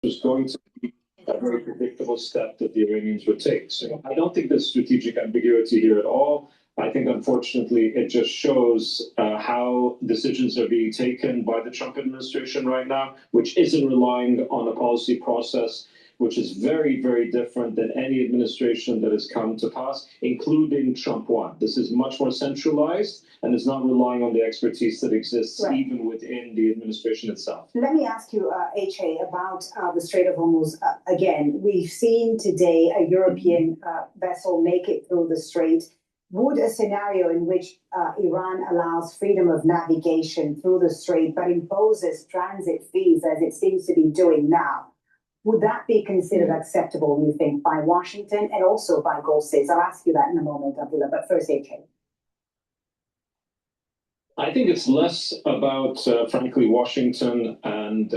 was going to be a very predictable step that the Iranians would take. So I don't think there's strategic ambiguity here at all. I think, unfortunately, it just shows how decisions are being taken by the Trump administration right now, which isn't relying on a policy process, which is very, very different than any administration that has come to pass, including Trump 1. This is much more centralized and is not relying on the expertise that exists even within the administration itself. Let me ask you, H.A., about the Strait of Hormuz. Again, we've seen today a European vessel make it through the strait. Would a scenario in which Iran allows freedom of navigation through the strait but imposes transit fees, as it seems to be doing now, would that be considered acceptable, you think, by Washington and also by Gulf states? I'll ask you that in a moment, Abdullah, but first, H.A. I think it's less about, frankly, Washington and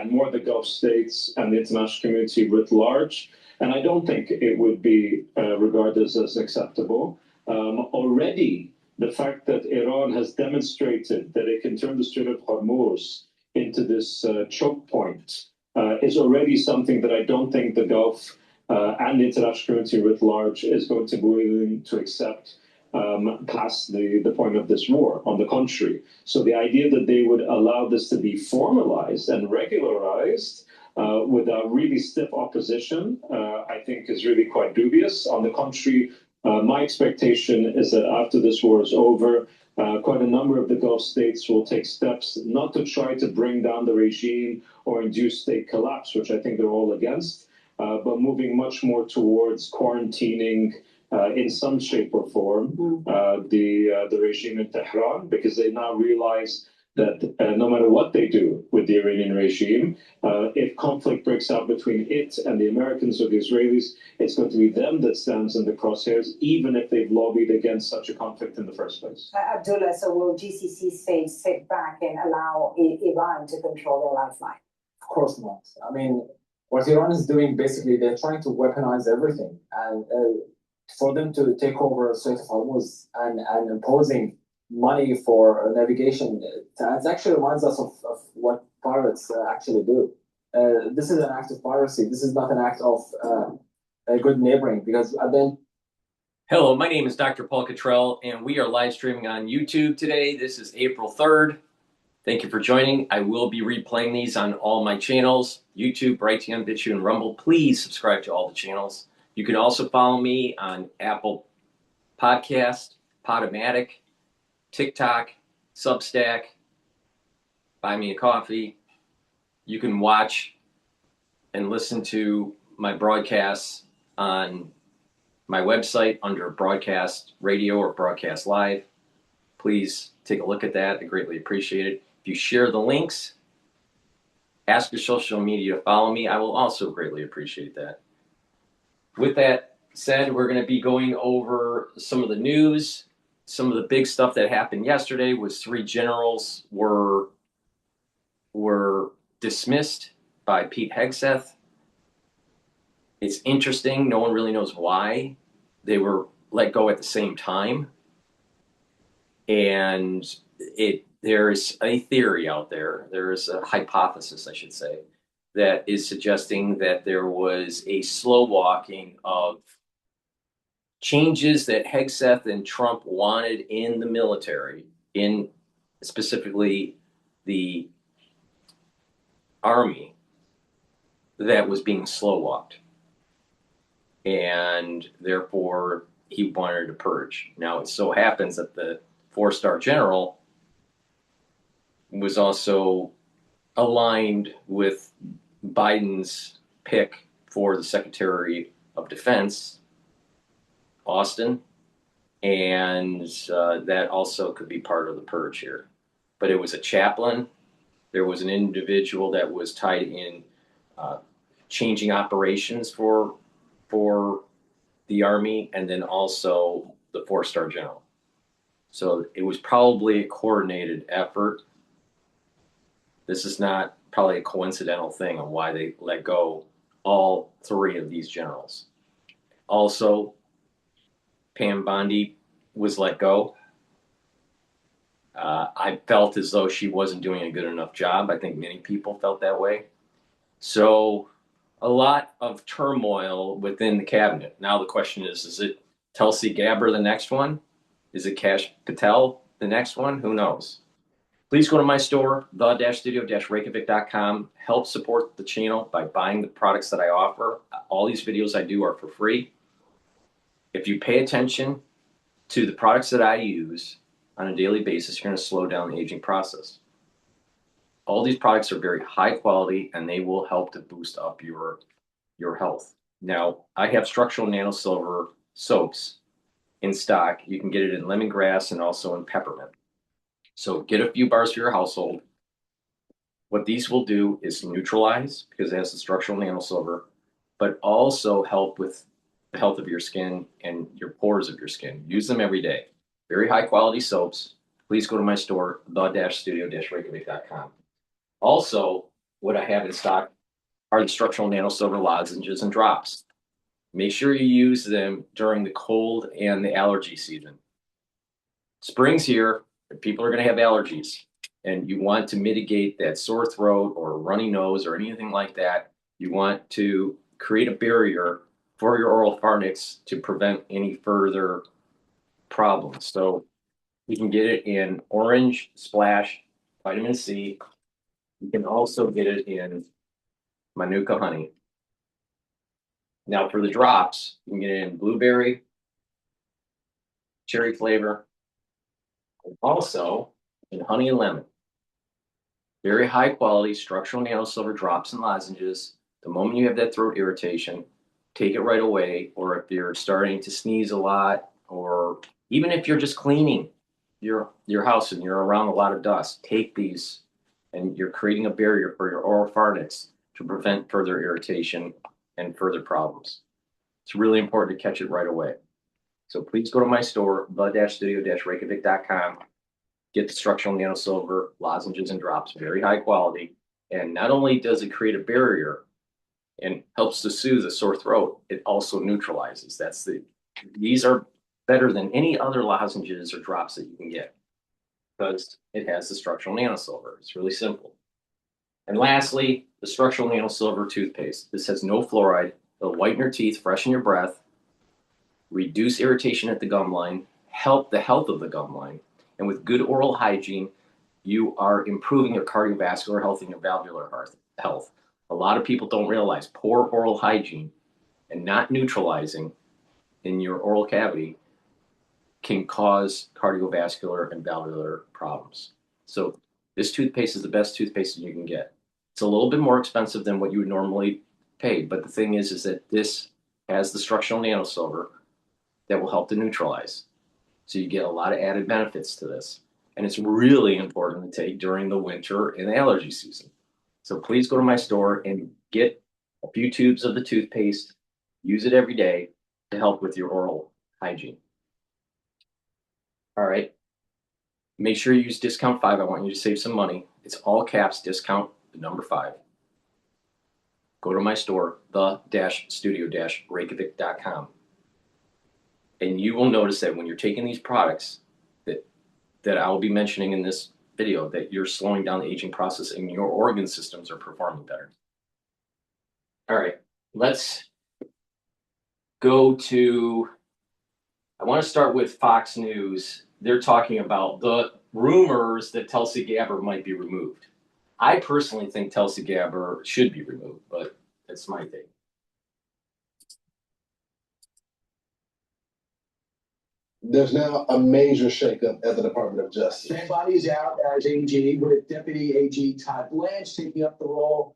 more the Gulf states and the international community writ large. And I don't think it would be regarded as acceptable. Already, the fact that Iran has demonstrated that it can turn the Strait of Hormuz into this choke point is already something that I don't think the Gulf and the international community writ large is going to be willing to accept past the point of this war. On the contrary. So the idea that they would allow this to be formalized and regularized without really stiff opposition, I think is really quite dubious. On the contrary, my expectation is that after this war is over, quite a number of the Gulf states will take steps not to try to bring down the regime or induce state collapse, which I think they're all against, but moving much more towards quarantining in some shape or form the regime in Tehran, because they now realize that no matter what they do with the Iranian regime, if conflict breaks out between it and the Americans or the Israelis, it's going to be them that stands in the crosshairs, even if they've lobbied against such a conflict in the first place. Abdullah, so will GCC states sit back and allow Iran to control their lifeline? Of course not. I mean, what Iran is doing, basically, they're trying to weaponize everything. And for them to take over Strait of Hormuz and imposing money for navigation, it actually reminds us of what pirates actually do. This is an act of piracy. This is not an act of good neighboring, because then. Hello, my name is DrPaulCottrell, and we are live streaming on YouTube today. This is April 3rd. Thank you for joining. I will be replaying these on all my channels, YouTube, Brighteon, Bitchute, and Rumble. Please subscribe to all the channels. You can also follow me on Apple Podcast, Podomatic, TikTok, Substack, Buy Me a Coffee. You can watch and listen to my broadcasts on my website under Broadcast Radio or Broadcast Live. Please take a look at that. I greatly appreciate it. If you share the links, ask your social media to follow me. I will also greatly appreciate that. With that said, we're going to be going over some of the news. Some of the big stuff that happened yesterday was 3 generals were dismissed by Pete Hegseth. It's interesting. No one really knows why they were let go at the same time. And there's a theory out there. There's a hypothesis, I should say, that is suggesting that there was a slow walking of changes that Hegseth and Trump wanted in the military, in specifically the Army, that was being slow walked. And therefore, he wanted to purge. Now, it so happens that the 4-star general was also aligned with Biden's pick for the Secretary of Defense, Austin, and that also could be part of the purge here. But it was a chaplain. There was an individual that was tied in changing operations for the Army, and then also the 4-star general. So it was probably a coordinated effort. This is not probably a coincidental thing on why they let go all 3 of these generals. Also, Pam Bondi was let go. I felt as though she wasn't doing a good enough job. I think many people felt that way. So a lot of turmoil within the cabinet. Now the question is it Tulsi Gabbard the next one? Is it Kash Patel the next one? Who knows? Please go to my store, the-studio-reykjavik.com. Help support the channel by buying the products that I offer. All these videos I do are for free. If you pay attention to the products that I use on a daily basis, you're going to slow down the aging process. All these products are very high quality and they will help to boost up your health. Now, I have structural nanosilver soaps in stock. You can get it in lemongrass and also in peppermint. So get a few bars for your household. What these will do is neutralize, because it has the structural nanosilver, but also help with the health of your skin and your pores of your skin. Use them every day. Very high quality soaps. Please go to my store, the-studio-reykjavik.com. Also, what I have in stock are the structural nanosilver lozenges and drops. Make sure you use them during the cold and the allergy season. Spring's here, and people are going to have allergies, and you want to mitigate that sore throat or runny nose or anything like that. You want to create a barrier for your oral pharynx to prevent any further problems. So you can get it in orange splash, vitamin C. You can also get it in Manuka honey. Now for the drops, you can get it in blueberry, cherry flavor, and also in honey and lemon. Very high quality structural nanosilver drops and lozenges. The moment you have that throat irritation, take it right away. Or if you're starting to sneeze a lot, or even if you're just cleaning your house and you're around a lot of dust, take these, and you're creating a barrier for your oral pharynx to prevent further irritation and further problems. It's really important to catch it right away. So please go to my store, the-studio-reykjavik.com. Get the structural nanosilver lozenges and drops, very high quality. And not only does it create a barrier and helps to soothe a sore throat, it also neutralizes. These are better than any other lozenges or drops that you can get, because it has the structural nanosilver. It's really simple. And lastly, the structural nanosilver toothpaste. This has no fluoride. It'll whiten your teeth, freshen your breath, reduce irritation at the gum line, help the health of the gum line. And with good oral hygiene, you are improving your cardiovascular health and your valvular health. A lot of people don't realize poor oral hygiene and not neutralizing in your oral cavity can cause cardiovascular and valvular problems. So this toothpaste is the best toothpaste that you can get. It's a little bit more expensive than what you would normally pay, but the thing is that this has the structural nanosilver that will help to neutralize. So you get a lot of added benefits to this. And it's really important to take during the winter and the allergy season. So please go to my store and get a few tubes of the toothpaste. Use it every day to help with your oral hygiene. All right. Make sure you use discount 5. I want you to save some money. It's all caps, discount the number 5. Go to my store, the-studio-reykjavik.com. And you will notice that when you're taking these products that I will be mentioning in this video, that you're slowing down the aging process and your organ systems are performing better. All right, let's go to, I want to start with Fox News. They're talking about the rumors that Tulsi Gabbard might be removed. I personally think Tulsi Gabbard should be removed, but that's my thing. There's now a major shakeup at the Department of Justice. Bondi is out as AG, with Deputy AG Todd Blanche taking up the role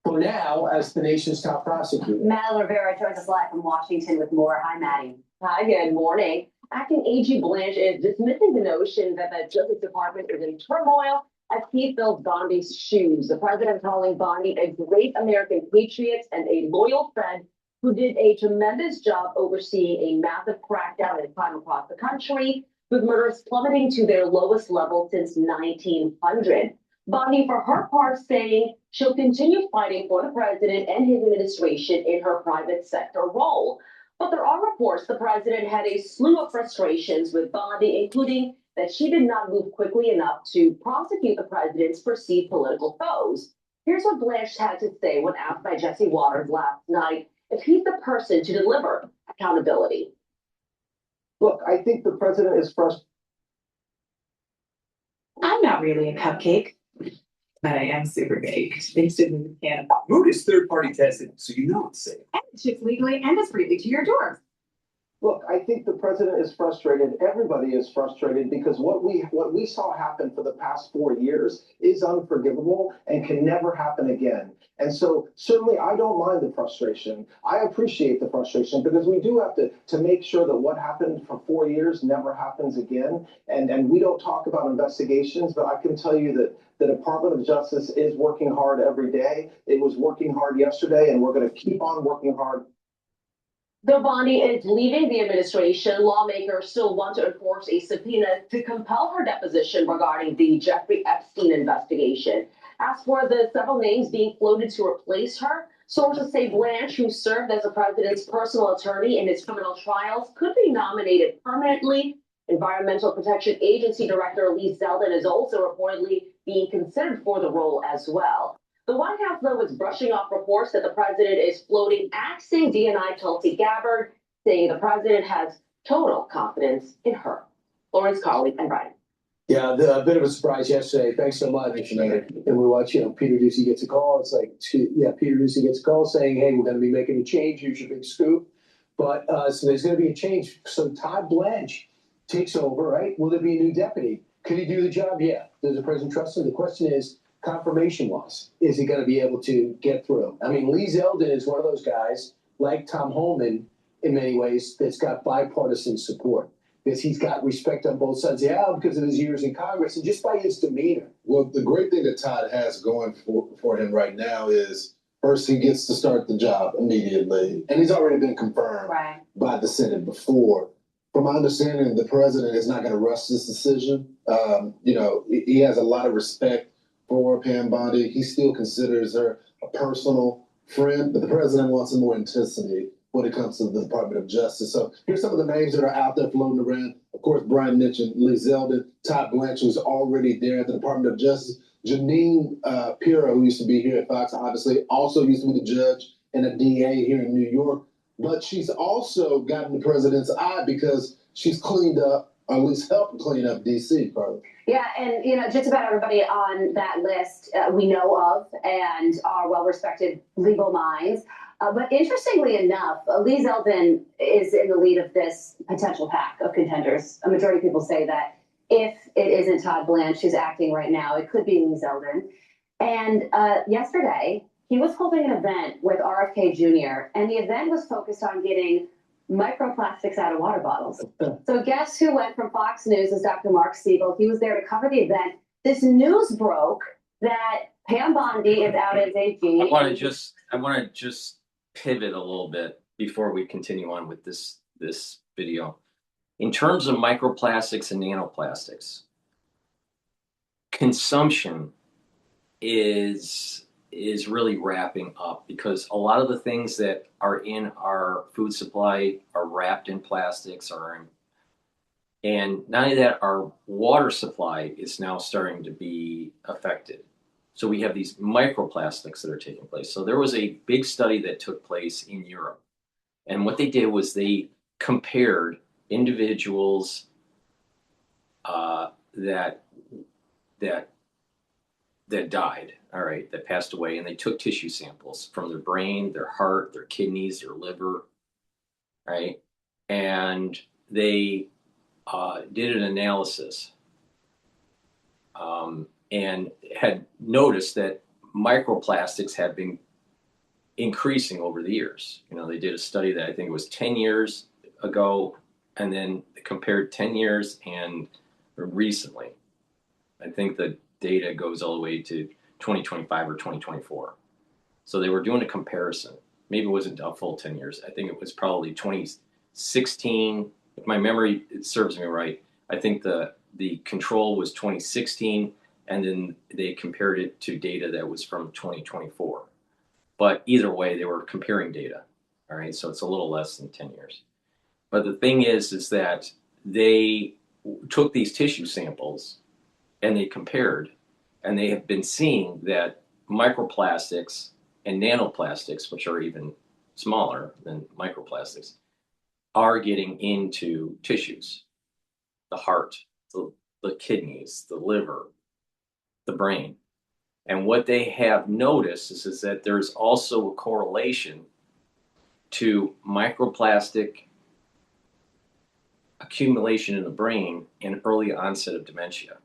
for now as the nation's top prosecutor. Madeline Rivera joins us live from Washington with more. Hi, Maddie. Hi, good morning. Acting AG Blanche is dismissing the notion that the Justice Department is in turmoil as he fills Bondi's shoes. The president calling Bondi a great American patriot and a loyal friend who did a tremendous job overseeing a massive crackdown in crime across the country, with murders plummeting to their lowest level since 1900. Bondi, for her part, saying she'll continue fighting for the president and his administration in her private sector role. But there are reports the president had a slew of frustrations with Bondi, including that she did not move quickly enough to prosecute the president's perceived political foes. Here's what Blanche had to say when asked by Jesse Waters last night if he's the person to deliver accountability. Look, I think the president is frustrated. I'm not really a cupcake, but I am super baked. Thanks to the can. Mood is third-party tested, so you know it's safe. And it ships legally and discreetly to your door. Look, I think the president is frustrated. Everybody is frustrated because what we saw happen for the past 4 years is unforgivable and can never happen again. And so certainly I don't mind the frustration. I appreciate the frustration because we do have to make sure that what happened for 4 years never happens again. And we don't talk about investigations, but I can tell you that the Department of Justice is working hard every day. It was working hard yesterday, and we're going to keep on working hard. Though Bondi is leaving the administration, lawmakers still want to enforce a subpoena to compel her deposition regarding the Jeffrey Epstein investigation. As for the several names being floated to replace her, sources say Blanche, who served as the president's personal attorney in his criminal trials, could be nominated permanently. Environmental Protection Agency Director Lee Zeldin is also reportedly being considered for the role as well. The White House, though, is brushing off reports that the president is floating axing DNI Tulsi Gabbard, saying the president has total confidence in her. Lawrence, Carly, and Brian. Yeah, a bit of a surprise yesterday. Thanks so much. And we watch, Peter Doocy gets a call. It's like, Peter Doocy gets a call saying, hey, we're going to be making a change. Here's your big scoop. But so there's going to be a change. So Todd Blanche takes over, right? Will there be a new deputy? Could he do the job? Yeah. Does the president trust him? The question is, confirmation-wise, is he going to be able to get through? I mean, Lee Zeldin is one of those guys, like Tom Homan, in many ways, that's got bipartisan support. Because he's got respect on both sides of the aisle because of his years in Congress and just by his demeanor. Well, the great thing that Todd has going for him right now is, first, he gets to start the job immediately. And he's already been confirmed by the Senate before. From my understanding, the president is not going to rush this decision. He has a lot of respect for Pam Bondi. He still considers her a personal friend, but the president wants some more intensity when it comes to the Department of Justice. So here's some of the names that are out there floating around. Of course, Brian mentioned Lee Zeldin, Todd Blanche, who's already there at the Department of Justice. Janine Pirro, who used to be here at Fox, obviously, also used to be the judge and a DA here in New York. But she's also gotten the president's eye because she's cleaned up, or at least helped clean up D.C., Carly. Yeah, and just about everybody on that list we know of and are well-respected legal minds. But interestingly enough, Lee Zeldin is in the lead of this potential pack of contenders. A majority of people say that if it isn't Todd Blanche who's acting right now, it could be Lee Zeldin. And yesterday, he was holding an event with RFK Jr., and the event was focused on getting microplastics out of water bottles. So guess who went from Fox News is Dr. Mark Siegel. He was there to cover the event. This news broke that Pam Bondi is out as AG. I want to just pivot a little bit before we continue on with this video. In terms of microplastics and nanoplastics, consumption is really wrapping up because a lot of the things that are in our food supply are wrapped in plastics, and not only that, our water supply is now starting to be affected. So we have these microplastics that are taking place. So there was a big study that took place in Europe, and what they did was they compared individuals that died, that passed away, and they took tissue samples from their brain, their heart, their kidneys, their liver, right? And they did an analysis and had noticed that microplastics have been increasing over the years. They did a study that I think it was 10 years ago, and then they compared 10 years and recently. I think the data goes all the way to 2025 or 2024. So they were doing a comparison. Maybe it wasn't a full 10 years. I think it was probably 2016. If my memory serves me right, I think the control was 2016, and then they compared it to data that was from 2024. But either way, they were comparing data. All right, so it's a little less than 10 years. But the thing is that they took these tissue samples and they compared, and they have been seeing that microplastics and nanoplastics, which are even smaller than microplastics, are getting into tissues, the heart, the kidneys, the liver, the brain. And what they have noticed is that there's also a correlation to microplastic accumulation in the brain and early onset of dementia.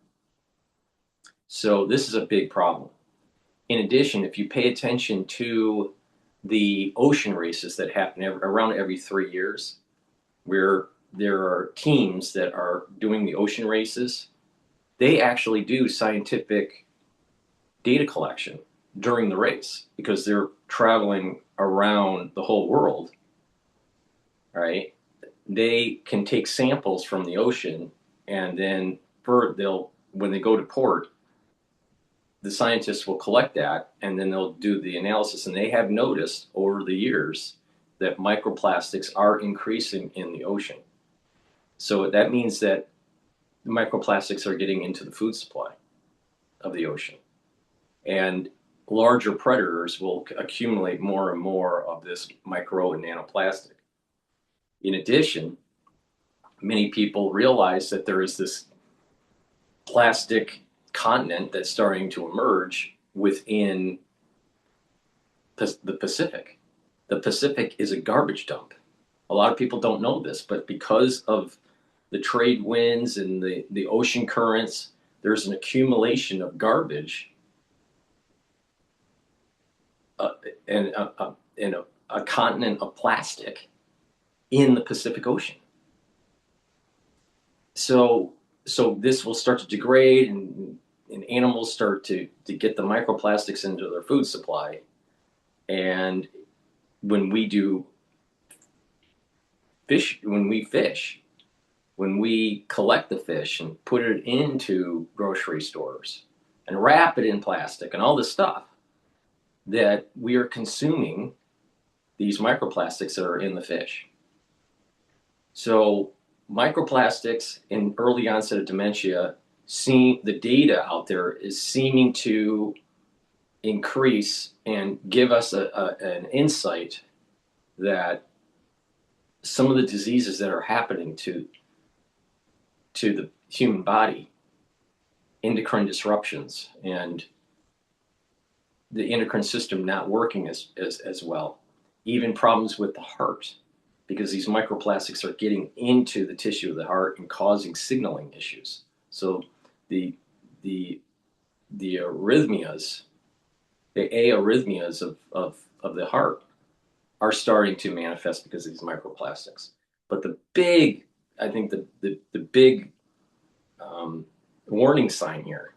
So this is a big problem. In addition, if you pay attention to the ocean races that happen around every 3 years, where there are teams that are doing the ocean races, they actually do scientific data collection during the race because they're traveling around the whole world, right? They can take samples from the ocean, and then when they go to port, the scientists will collect that, and then they'll do the analysis. And they have noticed over the years that microplastics are increasing in the ocean. So that means that the microplastics are getting into the food supply of the ocean. And larger predators will accumulate more and more of this micro and nanoplastic. In addition, many people realize that there is this plastic continent that's starting to emerge within the Pacific. The Pacific is a garbage dump. A lot of people don't know this, but because of the trade winds and the ocean currents, there's an accumulation of garbage and a continent of plastic in the Pacific Ocean. So this will start to degrade, and animals start to get the microplastics into their food supply. And when we fish, when we collect the fish and put it into grocery stores and wrap it in plastic and all this stuff, that we are consuming these microplastics that are in the fish. So microplastics in early onset of dementia, the data out there is seeming to increase and give us an insight that some of the diseases that are happening to the human body, endocrine disruptions, and the endocrine system not working as well, even problems with the heart, because these microplastics are getting into the tissue of the heart and causing signaling issues. So the arrhythmias, the arrhythmias of the heart are starting to manifest because of these microplastics. But the big warning sign here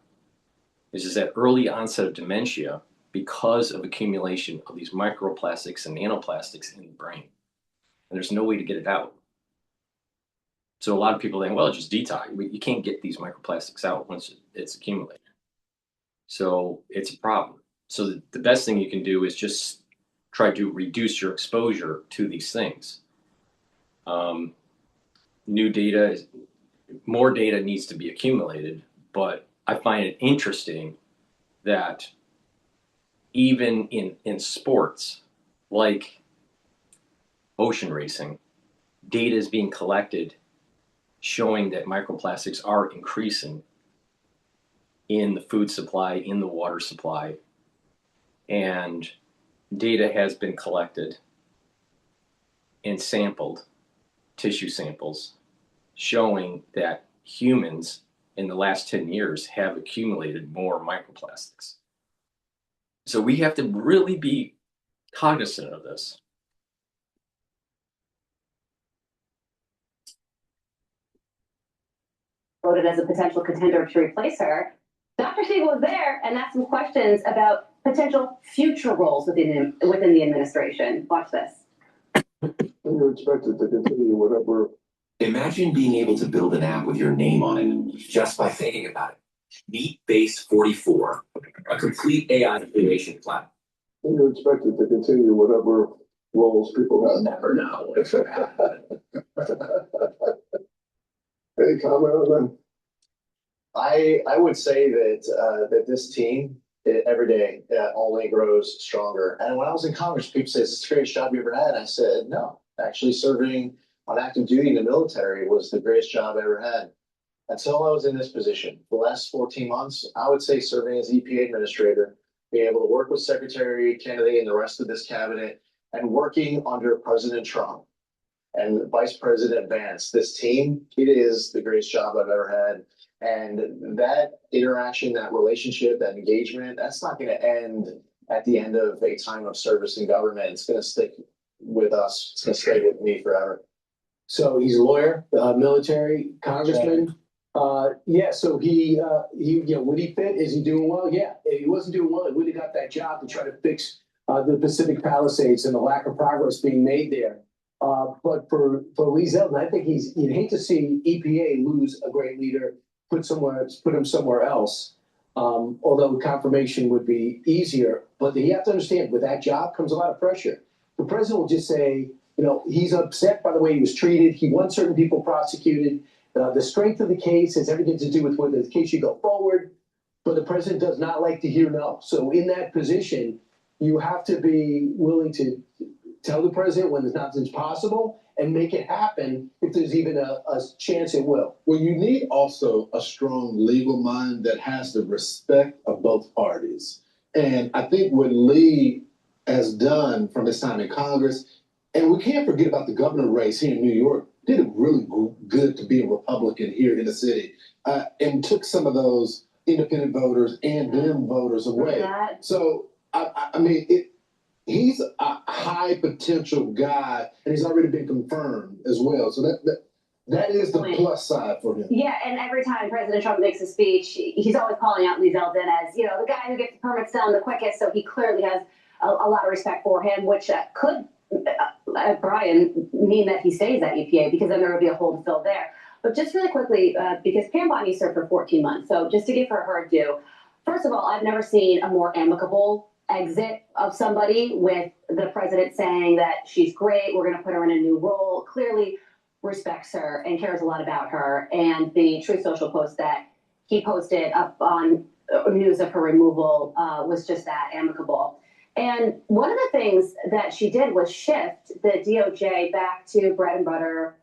is that early onset of dementia because of accumulation of these microplastics and nanoplastics in the brain. And there's no way to get it out. So a lot of people think, well, just detox. You can't get these microplastics out once it's accumulated. So it's a problem. So the best thing you can do is just try to reduce your exposure to these things. More data needs to be accumulated, but I find it interesting that even in sports like ocean racing, data is being collected showing that microplastics are increasing in the food supply, in the water supply, and data has been collected and sampled, tissue samples, showing that humans in the last 10 years have accumulated more microplastics. So we have to really be cognizant of this. Voted as a potential contender to replace her. Dr. Siegel was there and asked some questions about potential future roles within the administration. Watch this. You're expected to continue whatever. Imagine being able to build an app with your name on it just by thinking about it. Meet Base 44, a complete AI creation platform. You're expected to continue whatever roles people have. Never know. Any comment on that? I would say that that this team every day only grows stronger. And when I was in Congress, people say, "Is this the greatest job you ever had?" I said, "No, actually serving on active duty in the military was the greatest job I ever had." Until I was in this position, the last 14 months, I would say serving as EPA administrator, being able to work with Secretary Kennedy and the rest of this cabinet, and working under President Trump and Vice President Vance, this team, it is the greatest job I've ever had. And that interaction, that relationship, that engagement, that's not going to end at the end of a time of service in government. It's going to stick with us. It's going to stay with me forever. So he's a lawyer, military, congressman. Yeah, so he, would he fit? Is he doing well? Yeah, if he wasn't doing well, he would have got that job to try to fix the Pacific Palisades and the lack of progress being made there. But for Lee Zeldin, I think you'd hate to see EPA lose a great leader, put him somewhere else. Although confirmation would be easier, but you have to understand, with that job comes a lot of pressure. The president will just say, he's upset by the way he was treated. He wants certain people prosecuted. The strength of the case has everything to do with whether the case should go forward, but the president does not like to hear no. So in that position, you have to be willing to tell the president when nothing's possible and make it happen if there's even a chance it will. Well, you need also a strong legal mind that has the respect of both parties. And I think what Lee has done from his time in Congress, and we can't forget about the governor race here in New York, did it really good to be a Republican here in the city, and took some of those independent voters and Dem voters away. So, I mean, he's a high potential guy, and he's already been confirmed as well. So that is the plus side for him. Yeah, and every time President Trump makes a speech, he's always calling out Lee Zeldin as, the guy who gets the permits done the quickest. So he clearly has a lot of respect for him, which could, Brian, mean that he stays at EPA, because then there would be a hole to fill there. But just really quickly, because Pam Bondi served for 14 months, so just to give her due, first of all, I've never seen a more amicable exit of somebody, with the president saying that she's great, we're going to put her in a new role, clearly respects her and cares a lot about her. And the Truth Social post that he posted up on news of her removal was just that, amicable. And one of the things that she did was shift the DOJ back to bread and butter,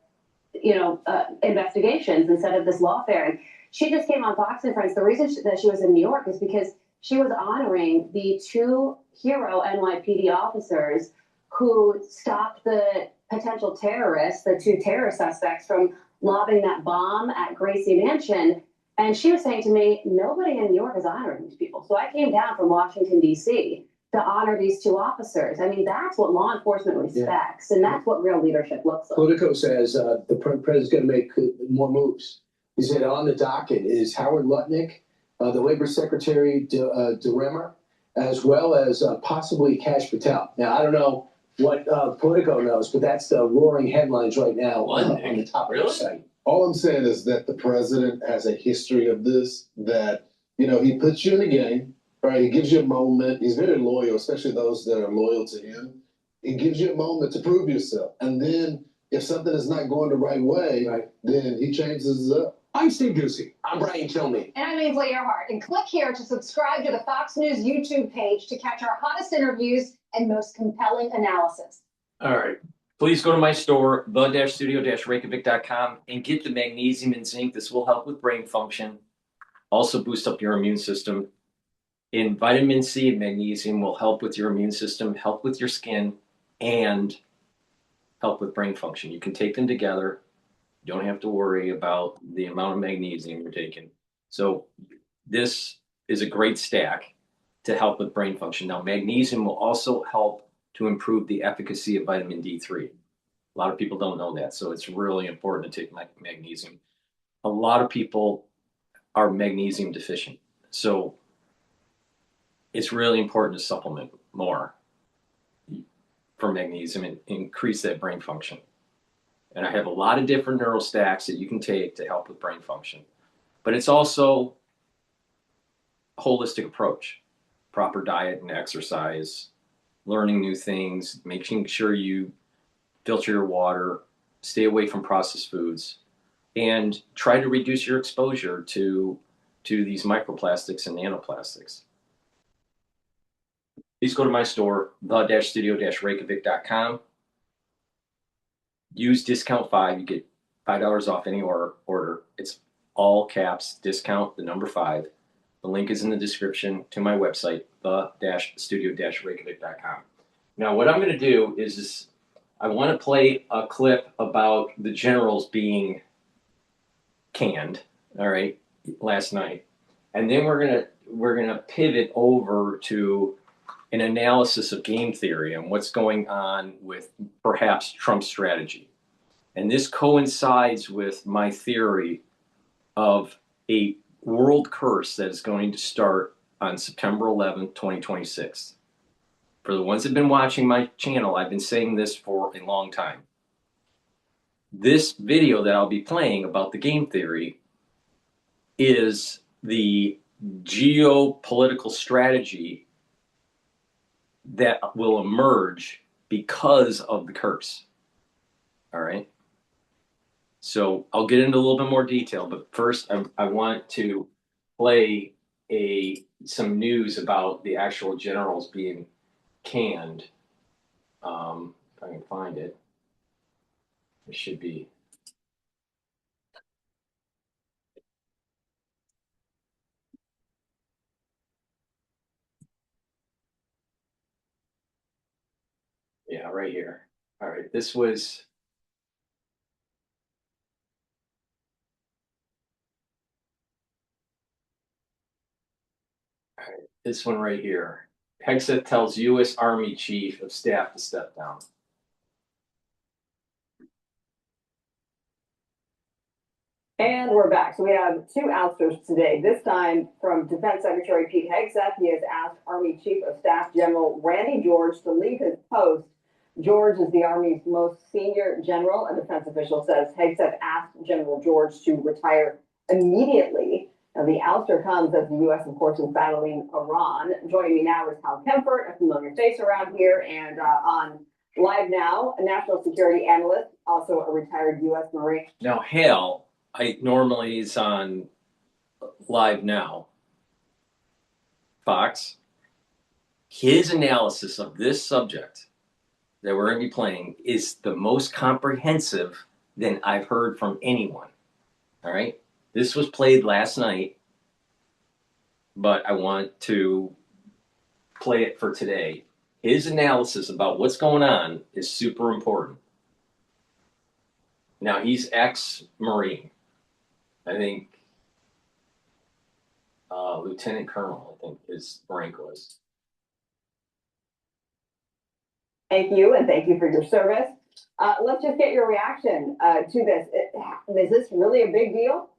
investigations instead of this lawfare. And she just came on Fox and Friends. The reason that she was in New York is because she was honoring the 2 hero NYPD officers who stopped the potential terrorists, the 2 terror suspects, from lobbing that bomb at Gracie Mansion. And she was saying to me, nobody in New York is honoring these people. So I came down from Washington, D.C. to honor these 2 officers. I mean, that's what law enforcement respects, and that's what real leadership looks like. Politico says the president's going to make more moves. He said on the docket is Howard Lutnick, the Labor Secretary DeRemer, as well as possibly Kash Patel. Now, I don't know what Politico knows, but that's the roaring headlines right now on the top of the site. All I'm saying is that the president has a history of this, that, he puts you in a game, right? He gives you a moment. He's very loyal, especially those that are loyal to him. He gives you a moment to prove yourself. And then if something is not going the right way, then he changes it up. I'm Steve Ducey. I'm Brighteon Channel. And I'm Ainsley Earhart. And click here to subscribe to the Fox News YouTube page to catch our hottest interviews and most compelling analysis. All right. Please go to my store, the-studio-reykjavik.com, and get the magnesium and zinc. This will help with brain function, also boost up your immune system. And vitamin C and magnesium will help with your immune system, help with your skin, and help with brain function. You can take them together. You don't have to worry about the amount of magnesium you're taking. So this is a great stack to help with brain function. Now, magnesium will also help to improve the efficacy of vitamin D3. A lot of people don't know that, so it's really important to take magnesium. A lot of people are magnesium deficient, so it's really important to supplement more for magnesium and increase that brain function. And I have a lot of different neural stacks that you can take to help with brain function. But it's also a holistic approach, proper diet and exercise, learning new things, making sure you filter your water, stay away from processed foods, and try to reduce your exposure to these microplastics and nanoplastics. please go to my store, the-studio-reykjavik.com. Use discount 5. You get $5 off any order. It's all caps, discount, the number 5. The link is in the description to my website, the-studio-reykjavik.com. Now, what I'm going to do is I want to play a clip about the generals being canned, all right, last night. And then we're gonna pivot over to an analysis of game theory and what's going on with perhaps Trump's strategy. And this coincides with my theory of a world curse that is going to start on September 11th, 2026. For the ones that have been watching my channel, I've been saying this for a long time. This video that I'll be playing about the game theory is the geopolitical strategy that will emerge because of the curse. All right. So I'll get into a little bit more detail, but first I want to play some news about the actual generals being canned. If I can find it, it should be. Yeah, right here. All right, this was. All right, this one right here. Hegseth tells U.S. Army Chief of Staff to step down. And we're back. So we have 2 ousters today. This time from Defense Secretary Pete Hegseth. He has asked Army Chief of Staff General Randy George to leave his post. George is the Army's most senior general. A defense official says Hegseth asked General George to retire immediately. Now, the ouster comes as the U.S., of course, is battling Iran. Joining me now is Hal Kempfert, a familiar face around here, and on Live Now, a national security analyst, also a retired U.S. Marine. Now, Hal, I normally is on Live Now, Fox. His analysis of this subject that we're going to be playing is the most comprehensive than I've heard from anyone. All right? This was played last night, but I want to play it for today. His analysis about what's going on is super important. Now, he's ex-Marine. I think Lieutenant Colonel, I think his rank was. Thank you, and thank you for your service. Let's just get your reaction to this. Is this really a big deal?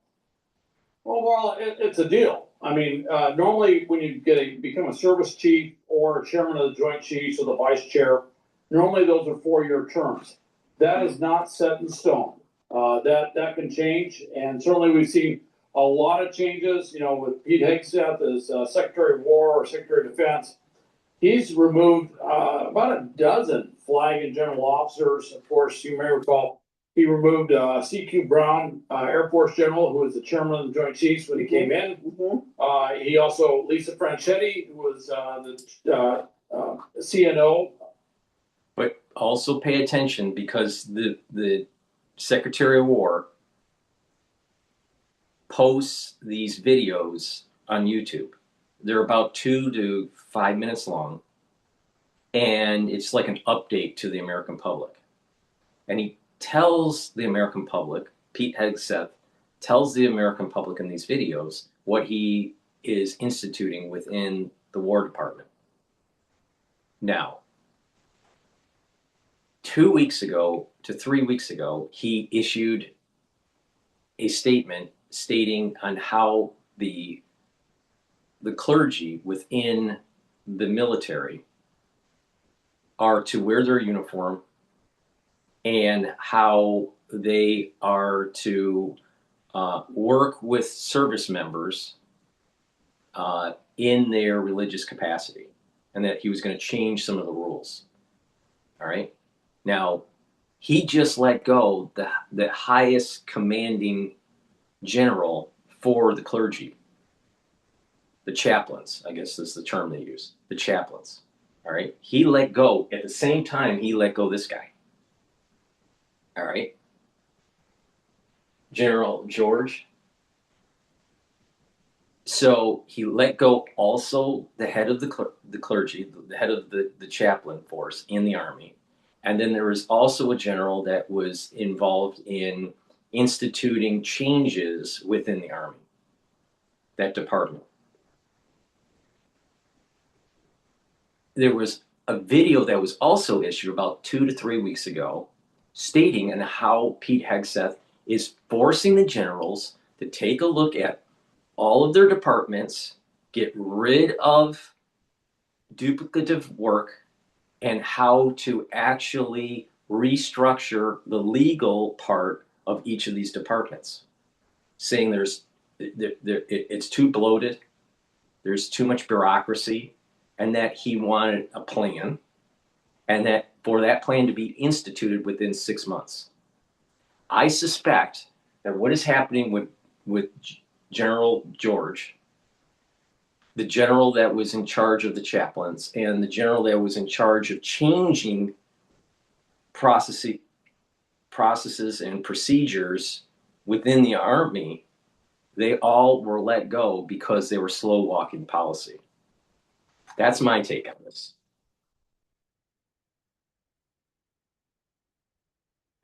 Well, it's a deal. I mean, normally when you become a service chief or chairman of the Joint Chiefs or the vice chair, normally those are 4-year terms. That is not set in stone. That can change, and certainly we've seen a lot of changes. You know, with Pete Hegseth as Secretary of War or Secretary of Defense, he's removed about a dozen flag and general officers. Of course, you may recall he removed C.Q. Brown, Air Force General, who was the chairman of the Joint Chiefs when he came in. He also, Lisa Franchetti, who was the CNO. But also pay attention because the Secretary of War posts these videos on YouTube. They're about 2 to 5 minutes long, and it's like an update to the American public. And he tells the American public, Pete Hegseth tells the American public in these videos what he is instituting within the War Department. Now, 2 weeks ago to 3 weeks ago, he issued a statement stating on how the clergy within the military are to wear their uniform and how they are to work with service members in their religious capacity, and that he was going to change some of the rules. All right. Now, he just let go the highest commanding general for the clergy. The chaplains, I guess is the term they use, the chaplains. All right. He let go at the same time he let go this guy. All right. General George. So he let go also the head of the clergy, the head of the chaplain force in the army. And then there was also a general that was involved in instituting changes within the army, that department. There was a video that was also issued about 2 to 3 weeks ago stating and how Pete Hegseth is forcing the generals to take a look at all of their departments, get rid of duplicative work, and how to actually restructure the legal part of each of these departments. Saying it's too bloated, there's too much bureaucracy, and that he wanted a plan, and that for that plan to be instituted within 6 months. I suspect that what is happening with General George, the general that was in charge of the chaplains, and the general that was in charge of changing processes and procedures within the army, they all were let go because they were slow walking policy. That's my take on this.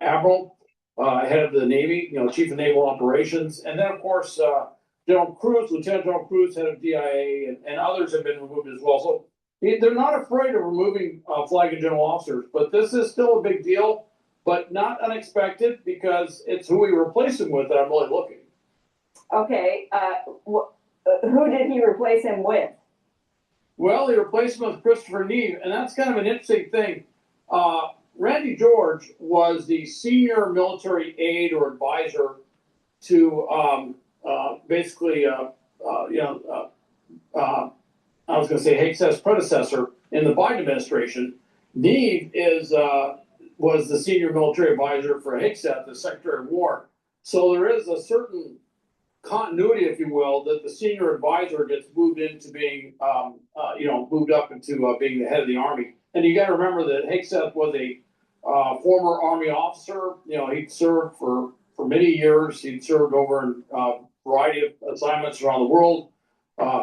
Admiral, head of the Navy, Chief of Naval Operations, and then of course General Cruz, Lieutenant General Cruz, head of DIA, and others have been removed as well. So they're not afraid of removing flag and general officers, but this is still a big deal, but not unexpected because it's who we replace him with that I'm really looking. Okay, who did he replace him with? Well, he replaced him with Christopher Neve, and that's kind of an interesting thing. Randy George was the senior military aide or advisor to basically, I was going to say Hegseth's predecessor in the Biden administration. Neve was the senior military advisor for Hegseth, the Secretary of War. So there is a certain continuity, if you will, that the senior advisor gets moved into being, moved up into being the head of the Army. And you got to remember that Hegseth was a former Army officer. He'd served for many years. He'd served over in a variety of assignments around the world,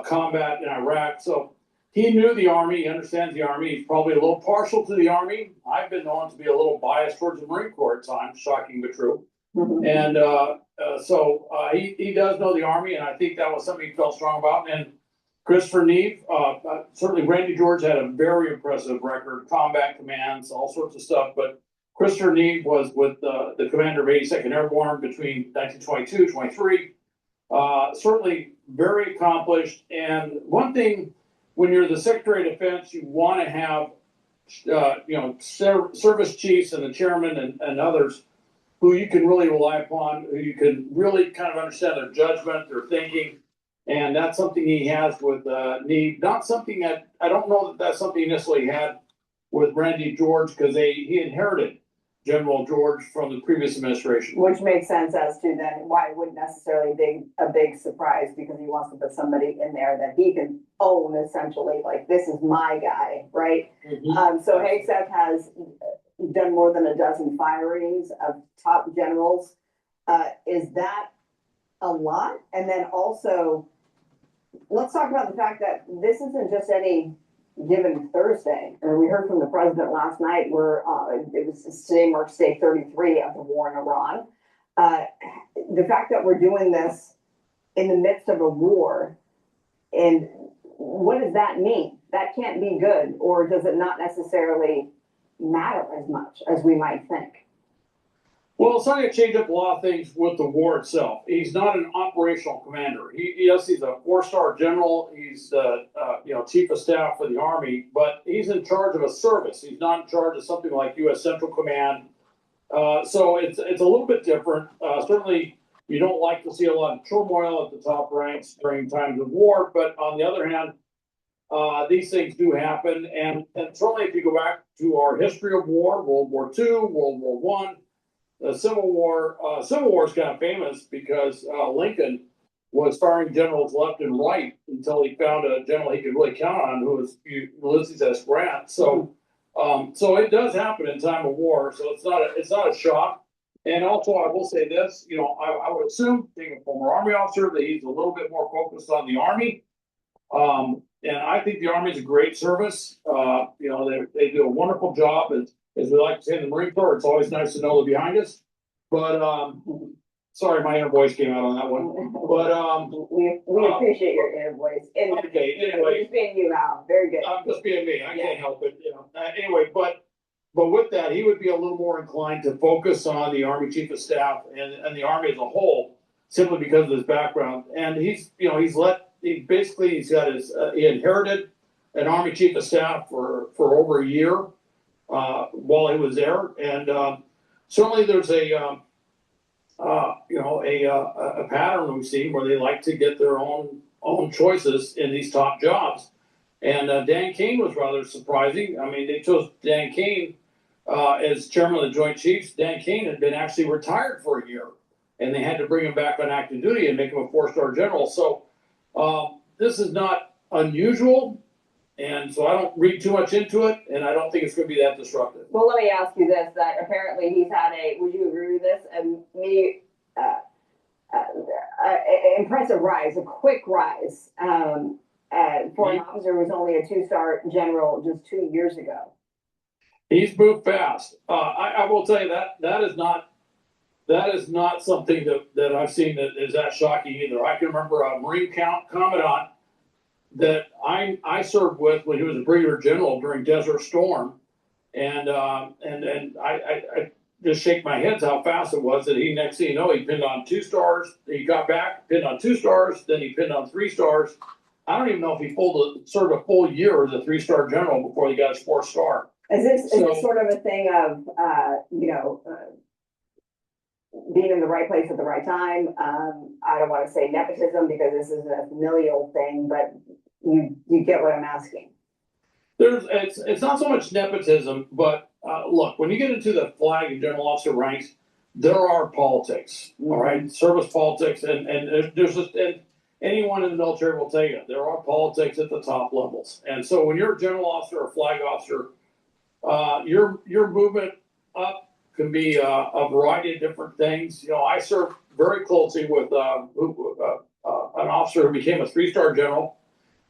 combat in Iraq. So he knew the Army. He understands the Army. He's probably a little partial to the Army. I've been known to be a little biased towards the Marine Corps at times, shocking but true. And so he does know the Army, and I think that was something he felt strong about. And Christopher Neve, certainly Randy George had a very impressive record, combat commands, all sorts of stuff. But Christopher Neve was with the commander of 82nd Airborne between 1922 23. Certainly very accomplished. And one thing, when you're the Secretary of Defense, you want to have service chiefs and the chairman and others who you can really rely upon, who you can really kind of understand their judgment, their thinking. And that's something he has with Neve. Not something that, I don't know that that's something he necessarily had with Randy George, because he inherited General George from the previous administration. Which makes sense as to then why it wouldn't necessarily be a big surprise, because he wants to put somebody in there that he can own, essentially, like, this is my guy, right? So Hegseth has done more than a dozen firings of top generals. Is that a lot? And then also, let's talk about the fact that this isn't just any given Thursday. And we heard from the president last night where today marks day 33 of the war in Iran. The fact that we're doing this in the midst of a war, and what does that mean? That can't be good, or does it not necessarily matter as much as we might think? Well, it's not going to change up a lot of things with the war itself. He's not an operational commander. He's a 4-star general. He's the chief of staff for the Army, but he's in charge of a service. He's not in charge of something like U.S. Central Command. So it's a little bit different. Certainly, you don't like to see a lot of turmoil at the top ranks during times of war, but on the other hand, these things do happen. And certainly, if you go back to our history of war, World War II, World War I, the Civil War is kind of famous because Lincoln was firing generals left and right until he found a general he could really count on, who was Ulysses S. Grant. So, so it does happen in time of war. So it's not a shock. And also, I will say this: I would assume, being a former Army officer, that he's a little bit more focused on the Army. And I think the Army is a great service. They do a wonderful job, as we like to say in the Marine Corps. It's always nice to know they're behind us. But sorry, my inner voice came out on that one. But we appreciate your inner voice. And okay, anyway, just being you, Al. Very good. I'm just being me. I can't help it. Anyway, but with that, he would be a little more inclined to focus on the Army Chief of Staff and the Army as a whole, simply because of his background. And he's he inherited an Army Chief of Staff for over a year while he was there, and certainly there's a pattern we've seen where they like to get their own choices in these top jobs. And Dan Kane was rather surprising. I mean, they chose Dan Kane as chairman of the Joint Chiefs. Dan Kane had been actually retired for a year, and they had to bring him back on active duty and make him a 4-star general. So this is not unusual, and so I don't read too much into it, and I don't think it's going to be that disruptive. Well, let me ask you this: that apparently he's had would you agree with this? Impressive rise, a quick rise for an officer who was only a 2-star general just 2 years ago. He's moved fast. I will tell you that is not something that I've seen that is that shocking either. I can remember a Marine Commandant that I served with when he was a brigadier general during Desert Storm, and I just shake my head how fast it was that he, next thing you know, he pinned on 2 stars. He got back, pinned on 2 stars, then he pinned on 3 stars. I don't even know if he served a full year as a 3-star general before he got his 4th star. Is this sort of a thing of being in the right place at the right time? I don't want to say nepotism because this is a familial thing, but you get what I'm asking. It's not so much nepotism, but look, when you get into the flag and general officer ranks, there are politics, all right, service politics, and there's just anyone in the military will tell you there are politics at the top levels, and so when you're a general officer or flag officer, your movement up can be a variety of different things. I served very closely with an officer who became a 3-star general,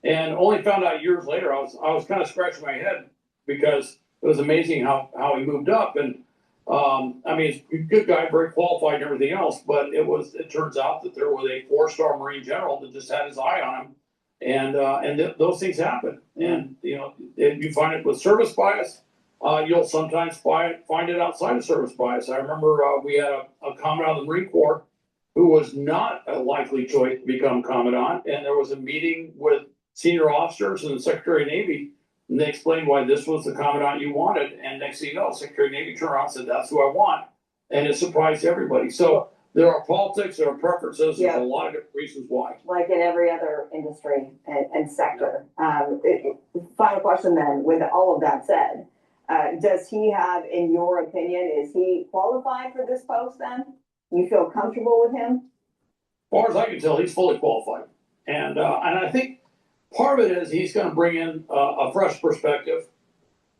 and only found out years later. I was kind of scratching my head because it was amazing how he moved up. And I mean, he's a good guy, very qualified and everything else, but it turns out that there was a 4-star Marine general that just had his eye on him, and those things happen. And if you find it with service bias, you'll sometimes find it outside of service bias. I remember we had a commandant of the Marine Corps who was not a likely choice to become commandant, and there was a meeting with senior officers and the Secretary of Navy, and they explained why this was the commandant you wanted. And next thing you know, Secretary of Navy turned around and said, "That's who I want," and it surprised everybody. So there are politics, there are preferences. There's a lot of different reasons why. Like in every other industry and sector. Final question then: with all of that said, does he have, in your opinion, is he qualified for this post? Then you feel comfortable with him? As far as I can tell, he's fully qualified, and I think part of it is he's going to bring in a fresh perspective.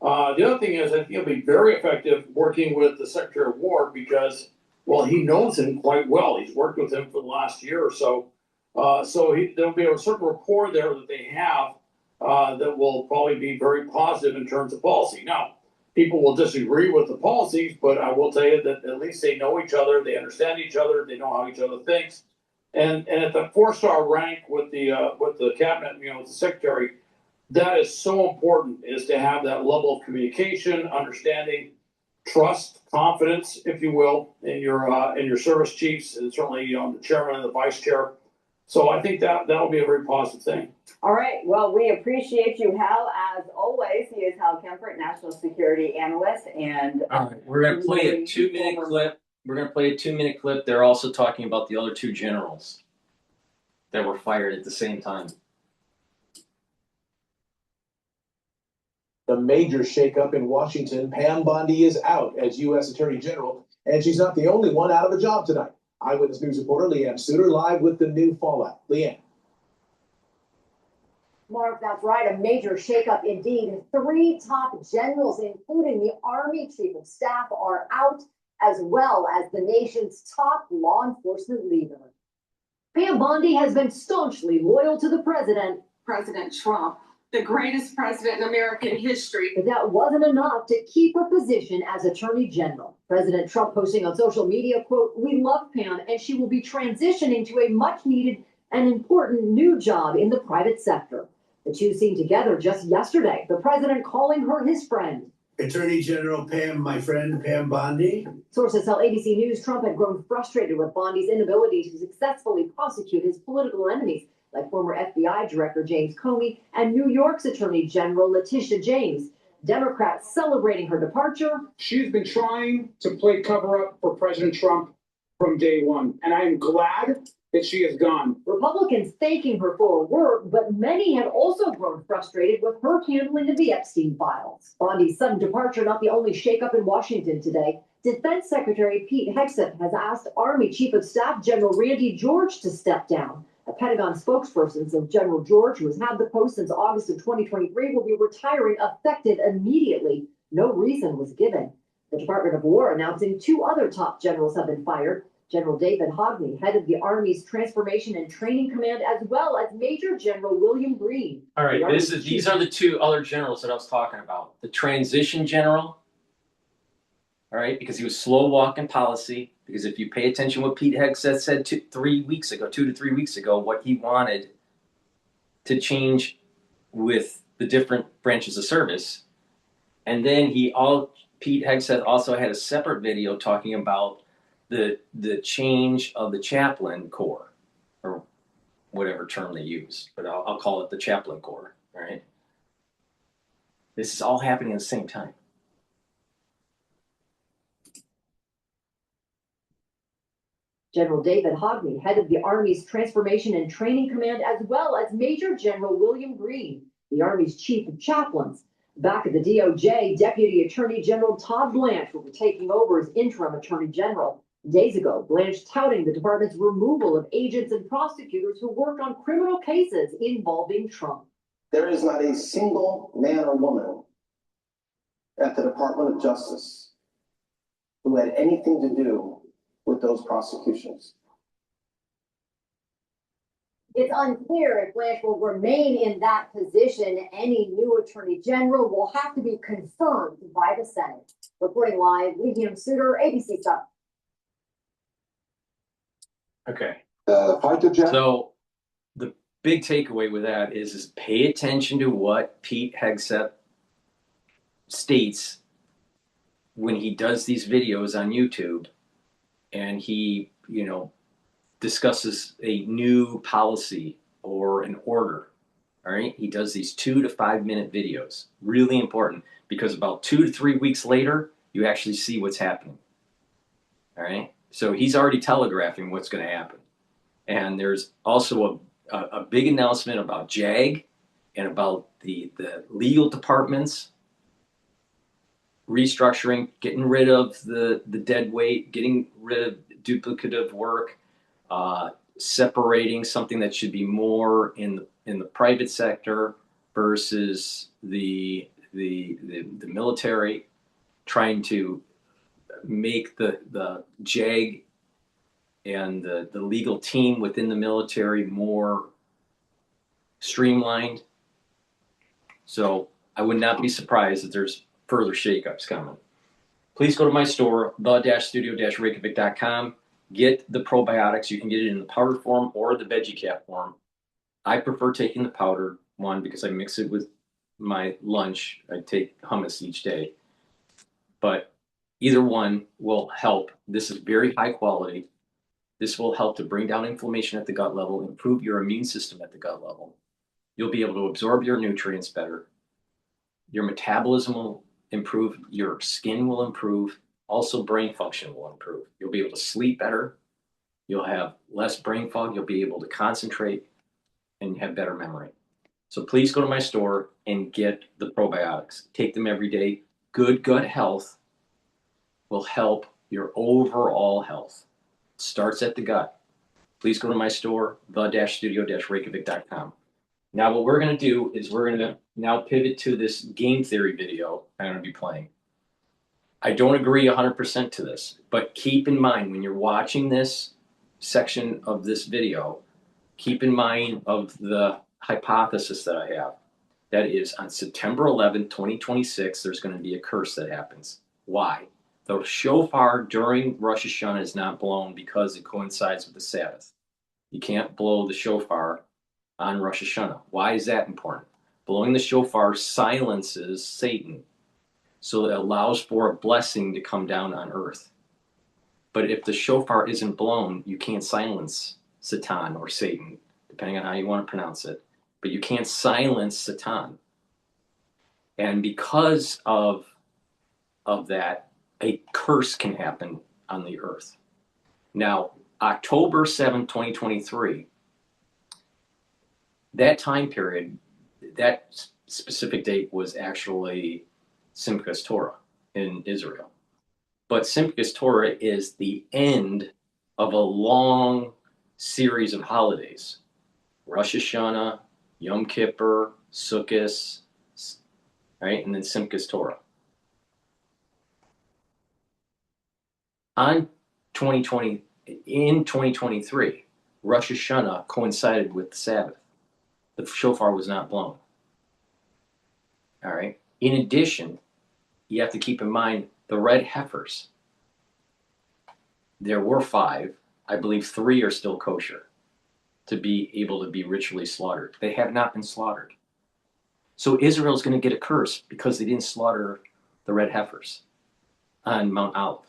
The other thing is, I think he'll be very effective working with the Secretary of War because, well, he knows him quite well. He's worked with him for the last year or so. There'll be a certain rapport there that they have that will probably be very positive in terms of policy. Now, people will disagree with the policies, but I will tell you that at least they know each other, they understand each other, they know how each other thinks. And at the 4-star rank with the cabinet, with the secretary, that is so important, is to have that level of communication, understanding, trust, confidence, if you will, in your service chiefs, and certainly the chairman and the vice chair. So I think that'll be a very positive thing. All right. Well, we appreciate you, Hal, as always. He is Hal Kempfert, National Security Analyst, and all right, we're going to play a 2-minute clip. We're going to play a 2-minute clip. They're also talking about the other 2 generals that were fired at the same time. The major shakeup in Washington, Pam Bondi is out as U.S. Attorney General, and she's not the only one out of a job tonight. Eyewitness News reporter Leanne Suter live with the new fallout. Leanne. Mark, that's right. A major shakeup indeed. 3 top generals, including the Army Chief of Staff, are out, as well as the nation's top law enforcement leader. Pam Bondi has been staunchly loyal to the president. President Trump, the greatest president in American history. But that wasn't enough to keep her position as Attorney General. President Trump posting on social media, quote, "We love Pam and she will be transitioning to a much needed and important new job in the private sector." The two seen together just yesterday, the president calling her his friend. Attorney General Pam, my friend Pam Bondi. Sources tell ABC News Trump had grown frustrated with Bondi's inability to successfully prosecute his political enemies, like former FBI Director James Comey and New York's Attorney General Letitia James. Democrats celebrating her departure. She's been trying to play cover-up for President Trump from day one, and I am glad that she is gone. Republicans thanking her for her work, but many had also grown frustrated with her handling of the Epstein files. Bondi's sudden departure not the only shakeup in Washington today. Defense Secretary Pete Hegseth has asked Army Chief of Staff General Randy George to step down. A Pentagon spokesperson says General George, who has had the post since August of 2023, will be retiring effective immediately. No reason was given. The Department of War announcing 2 other top generals have been fired. General David Hogney, head of the Army's Transformation and Training Command, as well as Major General William Green. All right, these are the 2 other generals that I was talking about. The transition general, all right, because he was slow walking policy. Because if you pay attention what Pete Hegseth said 2 to 3 weeks ago, what he wanted to change with the different branches of service. And then Pete Hegseth also had a separate video talking about the change of the chaplain corps, or whatever term they use, but I'll call it the chaplain corps, right? This is all happening at the same time. General David Hogney, head of the Army's Transformation and Training Command, as well as Major General William Green, the Army's Chief of Chaplains. Back at the DOJ, Deputy Attorney General Todd Blanche will be taking over as interim Attorney General. Days ago, Blanche touting the department's removal of agents and prosecutors who worked on criminal cases involving Trump. There is not a single man or woman at the Department of Justice who had anything to do with those prosecutions. It's unclear if Blanche will remain in that position. Any new Attorney General will have to be confirmed by the Senate. Reporting live, Leanne Suter, ABC Stuff. Okay. So the big takeaway with that is pay attention to what Pete Hegseth states when he does these videos on YouTube, and he, discusses a new policy or an order. All right. He does these 2 to 5 minute videos. Really important, because about 2 to 3 weeks later, you actually see what's happening. All right. So he's already telegraphing what's going to happen. And there's also a big announcement about JAG and about the legal departments restructuring, getting rid of the dead weight, getting rid of duplicative work, separating something that should be more in the private sector versus the military, trying to make the JAG and the legal team within the military more streamlined. So I would not be surprised if there's further shakeups coming. Please go to my store, the-studio-reykjavik.com. Get the probiotics. You can get it in the powder form or the veggie cap form. I prefer taking the powder one because I mix it with my lunch. I take hummus each day. But either one will help. This is very high quality. This will help to bring down inflammation at the gut level, improve your immune system at the gut level. You'll be able to absorb your nutrients better. Your metabolism will improve. Your skin will improve. Also, brain function will improve. You'll be able to sleep better. You'll have less brain fog. You'll be able to concentrate and have better memory. So please go to my store and get the probiotics. Take them every day. Good gut health will help your overall health. Starts at the gut. Please go to my store, the-studio-reykjavik.com. Now what we're going to do is we're going to now pivot to this game theory video I'm going to be playing. I don't agree 100% to this, but keep in mind when you're watching this section of this video, keep in mind of the hypothesis that I have. That is, on September 11, 2026, there's going to be a curse that happens. Why? The shofar during Rosh Hashanah is not blown because it coincides with the Sabbath. You can't blow the shofar on Rosh Hashanah. Why is that important? Blowing the shofar silences Satan, so it allows for a blessing to come down on earth. But if the shofar isn't blown, you can't silence Satan or Satan, depending on how you want to pronounce it. But you can't silence Satan. And because of that, a curse can happen on the earth. Now, October 7, 2023, that time period, that specific date was actually Simchas Torah in Israel. But Simchas Torah is the end of a long series of holidays. Rosh Hashanah, Yom Kippur, Sukkot, right? And then Simchas Torah. In 2023, Rosh Hashanah coincided with the Sabbath. The shofar was not blown. All right. In addition, you have to keep in mind the red heifers. There were 5. I believe 3 are still kosher to be able to be ritually slaughtered. They have not been slaughtered. So Israel is going to get a curse because they didn't slaughter the red heifers on Mount Olive.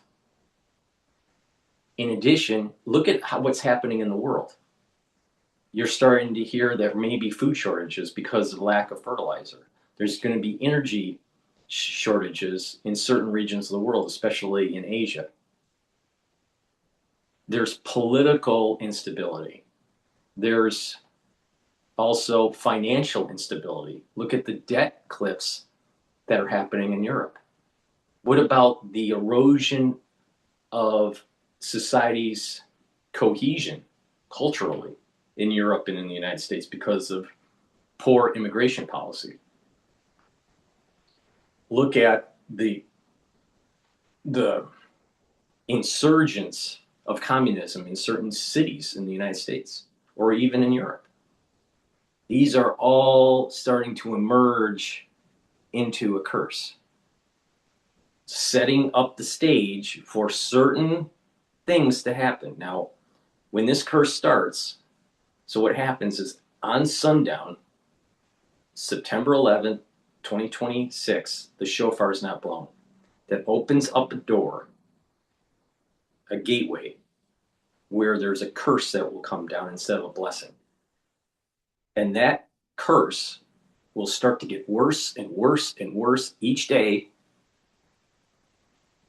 In addition, look at what's happening in the world. You're starting to hear that maybe food shortages because of lack of fertilizer. There's going to be energy shortages in certain regions of the world, especially in Asia. There's political instability. There's also financial instability. Look at the debt cliffs that are happening in Europe. What about the erosion of society's cohesion culturally in Europe and in the United States because of poor immigration policy? Look at the insurgence of communism in certain cities in the United States or even in Europe. These are all starting to emerge into a curse, setting up the stage for certain things to happen. Now, when this curse starts, so what happens is on sundown, September 11th, 2026, the shofar is not blown. That opens up a door, a gateway, where there's a curse that will come down instead of a blessing. And that curse will start to get worse and worse and worse each day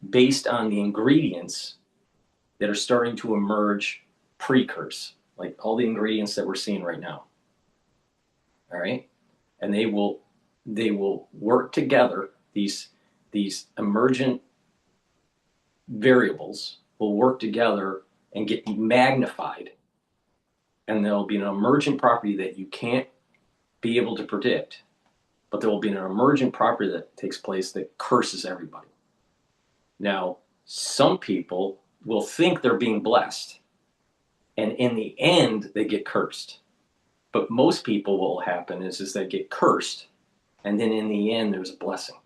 based on the ingredients that are starting to emerge pre-curse, like all the ingredients that we're seeing right now. All right? And they will work together. These emergent variables will work together and get magnified. And there'll be an emergent property that you can't be able to predict. But there will be an emergent property that takes place that curses everybody. Now, some people will think they're being blessed. And in the end, they get cursed. But most people, what will happen is they get cursed. And then in the end, there's a blessing.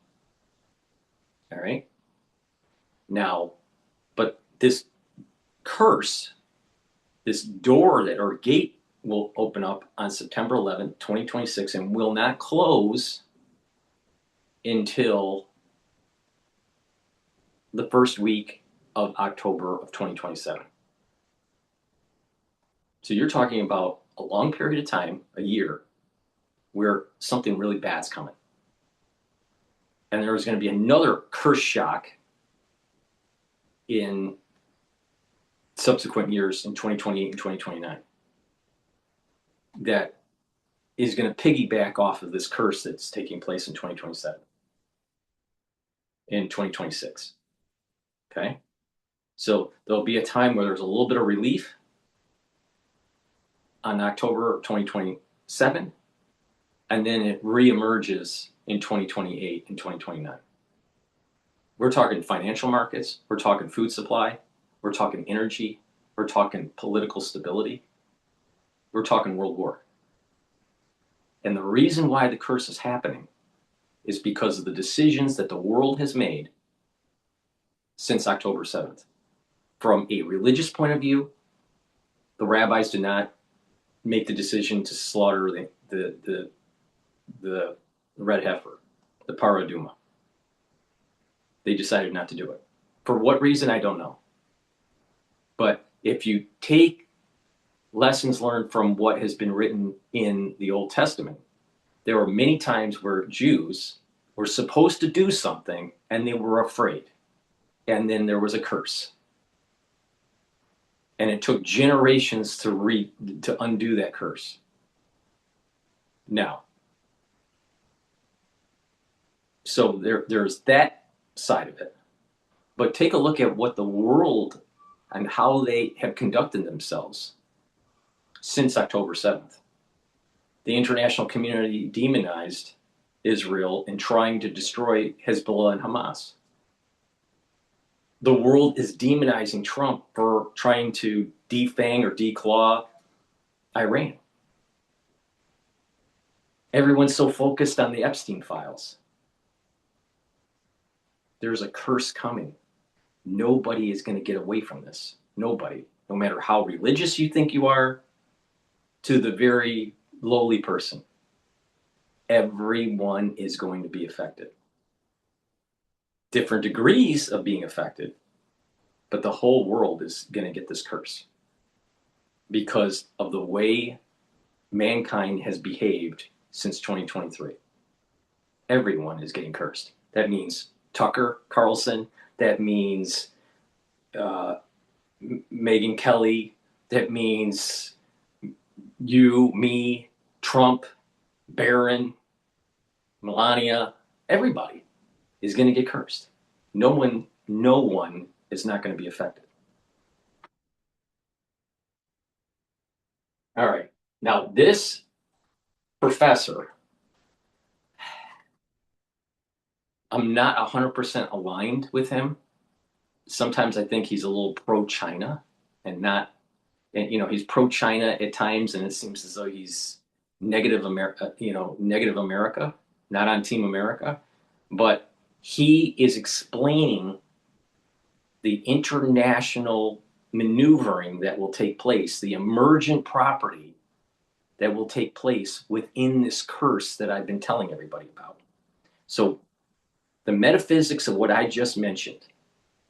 All right? Now, but this curse, this door that or gate will open up on September 11th, 2026, and will not close until the first week of October of 2027. So you're talking about a long period of time, a year, where something really bad's coming. And there's going to be another curse shock in subsequent years in 2028 and 2029 that is going to piggyback off of this curse that's taking place in 2027, in 2026. Okay? So there'll be a time where there's a little bit of relief on October of 2027, and then it reemerges in 2028 and 2029. We're talking financial markets, we're talking food supply, we're talking energy, we're talking political stability, we're talking world war. And the reason why the curse is happening is because of the decisions that the world has made since October 7th. From a religious point of view, the rabbis did not make the decision to slaughter the red heifer, the paraduma. They decided not to do it. For what reason, I don't know. But if you take lessons learned from what has been written in the Old Testament, there were many times where Jews were supposed to do something and they were afraid. And then there was a curse. And it took generations to undo that curse. Now, so there's that side of it. But take a look at what the world and how they have conducted themselves since October 7th. The international community demonized Israel in trying to destroy Hezbollah and Hamas. The world is demonizing Trump for trying to defang or declaw Iran. Everyone's so focused on the Epstein files. There's a curse coming. Nobody is going to get away from this. Nobody. No matter how religious you think you are, to the very lowly person. Everyone is going to be affected. Different degrees of being affected, but the whole world is going to get this curse because of the way mankind has behaved since 2023. Everyone is getting cursed. That means Tucker Carlson. That means Megyn Kelly. That means you, me, Trump, Barron, Melania. Everybody is going to get cursed. No one is not going to be affected. All right. Now, this professor, I'm not 100% aligned with him. Sometimes I think he's a little pro-China he's pro-China at times, and it seems as though he's negative America, not on Team America. But he is explaining the international maneuvering that will take place, the emergent property that will take place within this curse that I've been telling everybody about. So the metaphysics of what I just mentioned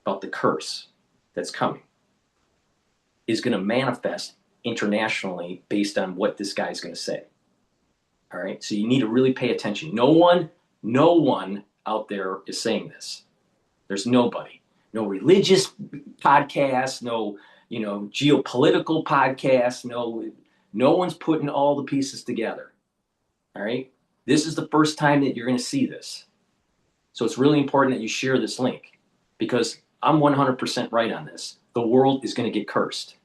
about the curse that's coming is going to manifest internationally based on what this guy's going to say. All right. So you need to really pay attention. No one out there is saying this. There's nobody. No religious podcast, no, geopolitical podcast, no one's putting all the pieces together. All right. This is the first time that you're going to see this. So it's really important that you share this link because I'm 100% right on this. The world is going to get cursed.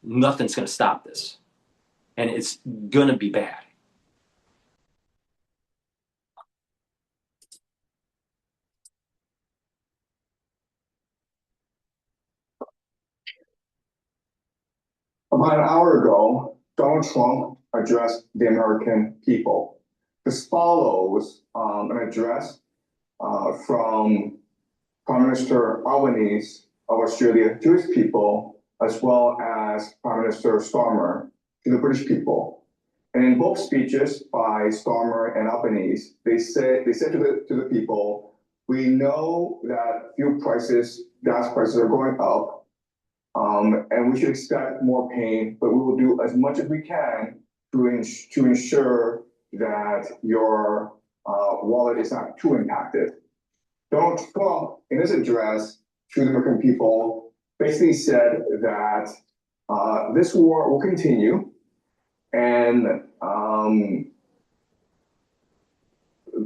Nothing's going to stop this. And it's going to be bad. About an hour ago, Donald Trump addressed the American people. This follows an address from Prime Minister Albanese of Australia to his people, as well as Prime Minister Starmer to the British people. And in both speeches by Starmer and Albanese, they said to the people, we know that gas prices are going up, and we should expect more pain, but we will do as much as we can to ensure that your wallet is not too impacted. Donald Trump, in his address to the American people, basically said that this war will continue, and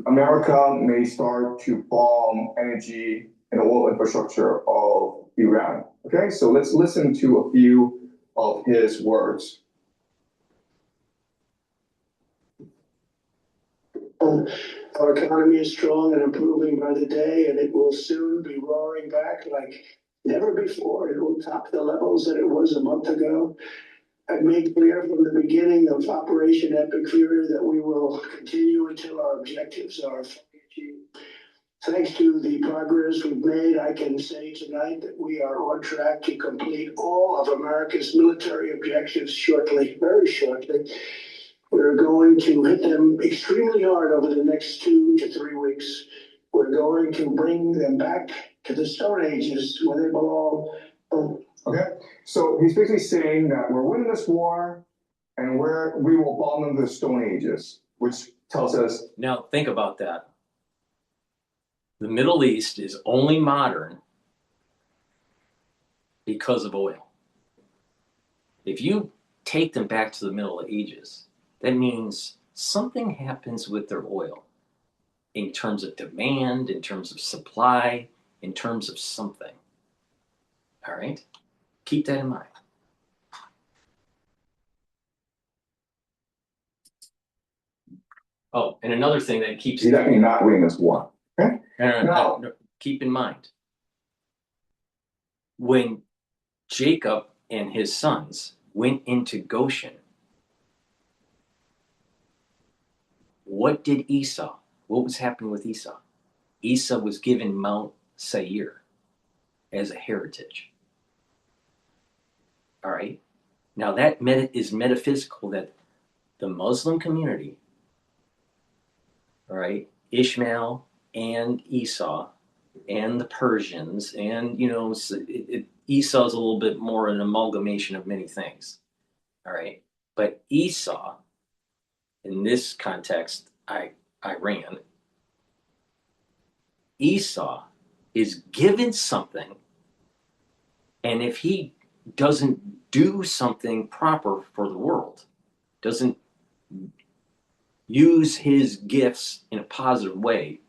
America may start to bomb energy and oil infrastructure of Iran. Okay, so let's listen to a few of his words. Our economy is strong and improving by the day, and it will soon be roaring back like never before. It will top the levels that it was a month ago. I made clear from the beginning of Operation Epic Fury that we will continue until our objectives are fully achieved. Thanks to the progress we've made, I can say tonight that we are on track to complete all of America's military objectives shortly, very shortly. We're going to hit them extremely hard over the next 2 to 3 weeks. We're going to bring them back to the Stone Ages where they belong. Okay, so he's basically saying that we're winning this war and we will bomb them to the Stone Ages, which tells us. Now, think about that. The Middle East is only modern because of oil. If you take them back to the Middle Ages, that means something happens with their oil in terms of demand, in terms of supply, in terms of something. All right? Keep that in mind. Oh, and another thing that keeps... He's definitely not winning this war. Okay? No, keep in mind, when Jacob and his sons went into Goshen, what did Esau? What was happening with Esau? Esau was given Mount Seir as a heritage. All right? Now that is metaphysical, that the Muslim community, all right, Ishmael and Esau and the Persians, and, you know, Esau's a little bit more an amalgamation of many things. All right? But Esau, in this context, Iran, Esau is given something, and if he doesn't do something proper for the world, doesn't use his gifts in a positive way,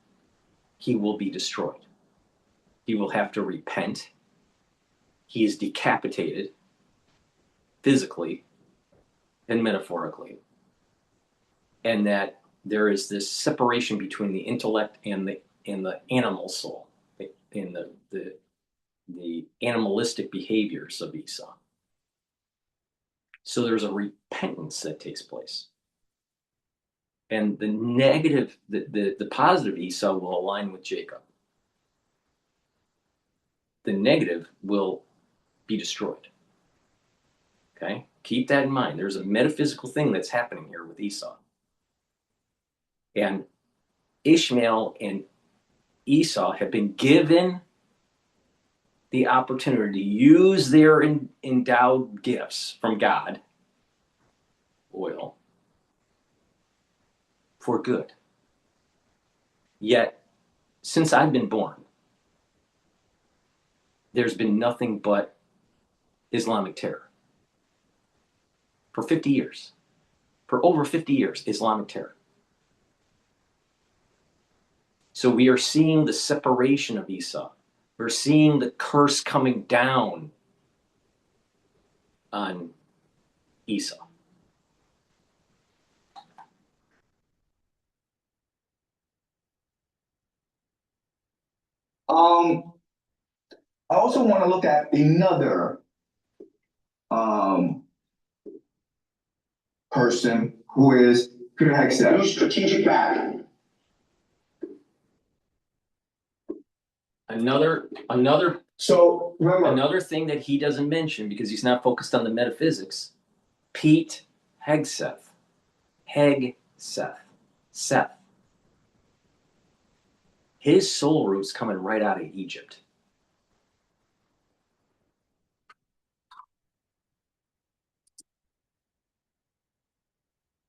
he will be destroyed. He will have to repent. He is decapitated physically and metaphorically. And that there is this separation between the intellect and the animal soul, in the animalistic behaviors of Esau. So there's a repentance that takes place. And the negative, the positive Esau will align with Jacob. The negative will be destroyed. Okay? Keep that in mind. There's a metaphysical thing that's happening here with Esau. And Ishmael and Esau have been given the opportunity to use their endowed gifts from God, oil, for good. Yet, since I've been born, there's been nothing but Islamic terror. For 50 years. For over 50 years, Islamic terror. So we are seeing the separation of Esau. We're seeing the curse coming down on Esau. I also want to look at another person who is Peter Hegseth. Strategic back. So remember, another thing that he doesn't mention because he's not focused on the metaphysics, Pete Hegseth. Seth. His soul root's coming right out of Egypt.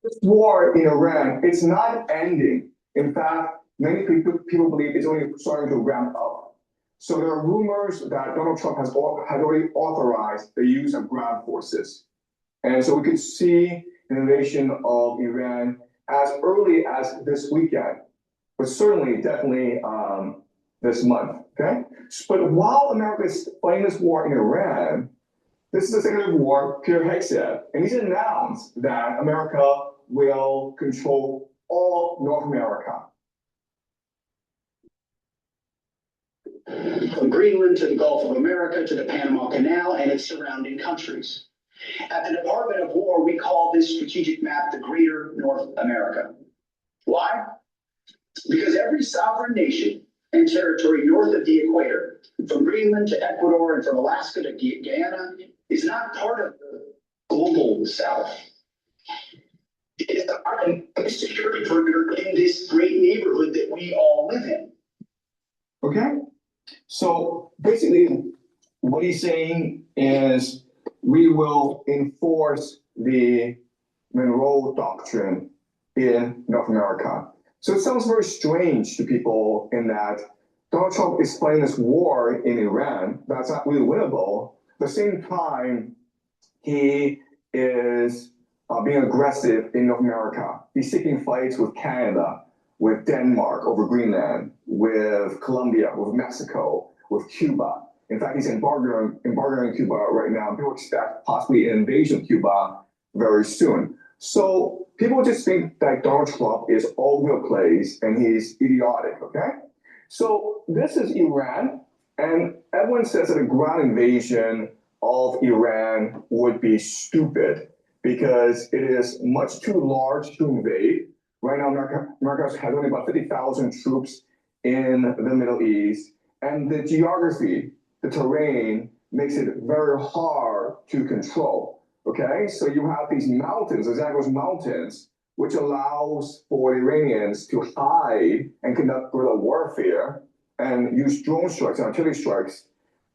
This war in Iran, it's not ending. In fact, many people believe it's only starting to ramp up. So there are rumors that Donald Trump has already authorized the use of ground forces. And so we could see an invasion of Iran as early as this weekend. But certainly, definitely, this month, okay? But while America is fighting this war in Iran, this is the Secretary of War, Peter Hegseth, and he's announced that America will control all North America. From Greenland to the Gulf of America to the Panama Canal and its surrounding countries. At the Department of War, we call this strategic map the Greater North America. Why? Because every sovereign nation and territory north of the equator, from Greenland to Ecuador and from Alaska to Guyana, is not part of the global South. It is a security perimeter in this great neighborhood that we all live in. Okay? So basically, what he's saying is we will enforce the Monroe Doctrine in North America. So it sounds very strange to people in that Donald Trump is fighting this war in Iran that's not really winnable. At the same time, he is being aggressive in North America. He's seeking fights with Canada, with Denmark over Greenland, with Colombia, with Mexico, with Cuba. In fact, he's embargoing Cuba right now. People expect possibly an invasion of Cuba very soon. So people just think that Donald Trump is all over the place and he's idiotic, okay? So this is Iran, and everyone says that a ground invasion of Iran would be stupid because it is much too large to invade. Right now, America has only about 50,000 troops in the Middle East, and the geography, the terrain, makes it very hard to control, okay? So you have these mountains, the Zagros Mountains, which allows for Iranians to hide and conduct guerrilla warfare and use drone strikes and artillery strikes.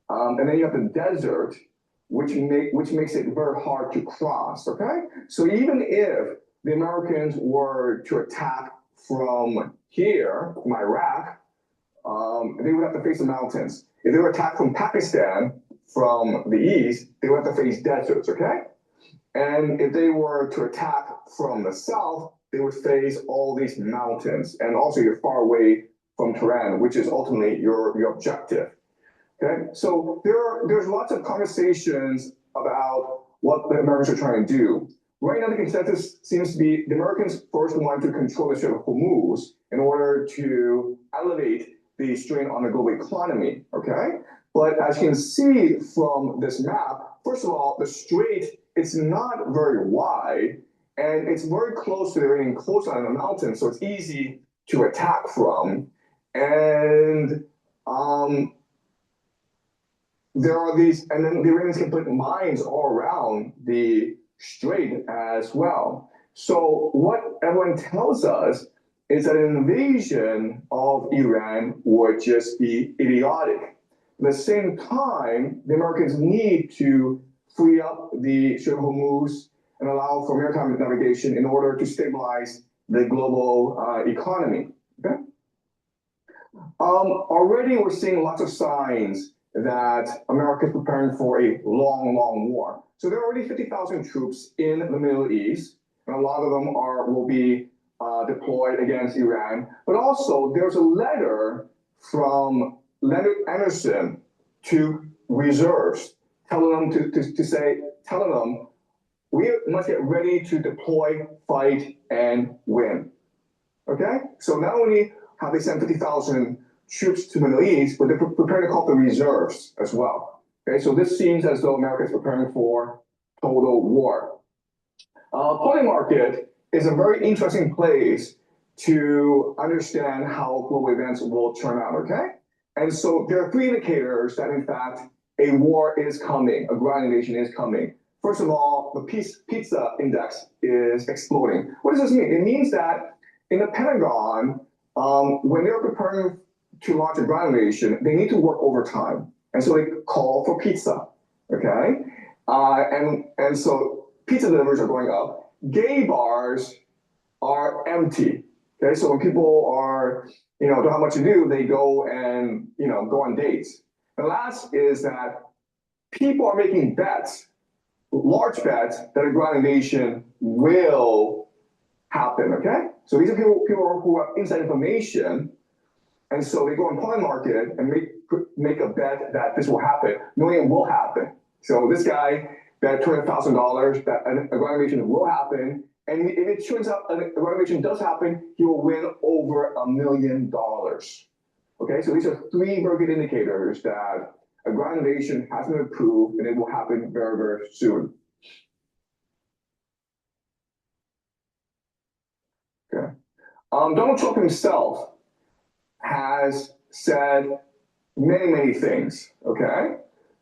And then you have the desert, which makes it very hard to cross, okay? So even if the Americans were to attack from here, from Iraq, they would have to face the mountains. If they were attacked from Pakistan, from the east, they would have to face deserts, okay? And if they were to attack from the south, they would face all these mountains. And also you're far away from Tehran, which is ultimately your objective. Okay, so there's lots of conversations about what the Americans are trying to do. Right now, the consensus seems to be the Americans first want to control the Strait of Hormuz in order to elevate the strain on the global economy, okay? But as you can see from this map, first of all, the strait, it's not very wide, and it's very close to the Iranian coastline on the mountain, so it's easy to attack from. And there are these, and then the Iranians can put mines all around the strait as well. So what everyone tells us is that an invasion of Iran would just be idiotic. At the same time, the Americans need to free up the Strait of Hormuz and allow for maritime navigation in order to stabilize the global economy. Okay? Already we're seeing lots of signs that America is preparing for a long, long war. So there are already 50,000 troops in the Middle East, and a lot of them will be deployed against Iran. But also, there's a letter from Leonard Anderson to reserves, telling them we must get ready to deploy, fight, and win. Okay? So not only have they sent 50,000 troops to the Middle East, but they're preparing to call the reserves as well. Okay, so this seems as though America is preparing for total war. Coin market is a very interesting place to understand how global events will turn out, okay? And so there are three indicators that, in fact, a war is coming, a ground invasion is coming. First of all, the pizza index is exploding. What does this mean? It means that in the Pentagon, when they're preparing to launch a ground invasion, they need to work overtime. And so they call for pizza, okay? And so pizza deliveries are going up. Gay bars are empty, okay? So when people are, don't have much to do, they go and, go on dates. The last is that people are making bets, large bets, that a ground invasion will happen, okay? So these are people who have inside information And so they go on coin market and make a bet that this will happen, knowing it will happen. So this guy bet $200,000 that a ground invasion will happen. And if it turns out a ground invasion does happen, he will win over $1 million. Okay, so these are three very good indicators that a ground invasion has been approved and it will happen very, very soon. Okay. Donald Trump himself has said many, many things. Okay,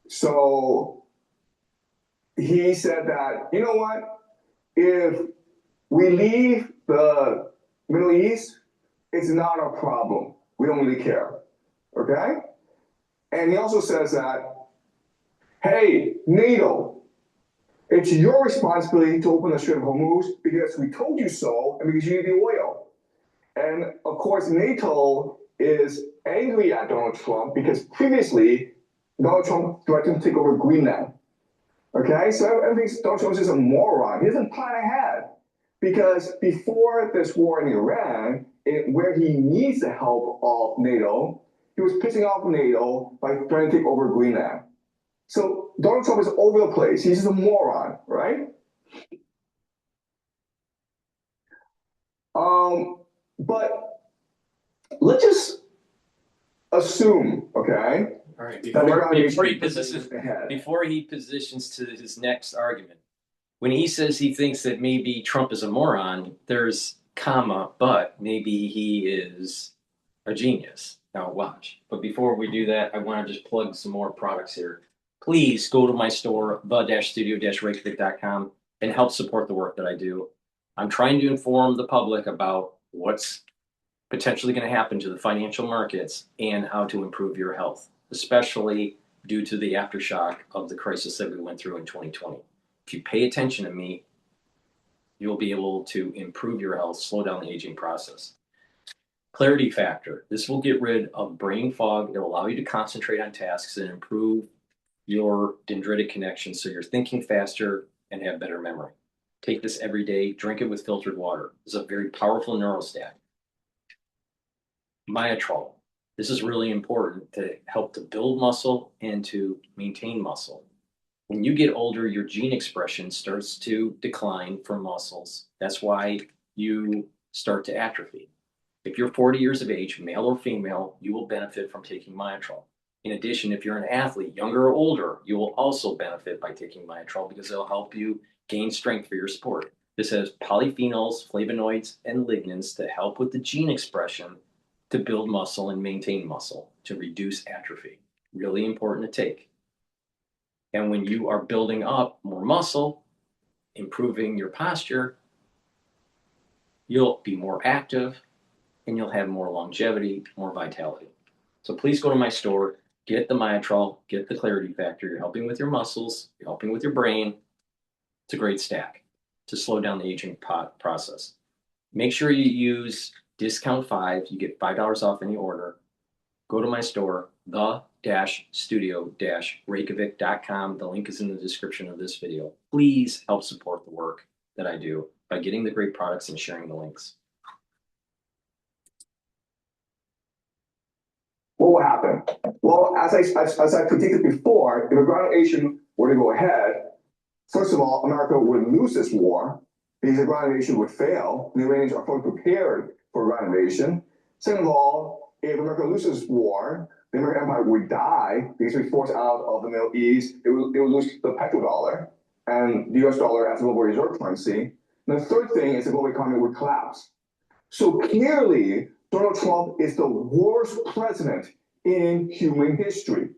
so he said that, you know what, if we leave the Middle East, it's not a problem. We don't really care. Okay? And he also says that, hey, NATO, it's your responsibility to open the Strait of Hormuz because we told you so and because you need the oil. And of course, NATO is angry at Donald Trump because previously Donald Trump threatened to take over Greenland. Okay, so everything Donald Trump is just a moron. He doesn't plan ahead. Because before this war in Iran, where he needs the help of NATO, he was pissing off NATO by trying to take over Greenland. So Donald Trump is over the place. He's just a moron, right? But let's just assume, okay? All right, before he positions to his next argument, when he says he thinks that maybe Trump is a moron, there's comma, but maybe he is a genius. Now watch. But before we do that, I want to just plug some more products here. Please go to my store, the-studio-reykjavik.com, and help support the work that I do. I'm trying to inform the public about what's potentially going to happen to the financial markets and how to improve your health, especially due to the aftershock of the crisis that we went through in 2020. If you pay attention to me, you'll be able to improve your health, slow down the aging process. Clarity factor. This will get rid of brain fog. It'll allow you to concentrate on tasks and improve your dendritic connection so you're thinking faster and have better memory. Take this every day. Drink it with filtered water. It's a very powerful neurostat. Myotrol. This is really important to help to build muscle and to maintain muscle. When you get older, your gene expression starts to decline for muscles. That's why you start to atrophy. If you're 40 years of age, male or female, you will benefit from taking Myotrol. In addition, if you're an athlete, younger or older, you will also benefit by taking Myotrol because it'll help you gain strength for your sport. This has polyphenols, flavonoids, and lignans to help with the gene expression to build muscle and maintain muscle, to reduce atrophy. Really important to take. And when you are building up more muscle, improving your posture, you'll be more active and you'll have more longevity, more vitality. So please go to my store, get the Myotrol, get the Clarity Factor. You're helping with your muscles, you're helping with your brain. It's a great stack to slow down the aging process. Make sure you use discount 5. You get $5 off any order. Go to my store, the-studio-reykjavik.com. The link is in the description of this video. Please help support the work that I do by getting the great products and sharing the links. What will happen? Well, as I predicted before, if a ground invasion were to go ahead, first of all, America would lose this war because the ground invasion would fail. And the Iranians are fully prepared for a ground invasion. Second of all, if America loses war, the American empire would die because we're forced out of the Middle East. It would lose the petrodollar and the US dollar as a global reserve currency. And the third thing is the global economy would collapse. So clearly, Donald Trump is the worst president in human history.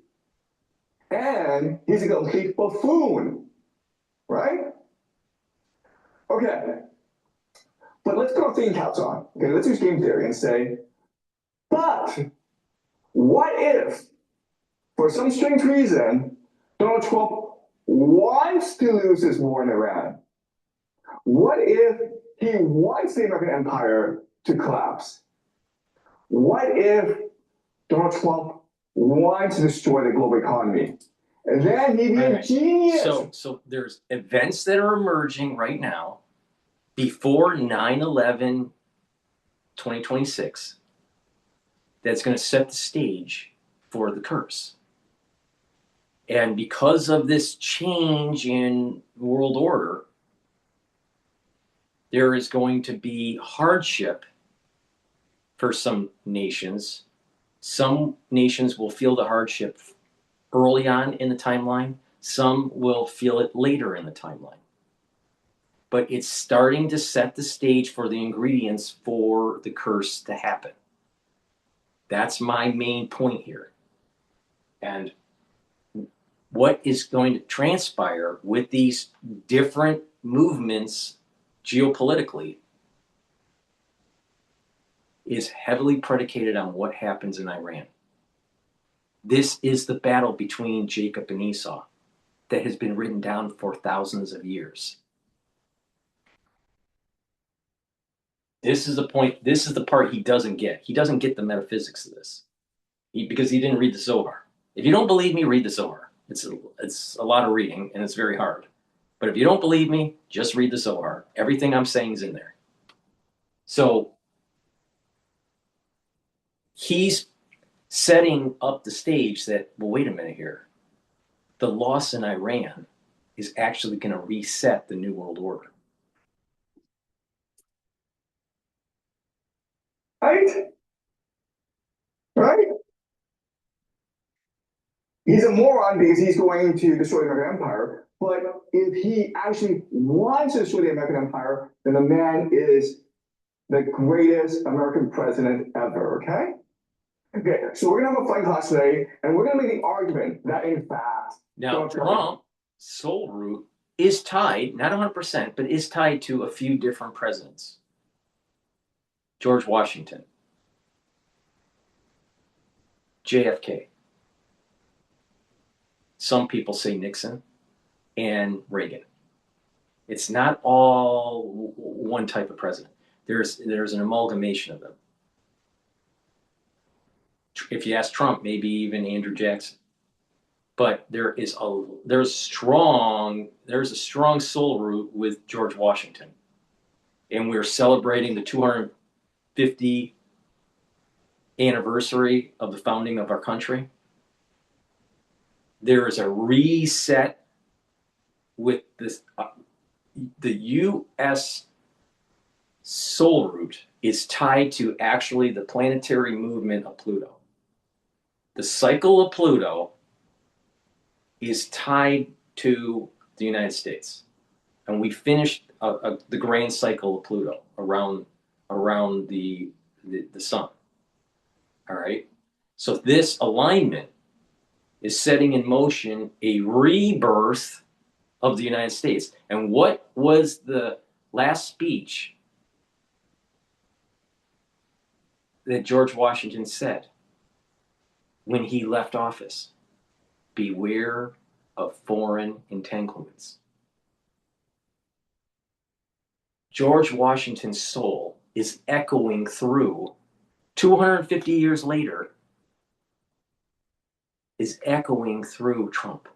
And he's a complete buffoon, right? Okay. But let's put our thinking caps on. Okay, let's use game theory and say, but what if, for some strange reason, Donald Trump wants to lose this war in Iran? What if he wants the American empire to collapse? What if Donald Trump wants to destroy the global economy? And then he'd be a genius. So there's events that are emerging right now before 9/11, 2026. that's going to set the stage for the curse. And because of this change in world order, there is going to be hardship for some nations. Some nations will feel the hardship early on in the timeline. Some will feel it later in the timeline. But it's starting to set the stage for the ingredients for the curse to happen. That's my main point here. And what is going to transpire with these different movements geopolitically is heavily predicated on what happens in Iran. This is the battle between Jacob and Esau that has been written down for thousands of years. This is the point, this is the part he doesn't get. He doesn't get the metaphysics of this because he didn't read the Zohar. If you don't believe me, read the Zohar. It's a lot of reading and it's very hard. But if you don't believe me, just read the Zohar. Everything I'm saying is in there. So he's setting up the stage that, well, wait a minute here. The loss in Iran is actually going to reset the New World Order. Right? Right? He's a moron because he's going to destroy the American Empire. But if he actually wants to destroy the American Empire, then the man is the greatest American president ever, okay? Okay, so we're gonna have a fun class today, and we're gonna make the argument that in fact... Now, Trump's soul root is tied, not 100%, but is tied to a few different presidents. George Washington, JFK. Some people say Nixon and Reagan. It's not all one type of president. There's an amalgamation of them. If you ask Trump, maybe even Andrew Jackson. But there's a strong soul root with George Washington. And we're celebrating the 250 anniversary of the founding of our country. There is a reset with this. The U.S. soul root is tied to actually the planetary movement of Pluto. The cycle of Pluto is tied to the United States. And we finished the grand cycle of Pluto around the sun. All right? So this alignment is setting in motion a rebirth of the United States. And what was the last speech that George Washington said when he left office? Beware of foreign entanglements. George Washington's soul is echoing through 250 years later, is echoing through Trump.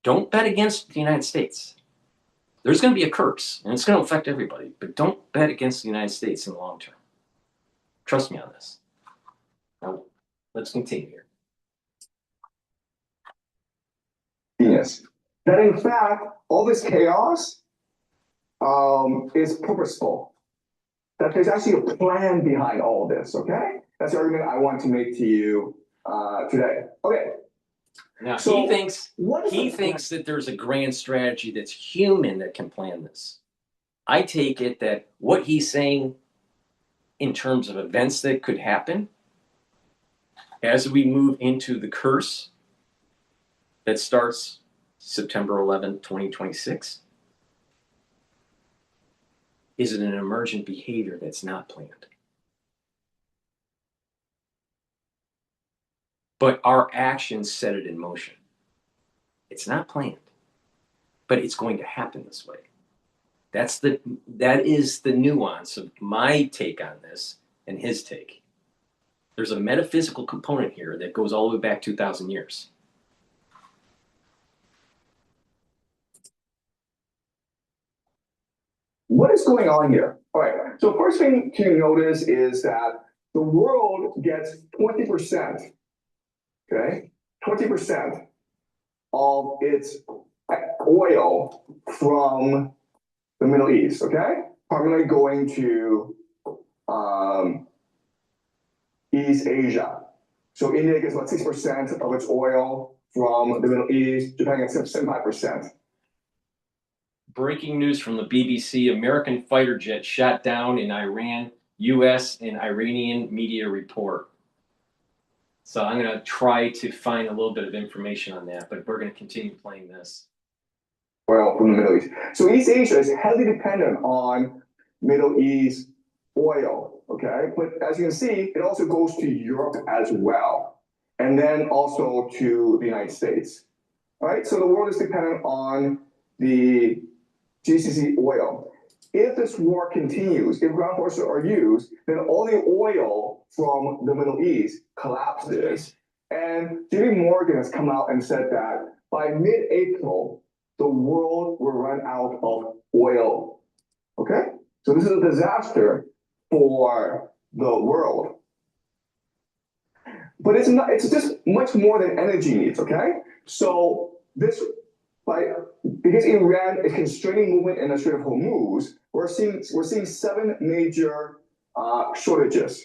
Don't bet against the United States. There's going to be a curse, and it's going to affect everybody, but don't bet against the United States in the long term. Trust me on this. Now, let's continue here. Yes. That in fact, all this chaos is purposeful. That there's actually a plan behind all this, okay? That's the argument I want to make to you today. Okay. Now, so he thinks that there's a grand strategy that's human that can plan this. I take it that what he's saying in terms of events that could happen as we move into the curse that starts September 11, 2026, is it an emergent behavior that's not planned? But our actions set it in motion. It's not planned, but it's going to happen this way. That is the nuance of my take on this and his take. There's a metaphysical component here that goes all the way back 2,000 years. What is going on here? All right. So first thing to notice is that the world gets 20%. Okay, 20% of its oil from the Middle East. Okay, primarily going to East Asia. So India gets about 6% of its oil from the Middle East. Japan gets 75%. Breaking news from the BBC: American fighter jet shot down in Iran. U.S. and Iranian media report. So I'm going to try to find a little bit of information on that, but we're going to continue playing this. Oil from the Middle East. So East Asia is heavily dependent on Middle East oil, okay? But as you can see, it also goes to Europe as well, and then also to the United States, all right? So the world is dependent on the GCC oil. If this war continues, if ground forces are used, then all the oil from the Middle East collapses. And JP Morgan has come out and said that by mid-April, the world will run out of oil. Okay? So this is a disaster for the world. But it's not, it's just much more than energy needs, okay? So this, because Iran is constraining movement in the Strait of Hormuz, we're seeing 7 major shortages.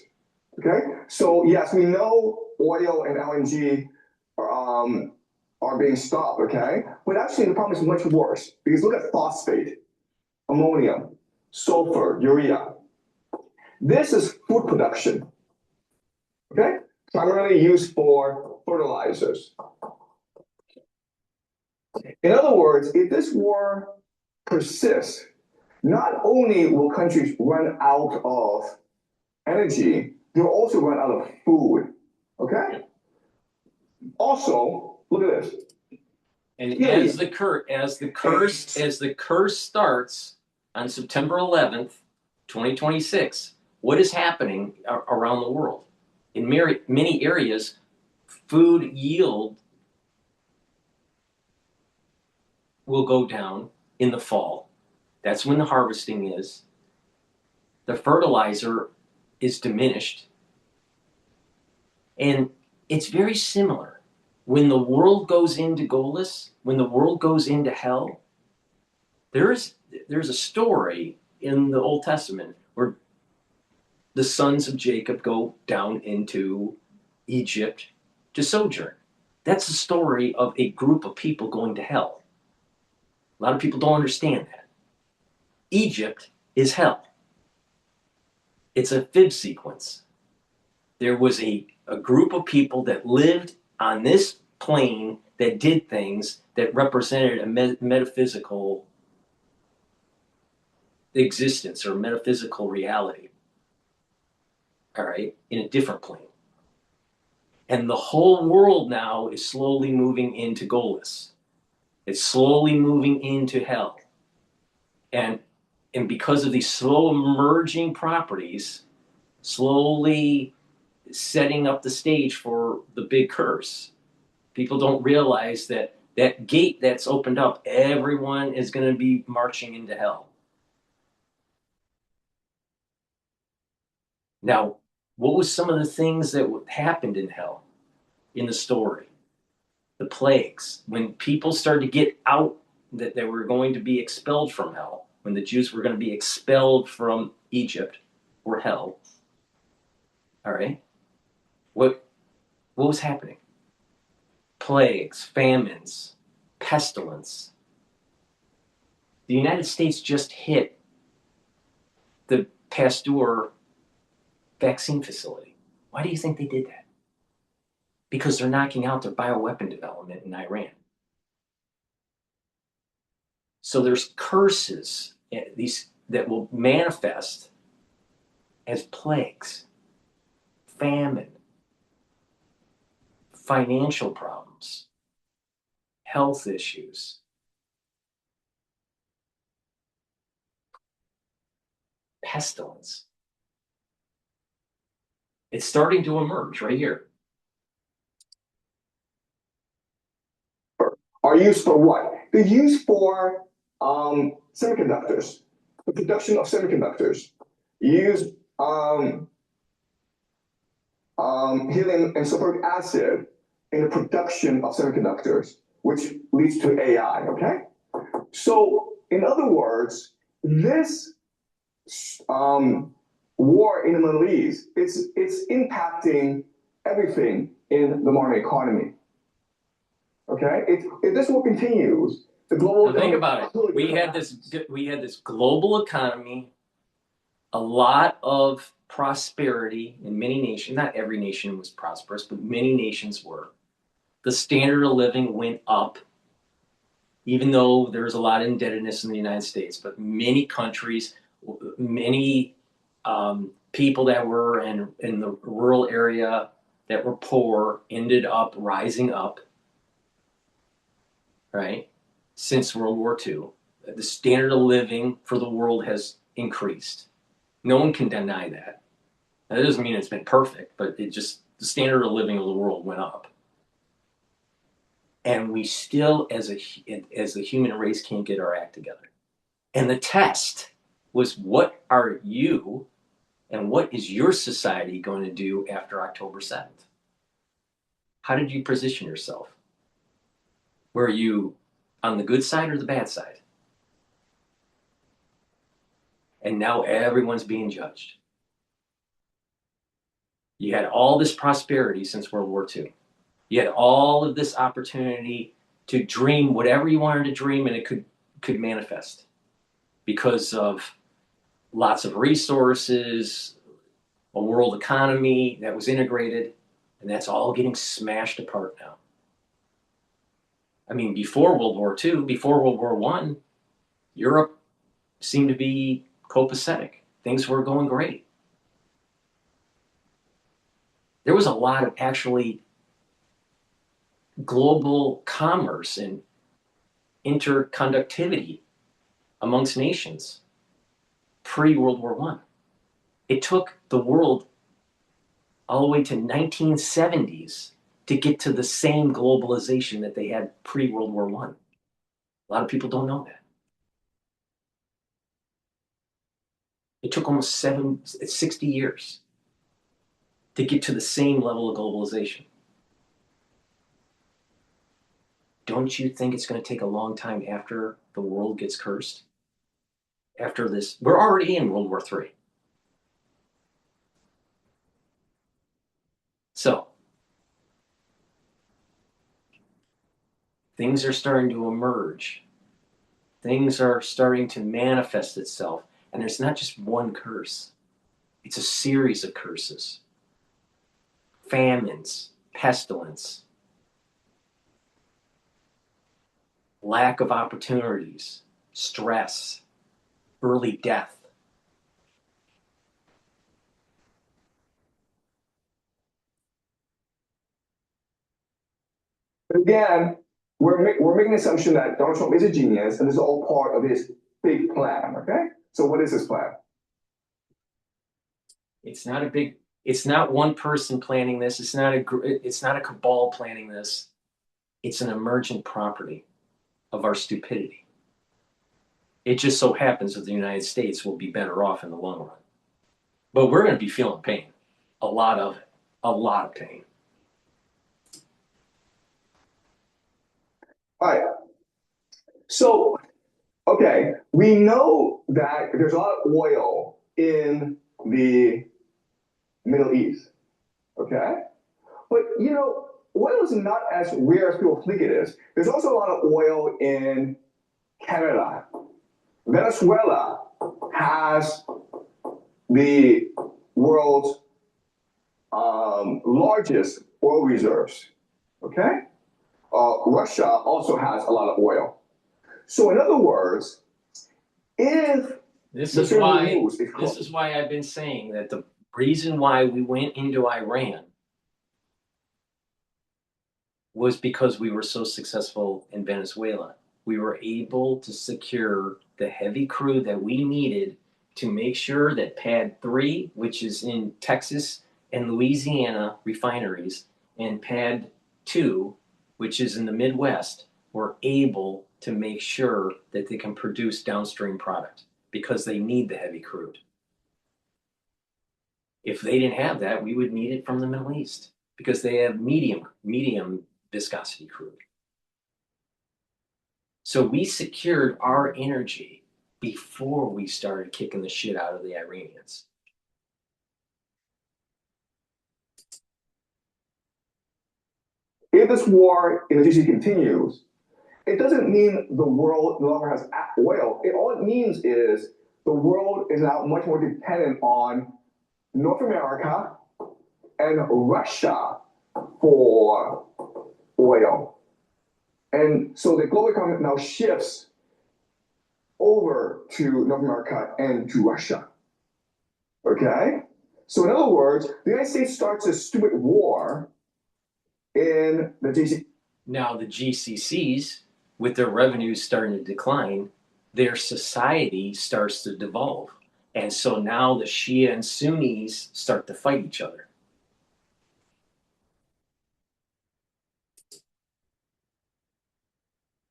Okay, so yes, we know oil and LNG are being stopped. Okay, but actually the problem is much worse because look at phosphate, ammonium, sulfur, urea. This is food production. Okay, primarily used for fertilizers. In other words, if this war persists, not only will countries run out of energy, they'll also run out of food. Okay? Also, look at this. And as the curse starts on September 11th, 2026, what is happening around the world? In many areas, food yield will go down in the fall. That's when the harvesting is. The fertilizer is diminished. And it's very similar. When the world goes into Golis, when the world goes into hell, there's a story in the Old Testament where the sons of Jacob go down into Egypt to sojourn. That's the story of a group of people going to hell. A lot of people don't understand that. Egypt is hell. It's a fib sequence. There was a group of people that lived on this plane that did things that represented a metaphysical existence or metaphysical reality. All right, in a different plane. And the whole world now is slowly moving into Golis. It's slowly moving into hell. And because of these slow emerging properties, slowly setting up the stage for the big curse, people don't realize that that gate that's opened up, everyone is going to be marching into hell. Now, what was some of the things that happened in hell in the story? The plagues. When people started to get out, that they were going to be expelled from hell, when the Jews were going to be expelled from Egypt or hell. All right? What was happening? Plagues, famines, pestilence. The United States just hit the Pasteur vaccine facility. Why do you think they did that? Because they're knocking out their bioweapon development in Iran. So there's curses these that will manifest as plagues, famine, financial problems, health issues, pestilence. It's starting to emerge right here. Are used for what? They're used for semiconductors, the production of semiconductors. use helium and sulfuric acid in the production of semiconductors, which leads to AI, okay? So, in other words, this war in the Middle East, it's impacting everything in the modern economy. Okay? If this war continues, the global Now think about it. We had this global economy, a lot of prosperity in many nations. Not every nation was prosperous, but many nations were. The standard of living went up, even though there was a lot of indebtedness in the United States. But many countries, many people that were in the rural area that were poor ended up rising up, right? Since World War II. The standard of living for the world has increased. No one can deny that. Now, that doesn't mean it's been perfect, but the standard of living of the world went up. And we still, as a human race, can't get our act together. And the test was, what are you and what is your society going to do after October 7th? How did you position yourself? Were you on the good side or the bad side? And now everyone's being judged. You had all this prosperity since World War II. You had all of this opportunity to dream whatever you wanted to dream, and it could manifest because of lots of resources, a world economy that was integrated, and that's all getting smashed apart now. I mean, before World War II, before World War I, Europe seemed to be copacetic. Things were going great. There was a lot of actually global commerce and interconductivity amongst nations pre-World War I. It took the world all the way to 1970s to get to the same globalization that they had pre-World War I. A lot of people don't know that. It took almost 60 years to get to the same level of globalization. Don't you think it's going to take a long time after the world gets cursed? After this, we're already in World War III. So, things are starting to emerge. Things are starting to manifest itself. And there's not just one curse. It's a series of curses. Famines, pestilence, lack of opportunities, stress, early death. Again, we're making the assumption that Donald Trump is a genius and this is all part of his big plan, okay? So what is his plan? It's not one person planning this. It's not a cabal planning this. It's an emergent property of our stupidity. It just so happens that the United States will be better off in the long run. But we're going to be feeling pain. A lot of pain. All right. So, okay, we know that there's a lot of oil in the Middle East, okay? But, you know, oil is not as rare as people think it is. There's also a lot of oil in Canada. Venezuela has the world's largest oil reserves, okay? Russia also has a lot of oil. So in other words, if This is why I've been saying that the reason why we went into Iran was because we were so successful in Venezuela. We were able to secure the heavy crude that we needed to make sure that Pad 3, which is in Texas and Louisiana refineries, and Pad 2, which is in the Midwest, were able to make sure that they can produce downstream product because they need the heavy crude. If they didn't have that, we would need it from the Middle East because they have medium viscosity crude. So we secured our energy before we started kicking the shit out of the Iranians. If this war in the GCC continues, it doesn't mean the world no longer has oil. All it means is the world is now much more dependent on North America and Russia for oil. And so the global economy now shifts over to North America and to Russia. Okay? So in other words, the United States starts a stupid war in the GCC. Now the GCCs, with their revenues starting to decline, their society starts to devolve. And so now the Shia and Sunnis start to fight each other.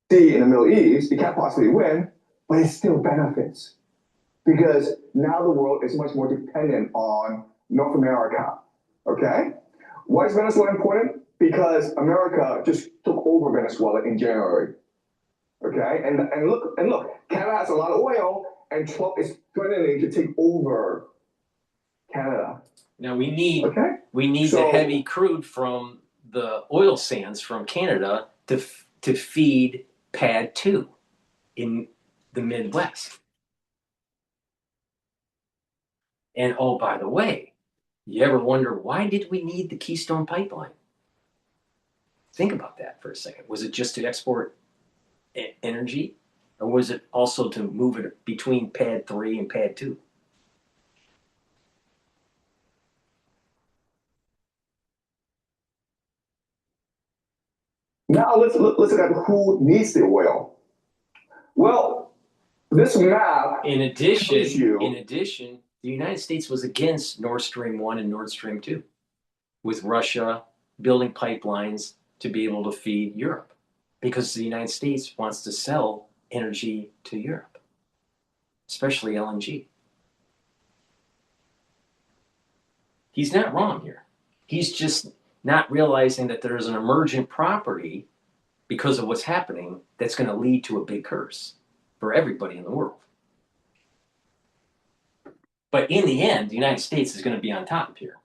In the Middle East, it can't possibly win, but it still benefits because now the world is much more dependent on North America. Okay? Why is Venezuela important? Because America just took over Venezuela in January. Okay? And look, Canada has a lot of oil, and Trump is threatening to take over Canada. Now we need the heavy crude from the oil sands from Canada to feed Pad 2 in the Midwest. And oh, by the way, you ever wonder why did we need the Keystone Pipeline? Think about that for a second. Was it just to export energy, or was it also to move it between Pad 3 and Pad 2? Now let's look at who needs the oil. Well, this map. In addition, the United States was against Nord Stream 1 and Nord Stream 2, with Russia building pipelines to be able to feed Europe, because the United States wants to sell energy to Europe, especially LNG. He's not wrong here. He's just not realizing that there's an emergent property because of what's happening that's going to lead to a big curse for everybody in the world. But in the end, the United States is going to be on top here.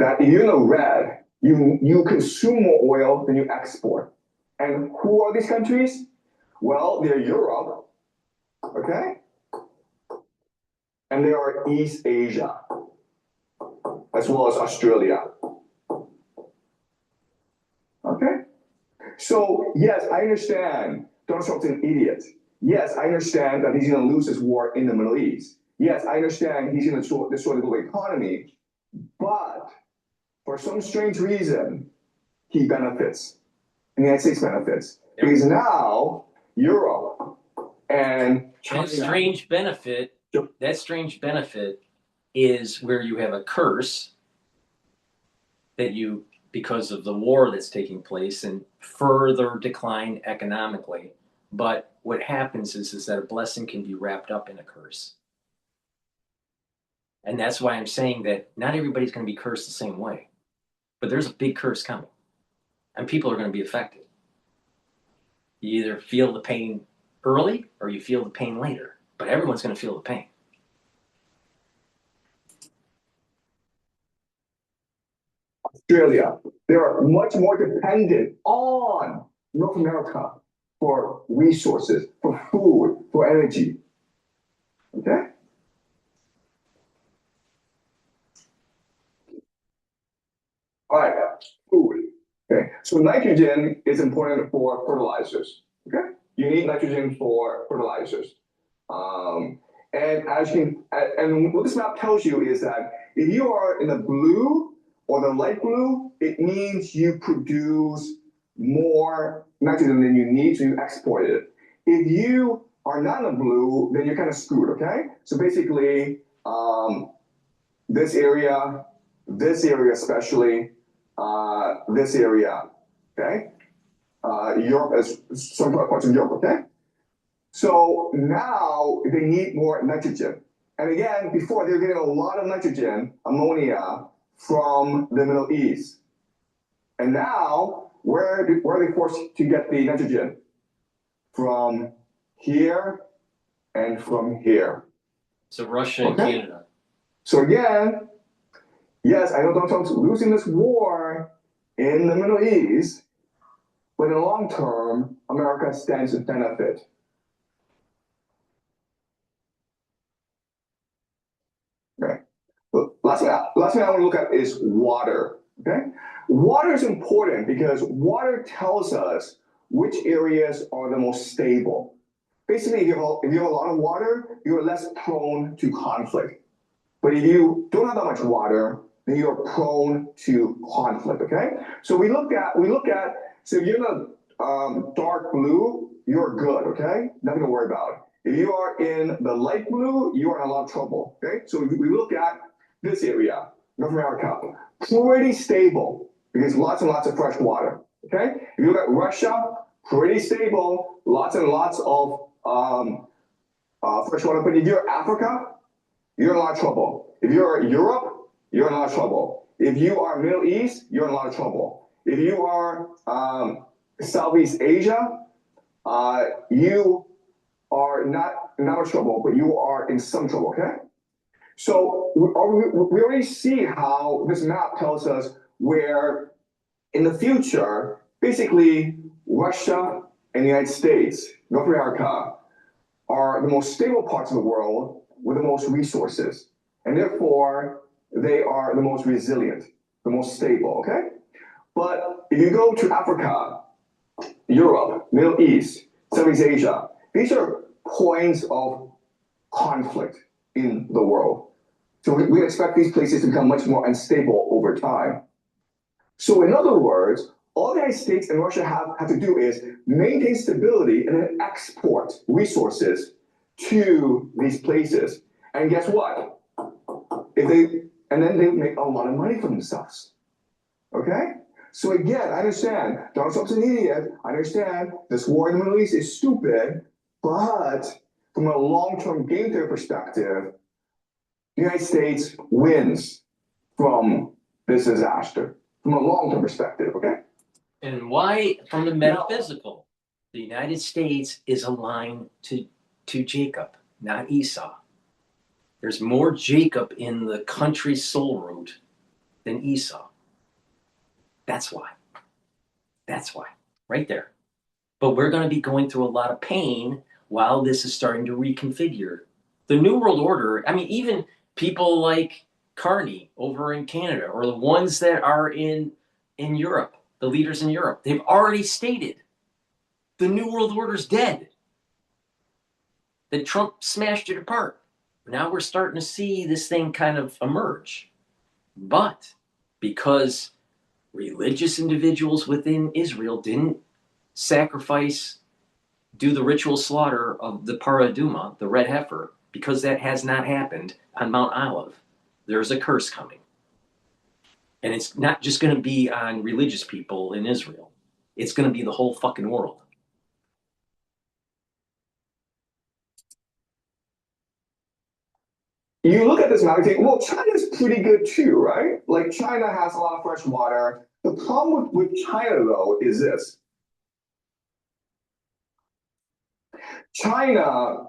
That red, you consume more oil than you export. And who are these countries? Well, they're Europe, okay? And they are East Asia, as well as Australia. Okay? So, yes, I understand Donald Trump's an idiot. Yes, I understand that he's going to lose this war in the Middle East. Yes, I understand he's going to destroy the global economy. But for some strange reason, he benefits. And the United States benefits. Because now Europe and China. That strange benefit is where you have a curse that you, because of the war that's taking place, and further decline economically. But what happens is that a blessing can be wrapped up in a curse. And that's why I'm saying that not everybody's going to be cursed the same way. But there's a big curse coming. And people are going to be affected. You either feel the pain early or you feel the pain later. But everyone's going to feel the pain. Australia, they are much more dependent on North America for resources, for food, for energy. Okay? All right, food. Okay, so nitrogen is important for fertilizers. Okay, you need nitrogen for fertilizers. And as you can, and what this map tells you is that if you are in the blue or the light blue, it means you produce more nitrogen than you need, so you export it. If you are not in the blue, then you're kind of screwed. Okay, so basically, this area especially. This area, okay? Europe is some parts of Europe, okay? So now they need more nitrogen. And again, before they were getting a lot of nitrogen, ammonia, from the Middle East. And now, where are they forced to get the nitrogen? From here and from here. So Russia and Canada. So again, yes, I know Donald Trump's losing this war in the Middle East, but in the long term, America stands to benefit. Okay. Last thing I want to look at is water. Okay. Water is important because water tells us which areas are the most stable. Basically, if you have a lot of water, you're less prone to conflict. But if you don't have that much water, then you're prone to conflict. Okay. So we look at. So if you're in the dark blue, you're good. Okay. Nothing to worry about. If you are in the light blue, you are in a lot of trouble. Okay. So we look at this area, North America, pretty stable because lots and lots of fresh water. Okay. If you look at Russia, pretty stable, lots and lots of fresh water. But if you're Africa, you're in a lot of trouble. If you're Europe, you're in a lot of trouble. If you are Middle East, you're in a lot of trouble. If you are Southeast Asia, you are not much trouble, but you are in some trouble. Okay. So we already see how this map tells us where, in the future, basically Russia and the United States, North America, are the most stable parts of the world with the most resources. And therefore, they are the most resilient, the most stable, okay? But if you go to Africa, Europe, Middle East, Southeast Asia, these are points of conflict in the world. So we expect these places to become much more unstable over time. So in other words, all the United States and Russia have to do is maintain stability and then export resources to these places. And guess what? And then they make a lot of money for themselves. Okay? So again, I understand Donald Trump's an idiot. I understand this war in the Middle East is stupid, but from a long-term game theory perspective, the United States wins from this disaster from a long-term perspective, okay? And why, from the metaphysical, the United States is aligned to Jacob, not Esau. There's more Jacob in the country's soul root than Esau. That's why. That's why. Right there. But we're going to be going through a lot of pain while this is starting to reconfigure. The New World Order, I mean, even people like Carney over in Canada, or the ones that are in Europe, the leaders in Europe, they've already stated the New World Order's dead. That Trump smashed it apart. Now we're starting to see this thing kind of emerge. But because religious individuals within Israel didn't sacrifice, do the ritual slaughter of the paraduma, the red heifer, because that has not happened on Mount Olive, there's a curse coming. And it's not just going to be on religious people in Israel. It's going to be the whole fucking world. You look at this map and think, well, China's pretty good too, right? Like China has a lot of fresh water. The problem with China, though, is this. China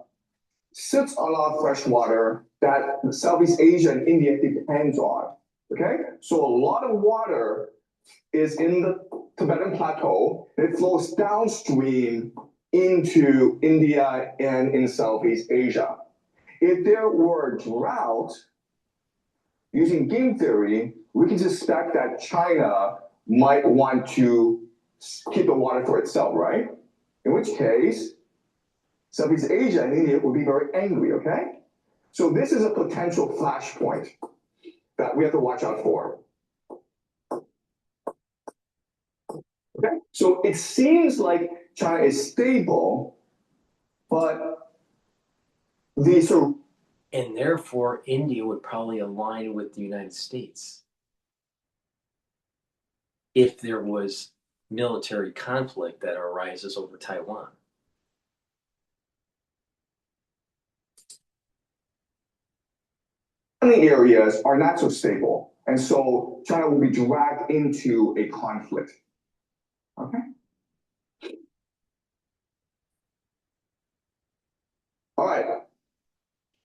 sits on a lot of fresh water that Southeast Asia and India depends on, okay? So a lot of water is in the Tibetan Plateau. It flows downstream into India and in Southeast Asia. If there were a drought, using game theory, we can suspect that China might want to keep the water for itself, right? In which case, Southeast Asia and India would be very angry, okay? So this is a potential flashpoint that we have to watch out for. Okay? So it seems like China is stable, but these are... And therefore, India would probably align with the United States if there was military conflict that arises over Taiwan. surrounding areas are not so stable. And so China will be dragged into a conflict. Okay? All right.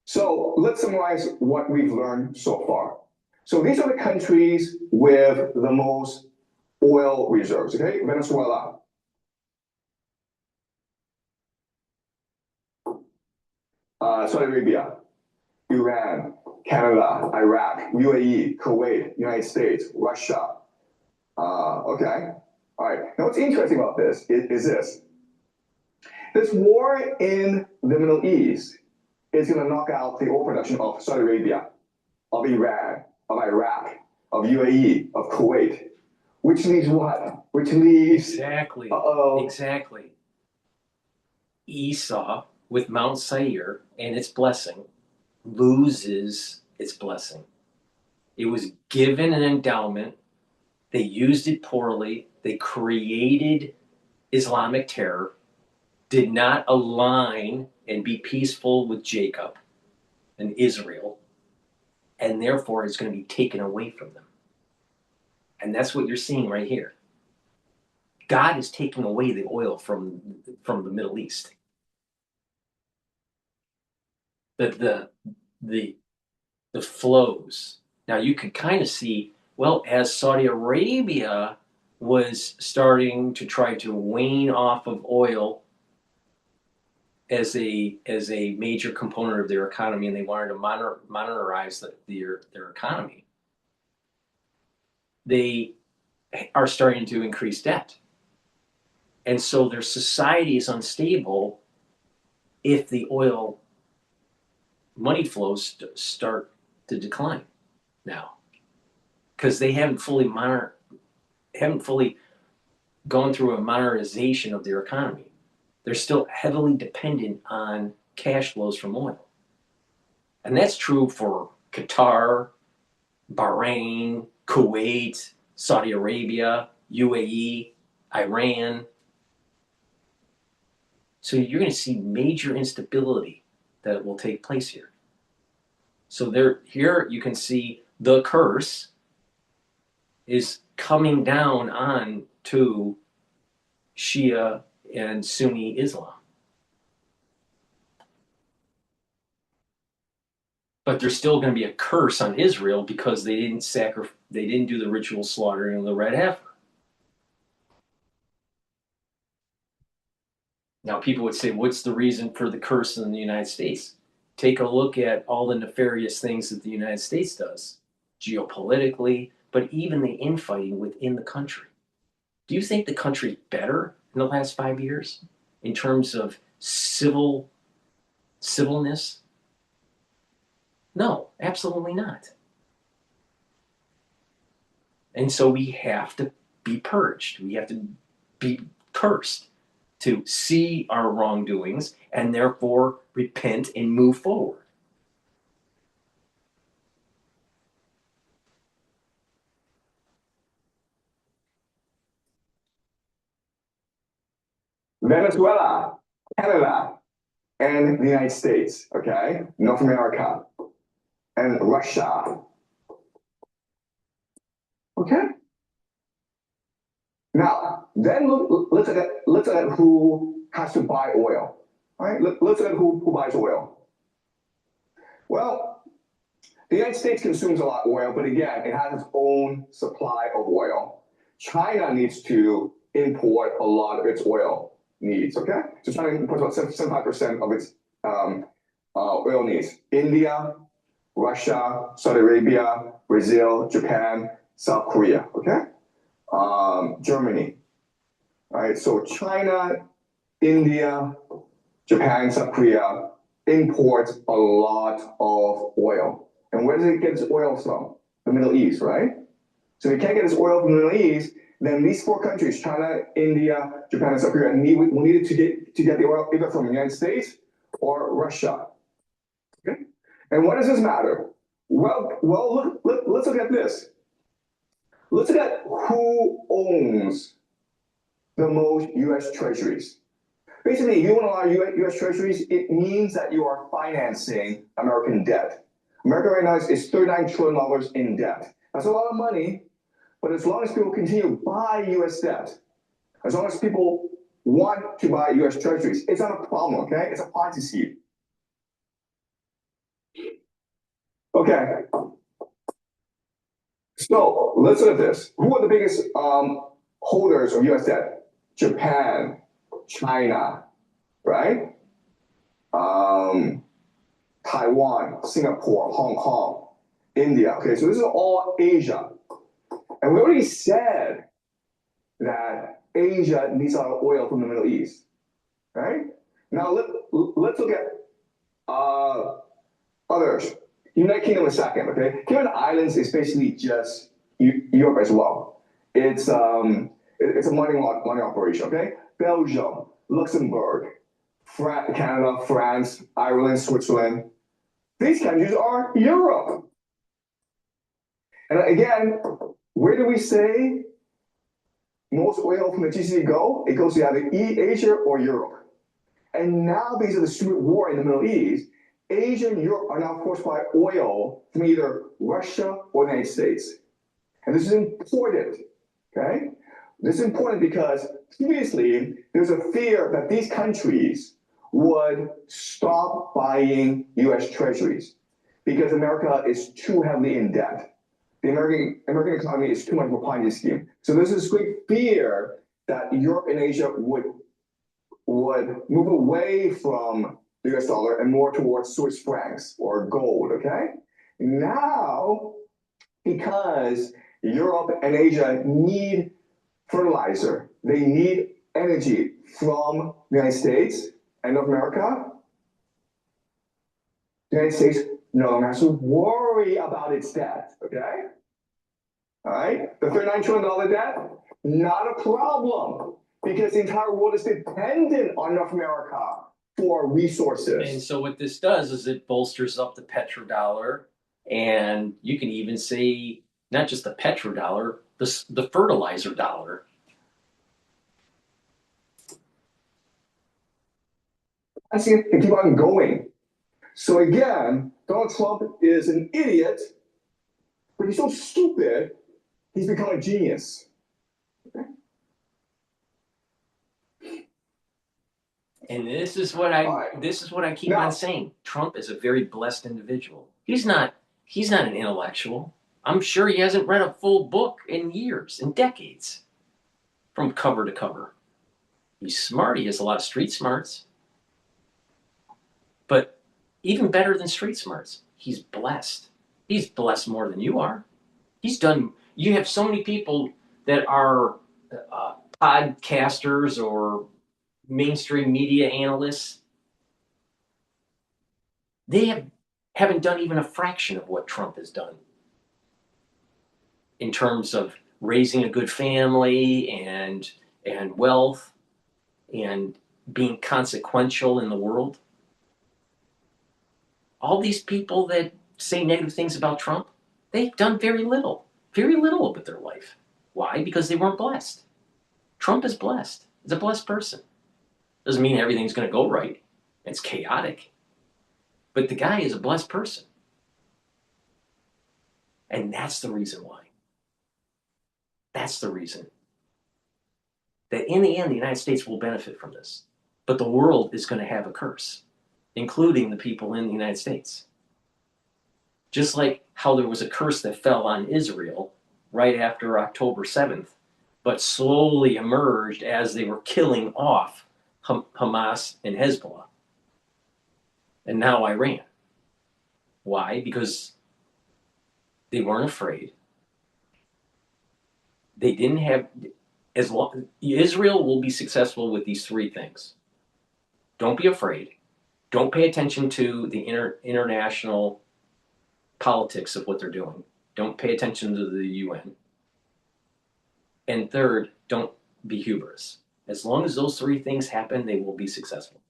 So let's summarize what we've learned so far. So these are the countries with the most oil reserves, okay? Venezuela. Saudi Arabia, Iran, Canada, Iraq, UAE, Kuwait, United States, Russia. Okay. All right. Now what's interesting about this is this. This war in the Middle East is going to knock out the oil production of Saudi Arabia, of Iran, of Iraq, of UAE, of Kuwait, which leaves what? Which leaves... Exactly. Uh-oh. Exactly. Esau, with Mount Seir and its blessing, loses its blessing. It was given an endowment. They used it poorly. They created Islamic terror, did not align and be peaceful with Jacob and Israel, and therefore it's going to be taken away from them. And that's what you're seeing right here. God is taking away the oil from the Middle East. The flows. Now you can kind of see, well, as Saudi Arabia was starting to try to wane off of oil as a major component of their economy, and they wanted to monetize their economy, they are starting to increase debt. And so their society is unstable if the oil money flows start to decline now, because they haven't fully gone through a modernization of their economy. They're still heavily dependent on cash flows from oil. And that's true for Qatar, Bahrain, Kuwait, Saudi Arabia, UAE, Iran. So you're going to see major instability that will take place here. So here you can see the curse is coming down on to Shia and Sunni Islam. But there's still going to be a curse on Israel because they didn't do the ritual slaughtering of the red heifer. Now people would say, what's the reason for the curse in the United States? Take a look at all the nefarious things that the United States does, geopolitically, but even the infighting within the country. Do you think the country's better in the last 5 years in terms of civilness? No, absolutely not. And so we have to be purged. We have to be cursed to see our wrongdoings and therefore repent and move forward. Venezuela, Canada, and the United States, okay? North America, and Russia. Okay? Now, then let's look at who has to buy oil. All right? Let's look at who buys oil. Well, the United States consumes a lot of oil, but again, it has its own supply of oil. China needs to import a lot of its oil needs, okay? So China imports about 75% of its oil needs. India, Russia, Saudi Arabia, Brazil, Japan, South Korea, okay? Germany, all right? So China, India, Japan, South Korea imports a lot of oil. And where does it get its oil from? The Middle East, right? So if it can't get its oil from the Middle East, then these four countries, China, India, Japan, and South Korea, will need to get the oil either from the United States or Russia. Okay? And what does this matter? Well, let's look at this. Let's look at who owns the most U.S. treasuries. Basically, you own a lot of U.S. treasuries, it means that you are financing American debt. America right now is $39 trillion in debt. That's a lot of money, but as long as people continue to buy US debt, as long as people want to buy US treasuries, it's not a problem, okay? It's a Ponzi scheme. Okay. So let's look at this. Who are the biggest holders of US debt? Japan, China, right? Taiwan, Singapore, Hong Kong, India. Okay, so this is all Asia. And we already said that Asia needs a lot of oil from the Middle East, right? Now let's look at others. United Kingdom is second, okay? Cayman Islands is basically just Europe as well. It's a money operation, okay? Belgium, Luxembourg, Canada, France, Ireland, Switzerland. These countries are Europe. And again, where do we say most oil from the GCC go? It goes to either Asia or Europe. And now because of the stupid war in the Middle East, Asia and Europe are now forced to buy oil from either Russia or the United States. And this is important, okay? This is important because previously there's a fear that these countries would stop buying US treasuries because America is too heavily in debt. The American economy is too much of a Ponzi scheme. So there's this great fear that Europe and Asia would move away from the US dollar and more towards Swiss francs or gold, okay? Now, because Europe and Asia need fertilizer, they need energy from the United States and North America, the United States no longer has to worry about its debt, okay? All right, the $39 trillion debt, not a problem, because the entire world is dependent on North America for resources. And so what this does is it bolsters up the petrodollar, and you can even say not just the petrodollar, the fertilizer dollar. I see it keep on going. So again, Donald Trump is an idiot, but he's so stupid, he's become a genius. Okay? And this is what I keep on saying. Trump is a very blessed individual. He's not an intellectual. I'm sure he hasn't read a full book in years, in decades, from cover to cover. He's smart. He has a lot of street smarts. But even better than street smarts, he's blessed. He's blessed more than you are. You have so many people that are podcasters or mainstream media analysts. They haven't done even a fraction of what Trump has done in terms of raising a good family and wealth and being consequential in the world. All these people that say negative things about Trump, they've done very little with their life. Why? Because they weren't blessed. Trump is blessed. He's a blessed person. Doesn't mean everything's going to go right. It's chaotic. But the guy is a blessed person. And that's the reason why. That's the reason that in the end, the United States will benefit from this. But the world is going to have a curse, including the people in the United States. Just like how there was a curse that fell on Israel right after October 7th, but slowly emerged as they were killing off Hamas and Hezbollah. And now Iran. Why? Because they weren't afraid. They didn't have, Israel will be successful with these three things. Don't be afraid. Don't pay attention to the international politics of what they're doing. Don't pay attention to the UN. And third, don't be hubris. As long as those three things happen, they will be successful.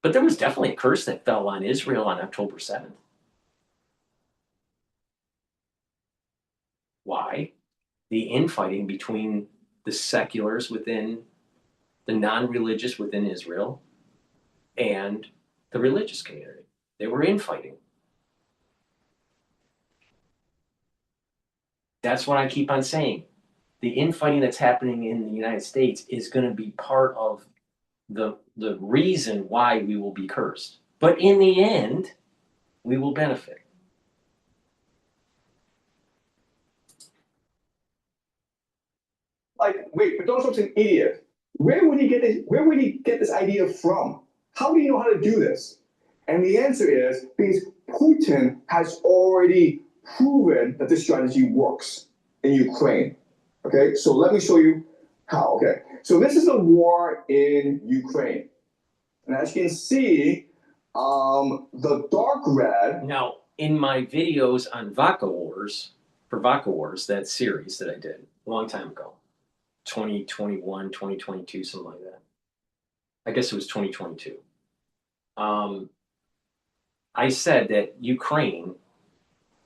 But there was definitely a curse that fell on Israel on October 7th. Why? The infighting between the seculars within, the non-religious within Israel, and the religious community. They were infighting. That's what I keep on saying. The infighting that's happening in the United States is going to be part of the reason why we will be cursed. But in the end, we will benefit. Like, wait, but Donald Trump's an idiot. Where would he get this? Where would he get this idea from? How do you know how to do this? And the answer is because Putin has already proven that this strategy works in Ukraine. Okay, so let me show you how. Okay, so this is the war in Ukraine, and as you can see, the dark red. Now, in my videos on Vaca Wars, for Vaca Wars, that series that I did a long time ago, 2021, 2022, something like that. I guess it was 2022. I said that Ukraine,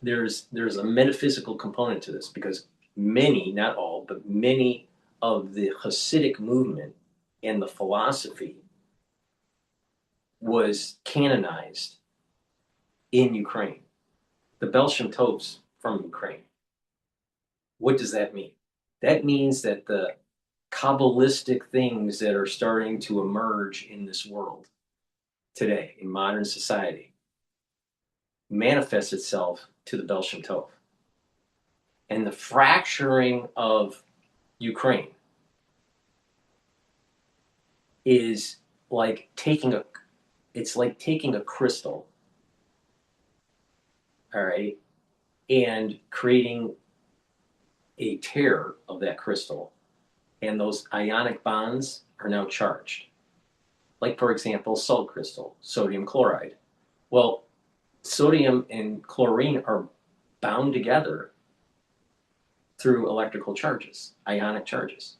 there's a metaphysical component to this because many, not all, but many of the Hasidic movement and the philosophy was canonized in Ukraine. The Baal Shem Tov's from Ukraine. What does that mean? That means that the Kabbalistic things that are starting to emerge in this world today, in modern society, manifests itself to the Baal Shem Tov. And the fracturing of Ukraine is like taking a crystal, all right, and creating a tear of that crystal, and those ionic bonds are now charged. Like, for example, salt crystal, sodium chloride. Well, sodium and chlorine are bound together through electrical charges, ionic charges.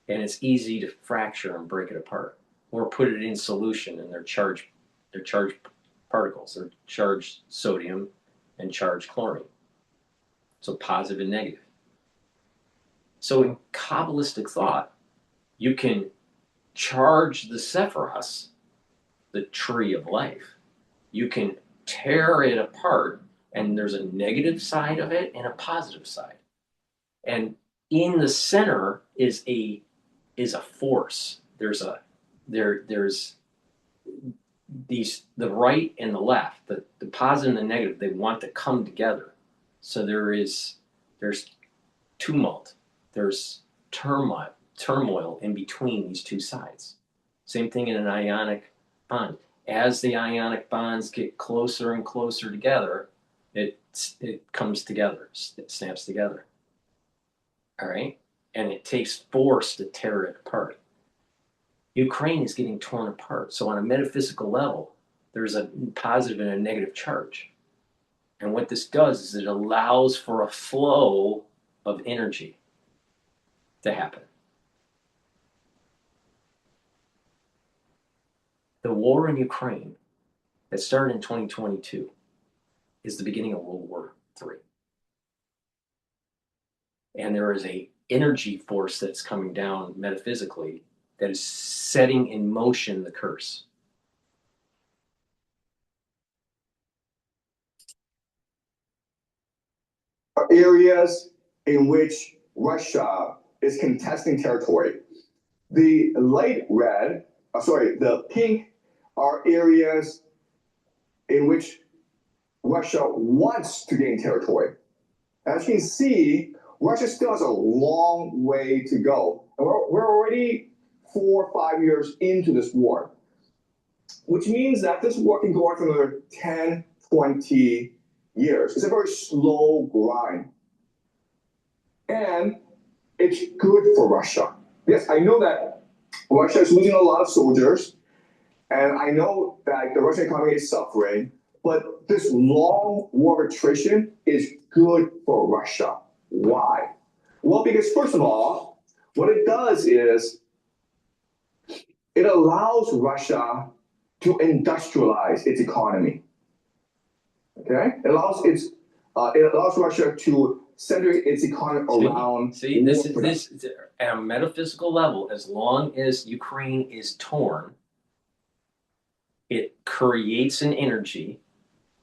And it's easy to fracture and break it apart or put it in solution, and they're charged particles. They're charged sodium and charged chlorine. So positive and negative. So in Kabbalistic thought, you can charge the Sephiros, the tree of life. You can tear it apart, and there's a negative side of it and a positive side. And in the center is a force. There's the right and the left, the positive and the negative, they want to come together. So there's tumult, there's turmoil in between these two sides. Same thing in an ionic bond. As the ionic bonds get closer and closer together, it comes together, it snaps together. All right? And it takes force to tear it apart. Ukraine is getting torn apart. So on a metaphysical level, there's a positive and a negative charge. And what this does is it allows for a flow of energy to happen. The war in Ukraine that started in 2022 is the beginning of World War III. And there is a energy force that's coming down metaphysically that is setting in motion the curse. Areas in which Russia is contesting territory. The the pink are areas in which Russia wants to gain territory. As you can see, Russia still has a long way to go. And we're already 4 or 5 years into this war, which means that this war can go on for another 10, 20 years. It's a very slow grind. And it's good for Russia. Yes, I know that Russia is losing a lot of soldiers, and I know that the Russian economy is suffering, but this long war of attrition is good for Russia. Why? Well, because first of all, what it does is it allows Russia to industrialize its economy. Okay? It allows Russia to center its economy around. See, this is at a metaphysical level. As long as Ukraine is torn, it creates an energy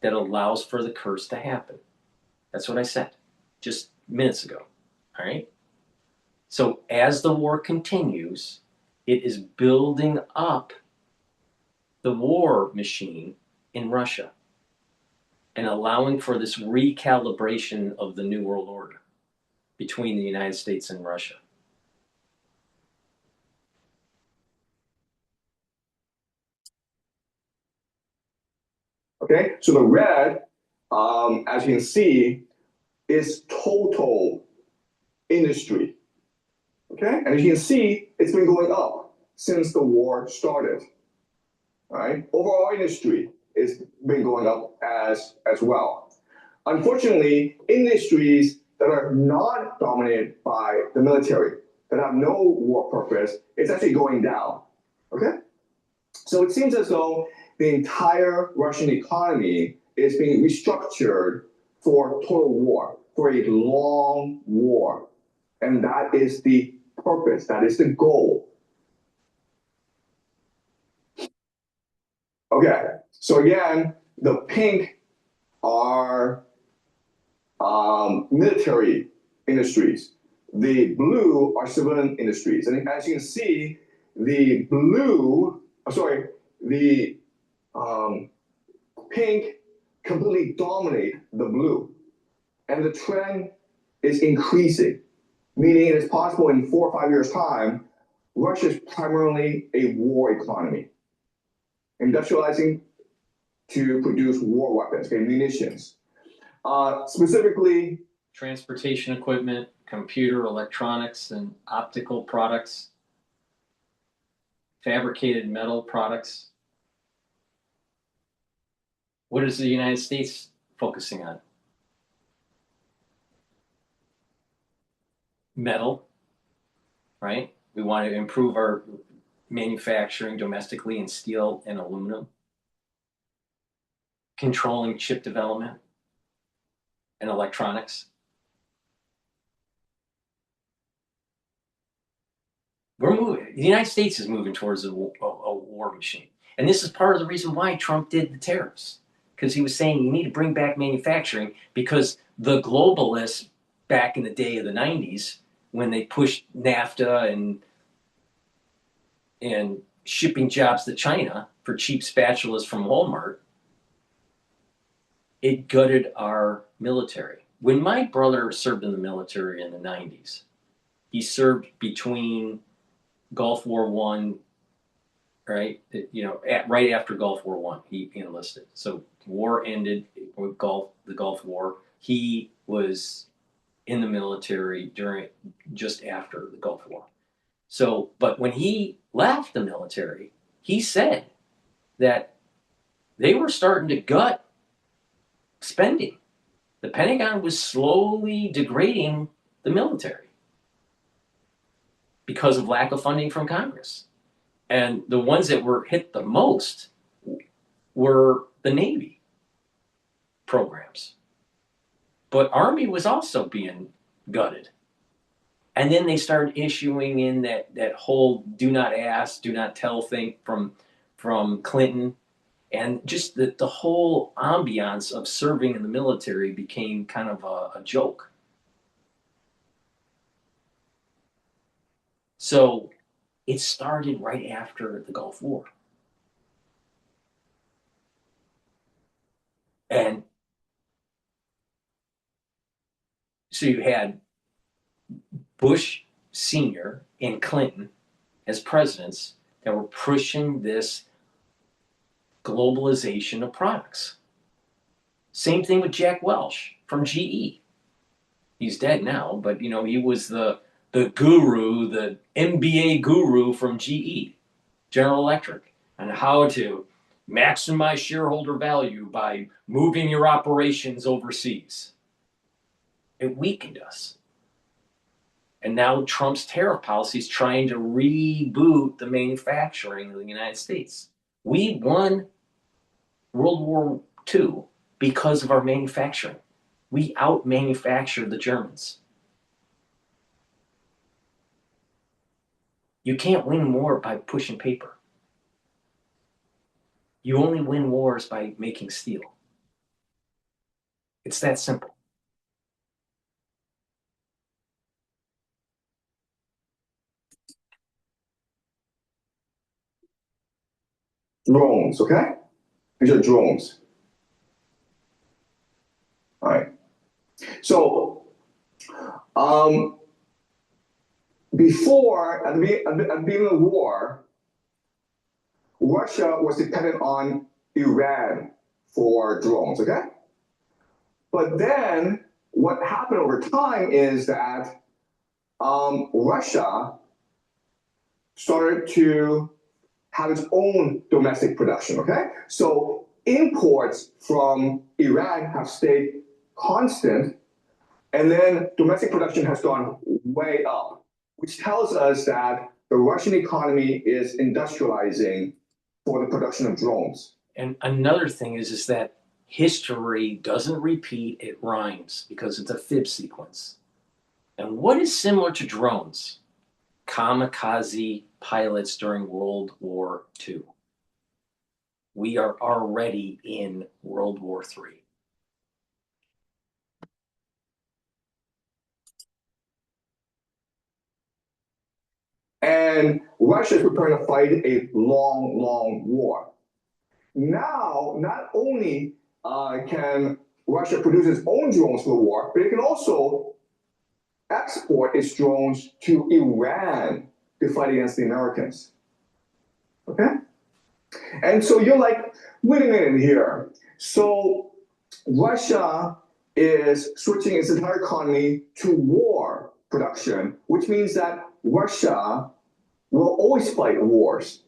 that allows for the curse to happen. That's what I said. Just minutes ago. All right. So as the war continues, it is building up the war machine in Russia and allowing for this recalibration of the New World Order between the United States and Russia. Okay, so the red, as you can see, is total industry. Okay, and as you can see, it's been going up since the war started. All right, overall industry has been going up as well. Unfortunately, industries that are not dominated by the military, that have no war purpose, it's actually going down. Okay, so it seems as though the entire Russian economy is being restructured for total war, for a long war. And that is the purpose, that is the goal. Okay, so again, the pink are military industries. The blue are civilian industries. And as you can see, the pink completely dominate the blue. And the trend is increasing, meaning it is possible in 4 or 5 years' time, Russia is primarily a war economy, industrializing to produce war weapons, okay, munitions. Specifically, transportation equipment, computer, electronics, and optical products, fabricated metal products. What is the United States focusing on? Metal, right? We want to improve our manufacturing domestically in steel and aluminum, controlling chip development and electronics. We're moving. The United States is moving towards a war machine. And this is part of the reason why Trump did the tariffs. Because he was saying you need to bring back manufacturing, because the globalists back in the day of the 90s, when they pushed NAFTA and shipping jobs to China for cheap spatulas from Walmart, it gutted our military. When my brother served in the military in the 90s, he served between Gulf War I, right? Right after Gulf War I, he enlisted. So war ended with the Gulf War. He was in the military just after the Gulf War. So, but when he left the military, he said that they were starting to gut spending. The Pentagon was slowly degrading the military because of lack of funding from Congress. And the ones that were hit the most were the Navy programs. But Army was also being gutted. And then they started issuing in that whole do not ask, do not tell thing from Clinton. And just the whole ambiance of serving in the military became kind of a joke. So it started right after the Gulf War. And so you had Bush Sr. and Clinton as presidents that were pushing this globalization of products. Same thing with Jack Welch from GE. He's dead now, but he was the guru, the MBA guru from GE, General Electric, on how to maximize shareholder value by moving your operations overseas. It weakened us. And now Trump's tariff policy is trying to reboot the manufacturing of the United States. We won World War II because of our manufacturing. We out-manufactured the Germans. You can't win war by pushing paper. You only win wars by making steel. It's that simple. drones, okay? These are drones. All right. So, before, at the beginning of the war, Russia was dependent on Iran for drones, okay? But then what happened over time is that Russia started to have its own domestic production, okay? So imports from Iran have stayed constant, and then domestic production has gone way up, which tells us that the Russian economy is industrializing for the production of drones. And another thing is that history doesn't repeat, it rhymes because it's a fib sequence. And what is similar to drones? Kamikaze pilots during World War II. We are already in World War III. And Russia is preparing to fight a long, long war. Now, not only can Russia produce its own drones for the war, but it can also export its drones to Iran to fight against the Americans. Okay? And so you're like, wait a minute here. So Russia is switching its entire economy to war production, which means that Russia will always fight wars.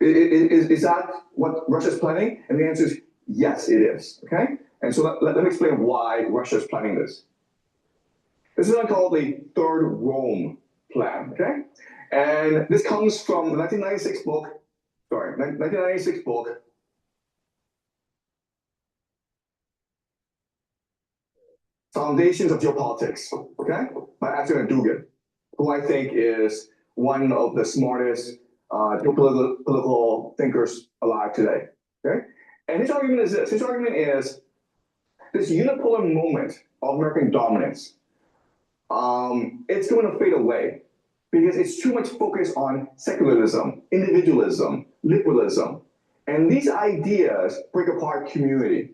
Is that what Russia is planning? And the answer is yes, it is. Okay? And so let me explain why Russia is planning this. This is what I call the Third Rome Plan. Okay? And this comes from the 1996 book, Foundations of Geopolitics, okay, by Acton Dugan, who I think is one of the smartest geopolitical thinkers alive today. Okay, and his argument is this: his argument is this unipolar moment of American dominance. It's going to fade away because it's too much focus on secularism, individualism, liberalism, and these ideas break apart community.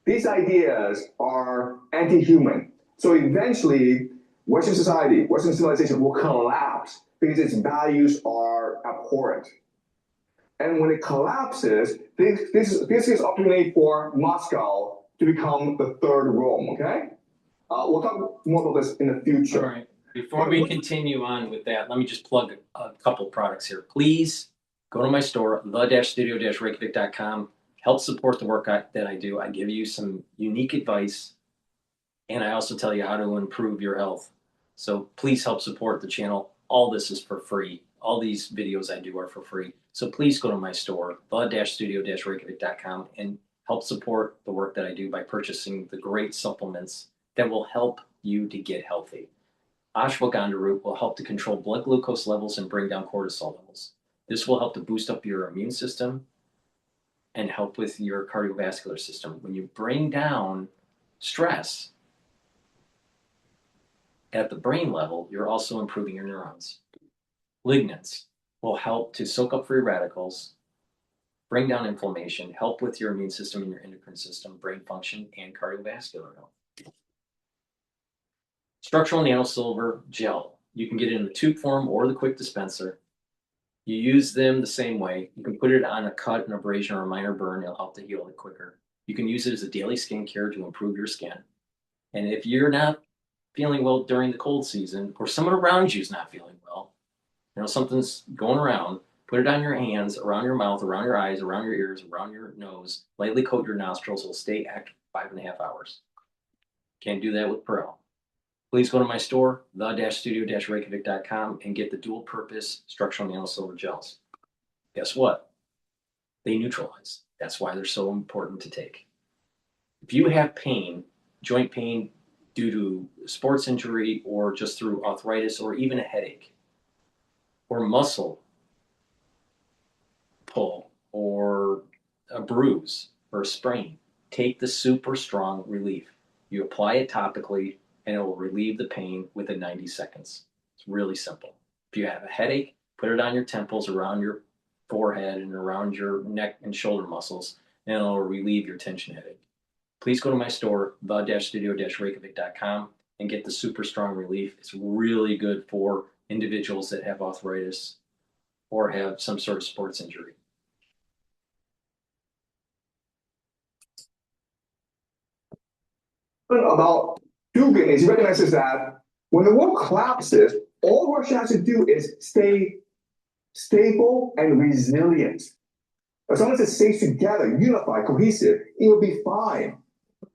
These ideas are anti-human. So eventually, Western society, Western civilization will collapse because its values are abhorrent. And when it collapses, this is opportunity for Moscow to become the third Rome, okay? We'll talk more about this in the future. All right. Before we continue on with that, let me just plug a couple products here. Please go to my store, the-studio-reykjavik.com. Help support the work that I do. I give you some unique advice, and I also tell you how to improve your health. So please help support the channel. All this is for free. All these videos I do are for free. So please go to my store, the-studio-reykjavik.com, and help support the work that I do by purchasing the great supplements that will help you to get healthy. Ashwagandha root will help to control blood glucose levels and bring down cortisol levels. This will help to boost up your immune system and help with your cardiovascular system. When you bring down stress at the brain level, you're also improving your neurons. Lignans will help to soak up free radicals, bring down inflammation, help with your immune system and your endocrine system, brain function, and cardiovascular health. Structural nanosilver gel. You can get it in the tube form or the quick dispenser. You use them the same way. You can put it on a cut, an abrasion, or a minor burn. It'll help to heal it quicker. You can use it as a daily skincare to improve your skin. And if you're not feeling well during the cold season, or someone around you is not feeling well, something's going around, put it on your hands, around your mouth, around your eyes, around your ears, around your nose. Lightly coat your nostrils. It'll stay active 5.5 hours. Can't do that with Perel. Please go to my store, the-studio-reykjavik.com, and get the dual-purpose structural nanosilver gels. Guess what? They neutralize. That's why they're so important to take. If you have pain, joint pain due to sports injury or just through arthritis or even a headache or muscle pull or a bruise or a sprain, take the Super Strong Relief. You apply it topically, and it will relieve the pain within 90 seconds. It's really simple. If you have a headache, put it on your temples, around your forehead and around your neck and shoulder muscles, and it'll relieve your tension headache. Please go to my store, the-studio-reykjavik.com, and get the Super Strong Relief. It's really good for individuals that have arthritis or have some sort of sports injury. About Dugin is he recognizes that when the world collapses, all Russia has to do is stay stable and resilient. As long as it stays together, unified, cohesive, it'll be fine.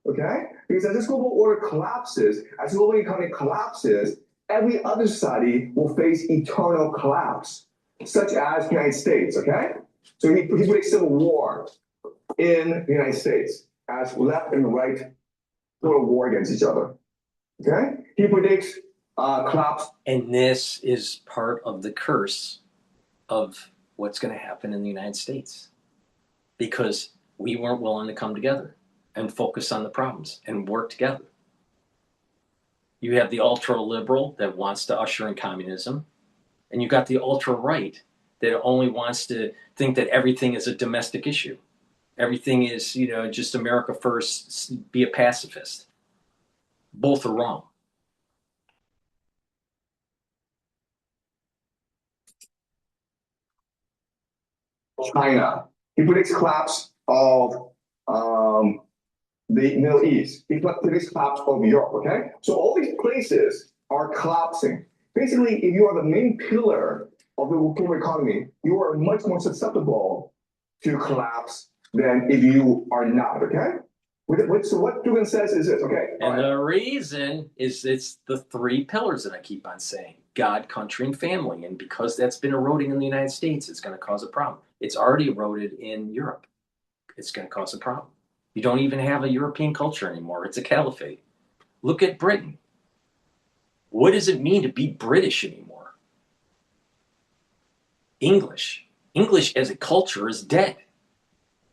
Okay? Because as this global order collapses, as the global economy collapses, every other society will face eternal collapse, such as the United States. Okay? So he predicts civil war in the United States as left and right go to war against each other. Okay? He predicts collapse. And this is part of the curse of what's going to happen in the United States, because we weren't willing to come together and focus on the problems and work together. You have the ultra-liberal that wants to usher in communism, and you got the ultra-right that only wants to think that everything is a domestic issue. Everything is, just America first, be a pacifist. Both are wrong. China. He predicts collapse of the Middle East. He predicts collapse of Europe. Okay, so all these places are collapsing. Basically, if you are the main pillar of the global economy, you are much more susceptible to collapse than if you are not. Okay. So what Dugin says is this. Okay. And the reason is it's the three pillars that I keep on saying: God, country, and family. And because that's been eroding in the United States, it's going to cause a problem. It's already eroded in Europe. It's going to cause a problem. You don't even have a European culture anymore. It's a caliphate. Look at Britain. What does it mean to be British anymore? English. English as a culture is dead.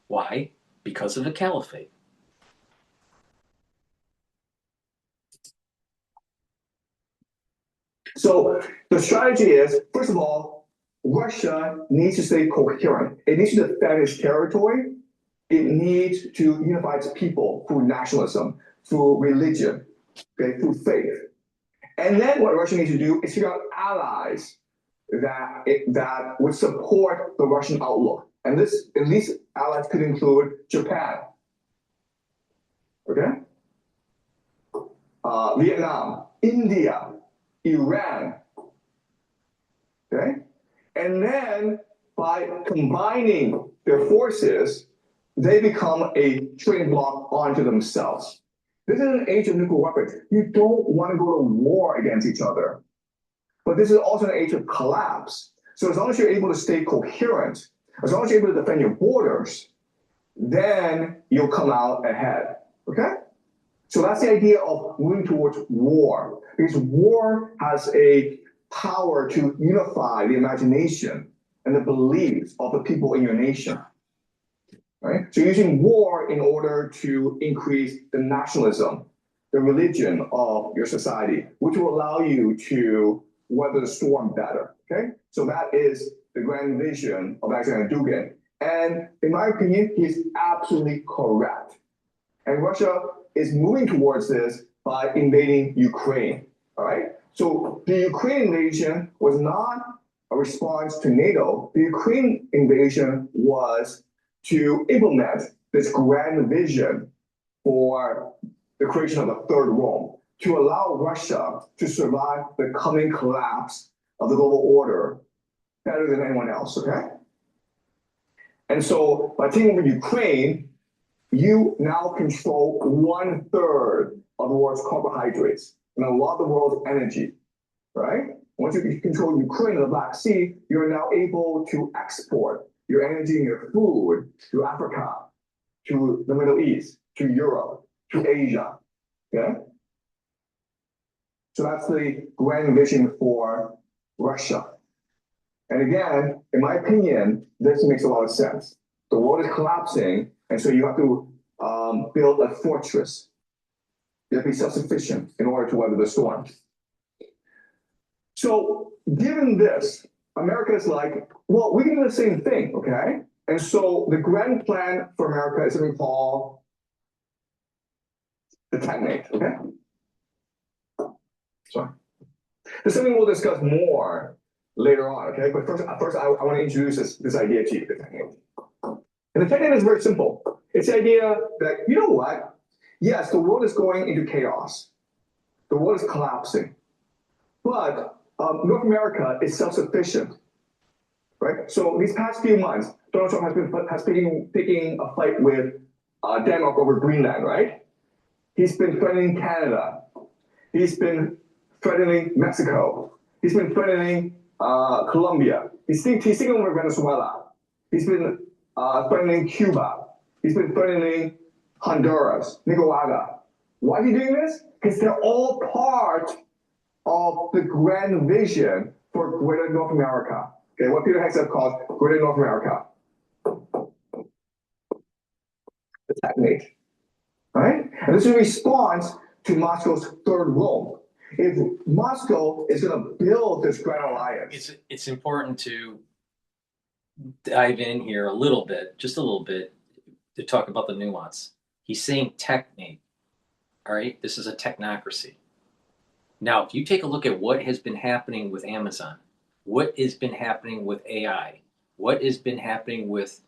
Why? Because of the caliphate. So the strategy is, first of all, Russia needs to stay coherent. It needs to defend its territory. It needs to unify its people through nationalism, through religion, okay, through faith. And then what Russia needs to do is figure out allies that would support the Russian outlook. And these allies could include Japan, okay, Vietnam, India, Iran, okay? And then by combining their forces, they become a trading bloc onto themselves. This is an age of nuclear weapons. You don't want to go to war against each other. But this is also an age of collapse. So as long as you're able to stay coherent, as long as you're able to defend your borders, then you'll come out ahead, okay? So that's the idea of moving towards war. Because war has a power to unify the imagination and the beliefs of the people in your nation. Right? So using war in order to increase the nationalism, the religion of your society, which will allow you to weather the storm better. Okay? So that is the grand vision of Alexander Dugin. And in my opinion, he's absolutely correct. And Russia is moving towards this by invading Ukraine. All right? So the Ukraine invasion was not a response to NATO. The Ukraine invasion was to implement this grand vision for the creation of a third Rome, to allow Russia to survive the coming collapse of the global order better than anyone else, okay? And so by taking over Ukraine, you now control 1/3 of the world's carbohydrates and a lot of the world's energy, right? Once you control Ukraine and the Black Sea, you're now able to export your energy and your food to Africa, to the Middle East, to Europe, to Asia, okay? So that's the grand vision for Russia. And again, in my opinion, this makes a lot of sense. The world is collapsing, and so you have to build a fortress. You have to be self-sufficient in order to weather the storm. So given this, America is like, well, we can do the same thing, okay? And so the grand plan for America is something called the technate, okay? Sorry. This is something we'll discuss more later on, okay? But first I want to introduce this idea to you, the technate. And the technate is very simple. It's the idea that, you know what? Yes, the world is going into chaos. The world is collapsing. But North America is self-sufficient, right? So these past few months, Donald Trump has been picking a fight with Denmark over Greenland, right? He's been threatening Canada. He's been threatening Mexico. He's been threatening Colombia. He's taking over Venezuela. He's been threatening Cuba. He's been threatening Honduras, Nicaragua. Why is he doing this? Because they're all part of the grand vision for Greater North America. Okay, what Peter Hegseth calls Greater North America. The technique. Right? And this is a response to Moscow's third Rome. If Moscow is going to build this grand alliance, it's important to dive in here a little bit, just a little bit, to talk about the nuance. He's saying technate. All right, this is a technocracy. Now, if you take a look at what has been happening with Amazon, what has been happening with AI, what has been happening with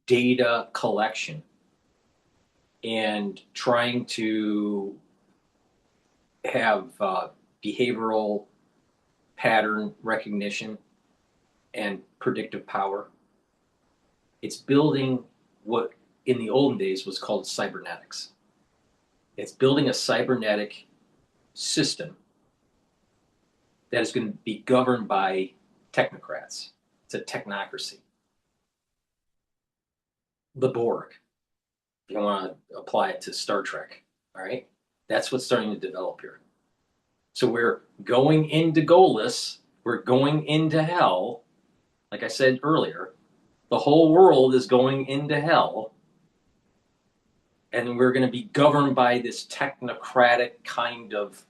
data collection and trying to have behavioral pattern recognition and predictive power, it's building what in the olden days was called cybernetics. It's building a cybernetic system that is going to be governed by technocrats. It's a technocracy. The Borg, if you want to apply it to Star Trek, all right? That's what's starting to develop here. So we're going into goalless, we're going into hell. Like I said earlier, the whole world is going into hell, and we're going to be governed by this technocratic kind of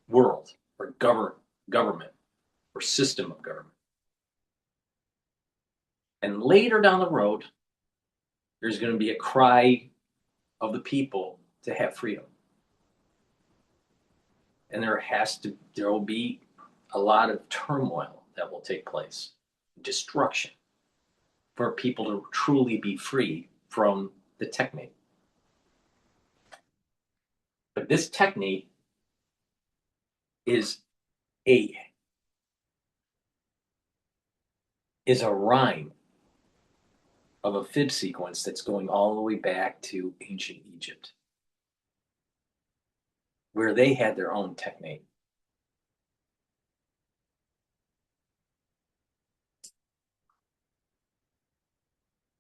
world or government or system of government. And later down the road, there's going to be a cry of the people to have freedom. And there will be a lot of turmoil that will take place, destruction, for people to truly be free from the technate. But this technate is a rhyme of a fib sequence that's going all the way back to ancient Egypt, where they had their own technate.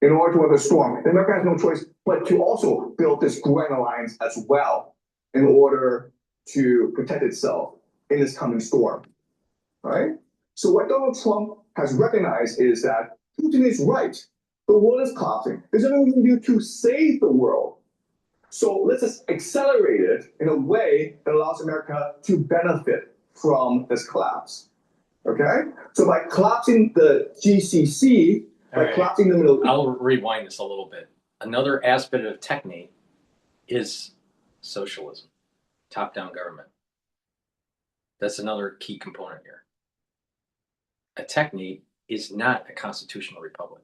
in order to weather the storm, and America has no choice but to also build this grand alliance as well in order to protect itself in this coming storm. Right? So what Donald Trump has recognized is that Putin is right. The world is collapsing. There's nothing we can do to save the world. So let's just accelerate it in a way that allows America to benefit from this collapse. Okay? So by collapsing the GCC, by collapsing the Middle East. I'll rewind this a little bit. Another aspect of technate is socialism, top-down government. That's another key component here. A technate is not a constitutional republic.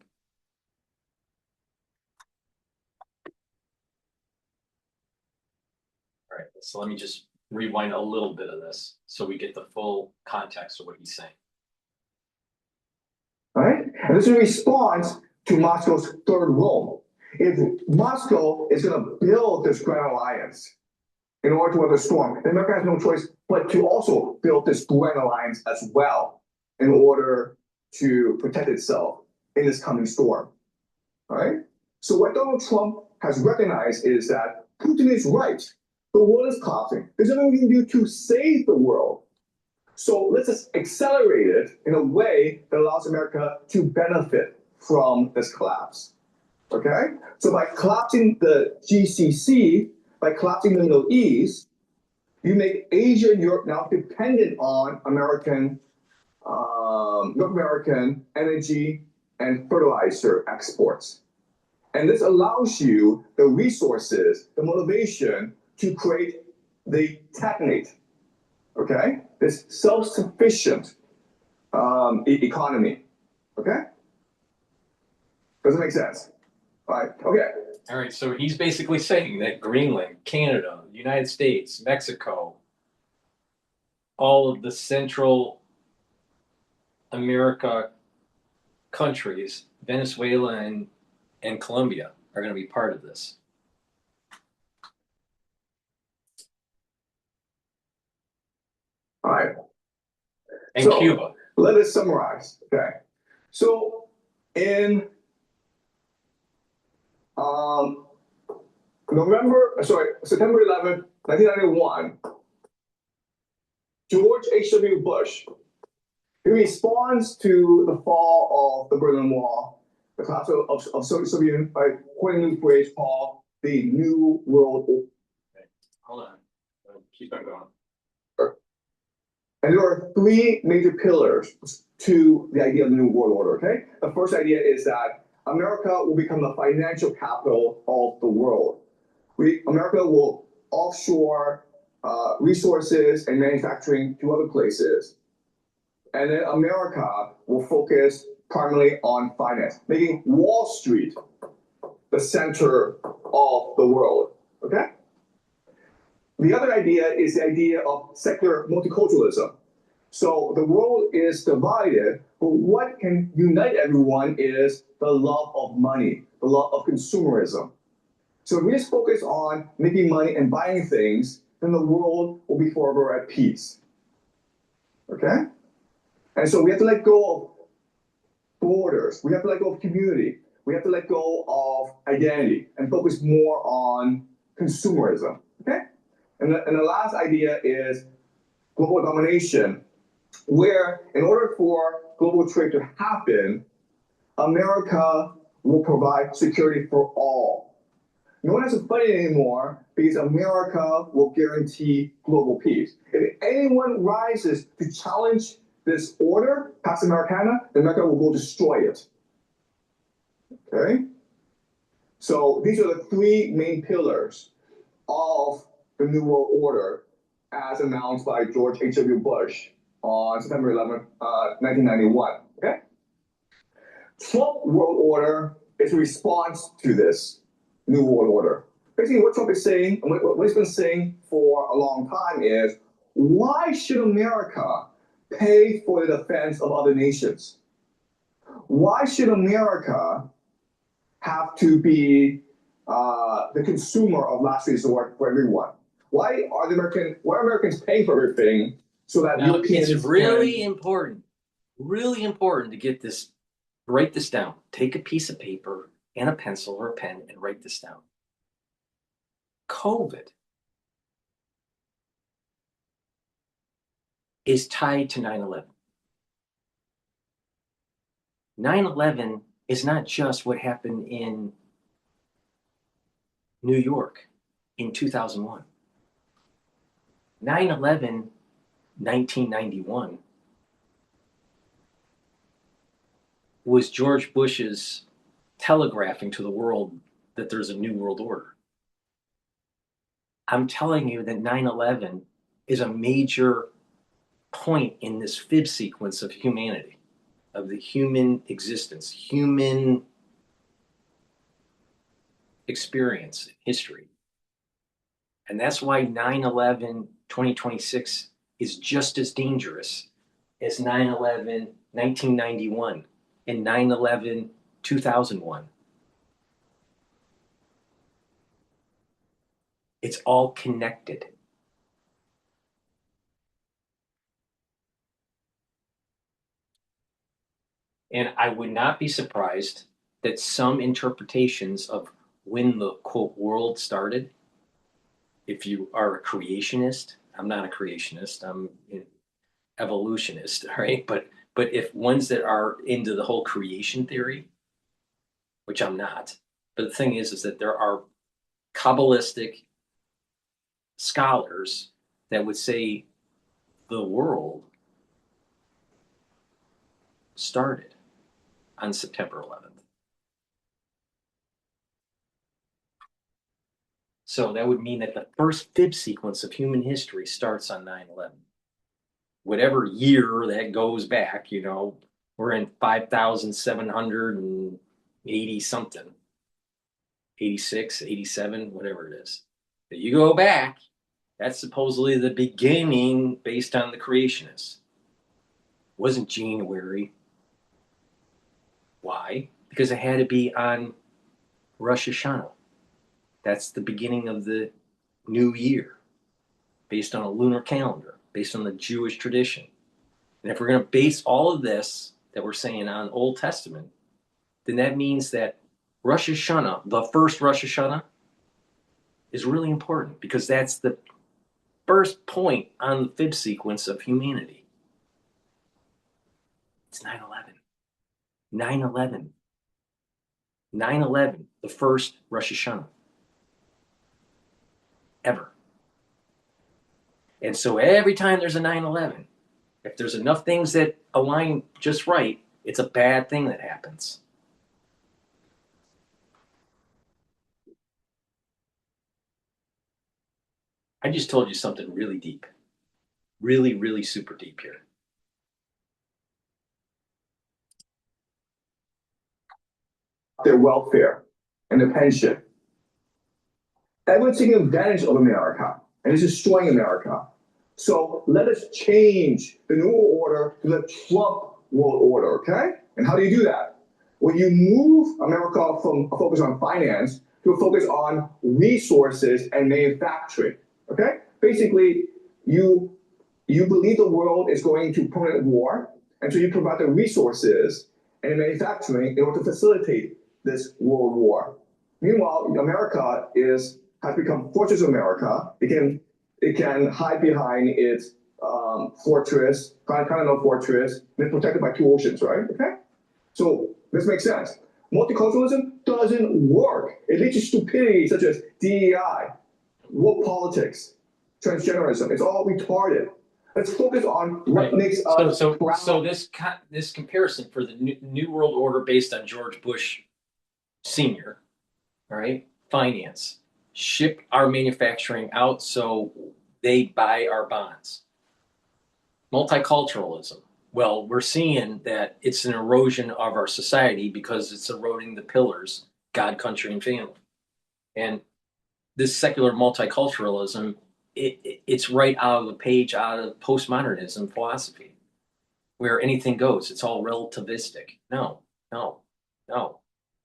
All right, so let me just rewind a little bit of this so we get the full context of what he's saying. All right? And this is a response to Moscow's third Rome. If Moscow is going to build this grand alliance in order to weather the storm, then America has no choice but to also build this grand alliance as well in order to protect itself in this coming storm. All right? So what Donald Trump has recognized is that Putin is right. The world is collapsing. There's nothing we can do to save the world. So let's just accelerate it in a way that allows America to benefit from this collapse. Okay? So by collapsing the GCC, by collapsing the Middle East, you make Asia and Europe now dependent on American North American energy and fertilizer exports. And this allows you the resources, the motivation to create the technate, okay? This self-sufficient economy, okay? Does it make sense? All right, okay. All right, so he's basically saying that Greenland, Canada, United States, Mexico, all of the Central America countries, Venezuela and Colombia, are going to be part of this. All right. And so, Cuba. Let us summarize. Okay. So in September 11th, 1991, George H.W. Bush, he responds to the fall of the Berlin Wall, the collapse of Soviet Union, by coining a new phrase called the New World Order. Okay. Hold on. Keep on going. And there are three major pillars to the idea of the New World Order, okay? The first idea is that America will become the financial capital of the world. America will offshore resources and manufacturing to other places. And then America will focus primarily on finance, making Wall Street the center of the world, okay? The other idea is the idea of secular multiculturalism. So the world is divided, but what can unite everyone is the love of money, the love of consumerism. So if we just focus on making money and buying things, then the world will be forever at peace. Okay? And so we have to let go of borders. We have to let go of community. We have to let go of identity and focus more on consumerism. Okay? And the last idea is global domination, where in order for global trade to happen, America will provide security for all. No one has to fight anymore because America will guarantee global peace. If anyone rises to challenge this order, Pax Americana, then America will go destroy it. Okay? So these are the three main pillars of the New World Order as announced by George H.W. Bush on September 11th, 1991. Okay? Trump World Order is a response to this New World Order. Basically, what Trump is saying, and what he's been saying for a long time is, why should America pay for the defense of other nations? Why should America have to be the consumer of last resort for everyone? Why are Americans paying for everything so that now, Europeans it's really important to get this, write this down. Take a piece of paper and a pencil or a pen and write this down. COVID is tied to 9/11. 9/11 is not just what happened in New York in 2001. 9/11, 1991, was George Bush's telegraphing to the world that there's a new world order. I'm telling you that 9/11 is a major point in this fib sequence of humanity, of the human existence, human experience, history. And that's why 9/11, 2026 is just as dangerous as 9/11, 1991 and 9/11, 2001. It's all connected. And I would not be surprised that some interpretations of when the quote world started, if you are a creationist, I'm not a creationist, I'm an evolutionist, right? But if ones that are into the whole creation theory, which I'm not, but the thing is that there are Kabbalistic scholars that would say the world started on September 11th. So that would mean that the first fib sequence of human history starts on 9/11. Whatever year that goes back, you know, we're in 5,780 something, 86, 87, whatever it is. But you go back, that's supposedly the beginning based on the creationists. It wasn't January. Why? Because it had to be on Rosh Hashanah. That's the beginning of the new year, based on a lunar calendar, based on the Jewish tradition. And if we're going to base all of this that we're saying on Old Testament, then that means that Rosh Hashanah, the first Rosh Hashanah, is really important because that's the first point on the fib sequence of humanity. It's 9/11. 9/11. 9/11, the first Rosh Hashanah ever. And so every time there's a 9/11, if there's enough things that align just right, it's a bad thing that happens. I just told you something really deep. Really, really super deep here. Their welfare and their pension. Everyone's taking advantage of America and it's destroying America. So let us change the New World Order to the Trump World Order, okay? And how do you do that? When you move America from a focus on finance to a focus on resources and manufacturing, okay? Basically, you believe the world is going to permanent war, and so you provide the resources and manufacturing in order to facilitate this world war. Meanwhile, America has become Fortress America. It can hide behind its fortress, continental fortress, and it's protected by two oceans, right? Okay? So this makes sense. Multiculturalism doesn't work. It leads to stupidity such as DEI, woke politics, transgenderism. It's all retarded. Let's focus on what makes us proud. So this comparison for the New World Order based on George Bush Sr., all right, finance, ship our manufacturing out so they buy our bonds. Multiculturalism. Well, we're seeing that it's an erosion of our society because it's eroding the pillars, God, country, and family. And this secular multiculturalism, it's right out of the page out of postmodernism philosophy, where anything goes. It's all relativistic. No.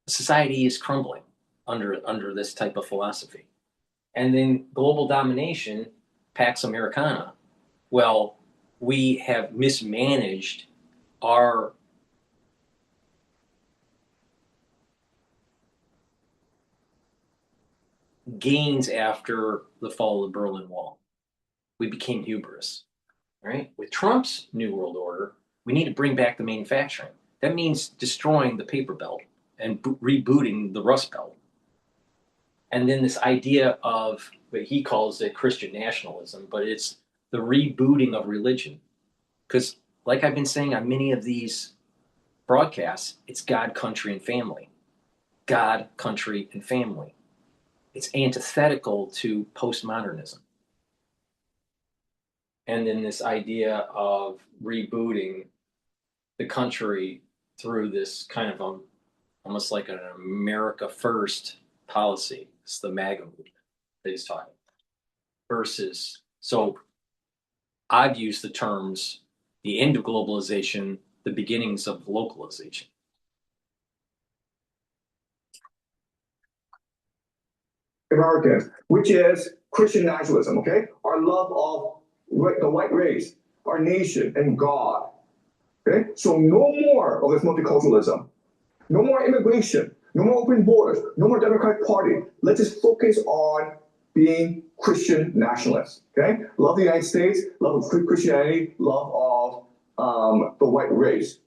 Society is crumbling under this type of philosophy. And then global domination, Pax Americana. Well, we have mismanaged our gains after the fall of the Berlin Wall. We became hubris, right? With Trump's New World Order, we need to bring back the manufacturing. That means destroying the paper belt and rebooting the Rust Belt. And then this idea of what he calls it Christian nationalism, but it's the rebooting of religion. Because like I've been saying on many of these broadcasts, it's God, country, and family. God, country, and family. It's antithetical to postmodernism. And then this idea of rebooting the country through this kind of almost like an America First policy. It's the MAGA movement that he's talking about. Versus, so I've used the terms, the end of globalization, the beginnings of localization. Americans, which is Christian nationalism, okay? Our love of the white race, our nation, and God, okay? So no more of this multiculturalism, no more immigration, no more open borders, no more Democratic Party. Let's just focus on being Christian nationalists, okay? Love the United States, love of Christianity, love of the white race.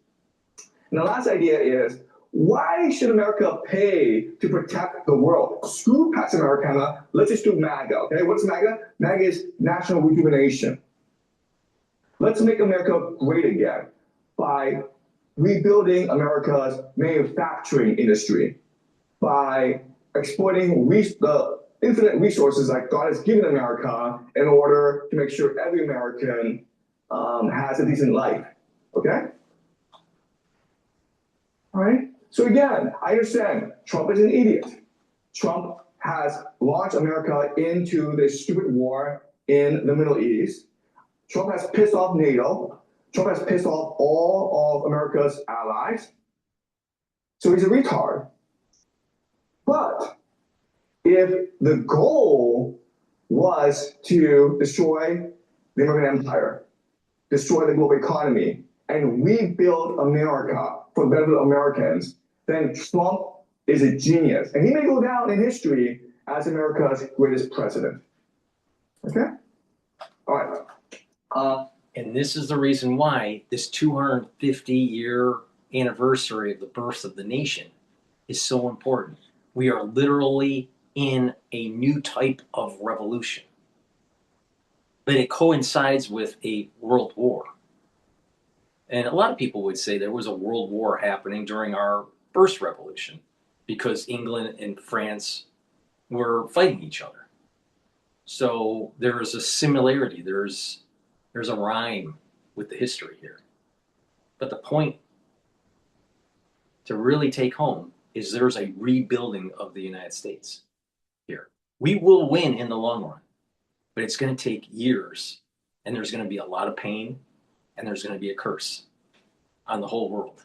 And the last idea is, why should America pay to protect the world? Screw Pax Americana, let's just do MAGA, okay? What's MAGA? MAGA is national rejuvenation. Let's make America great again by rebuilding America's manufacturing industry by exploiting the infinite resources that God has given America in order to make sure every American has a decent life. Okay? All right? So again, I understand Trump is an idiot. Trump has launched America into this stupid war in the Middle East. Trump has pissed off NATO. Trump has pissed off all of America's allies. So he's a retard. But if the goal was to destroy the American empire, destroy the global economy, and rebuild America for the benefit of Americans, then Trump is a genius. And he may go down in history as America's greatest president. Okay? All right. And this is the reason why this 250-year anniversary of the birth of the nation is so important. We are literally in a new type of revolution. But it coincides with a world war. And a lot of people would say there was a world war happening during our first revolution because England and France were fighting each other. So there is a similarity. There's a rhyme with the history here. But the point to really take home is there's a rebuilding of the United States here. We will win in the long run, but it's going to take years, and there's going to be a lot of pain, and there's going to be a curse on the whole world,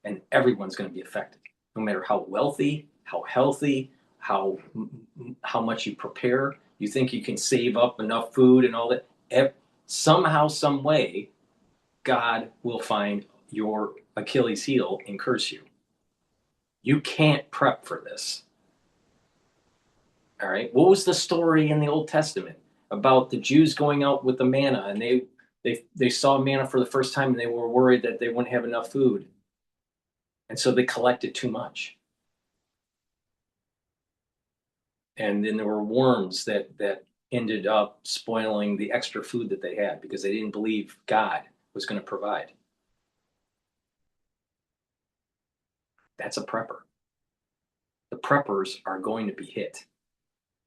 and everyone's going to be affected, no matter how wealthy, how healthy, how much you prepare. You think you can save up enough food and all that. Somehow, some way, God will find your Achilles heel and curse you. You can't prep for this. All right. What was the story in the Old Testament about the Jews going out with the manna, and they saw manna for the first time, and they were worried that they wouldn't have enough food, and so they collected too much. And then there were worms that ended up spoiling the extra food that they had because they didn't believe God was going to provide. That's a prepper. The preppers are going to be hit,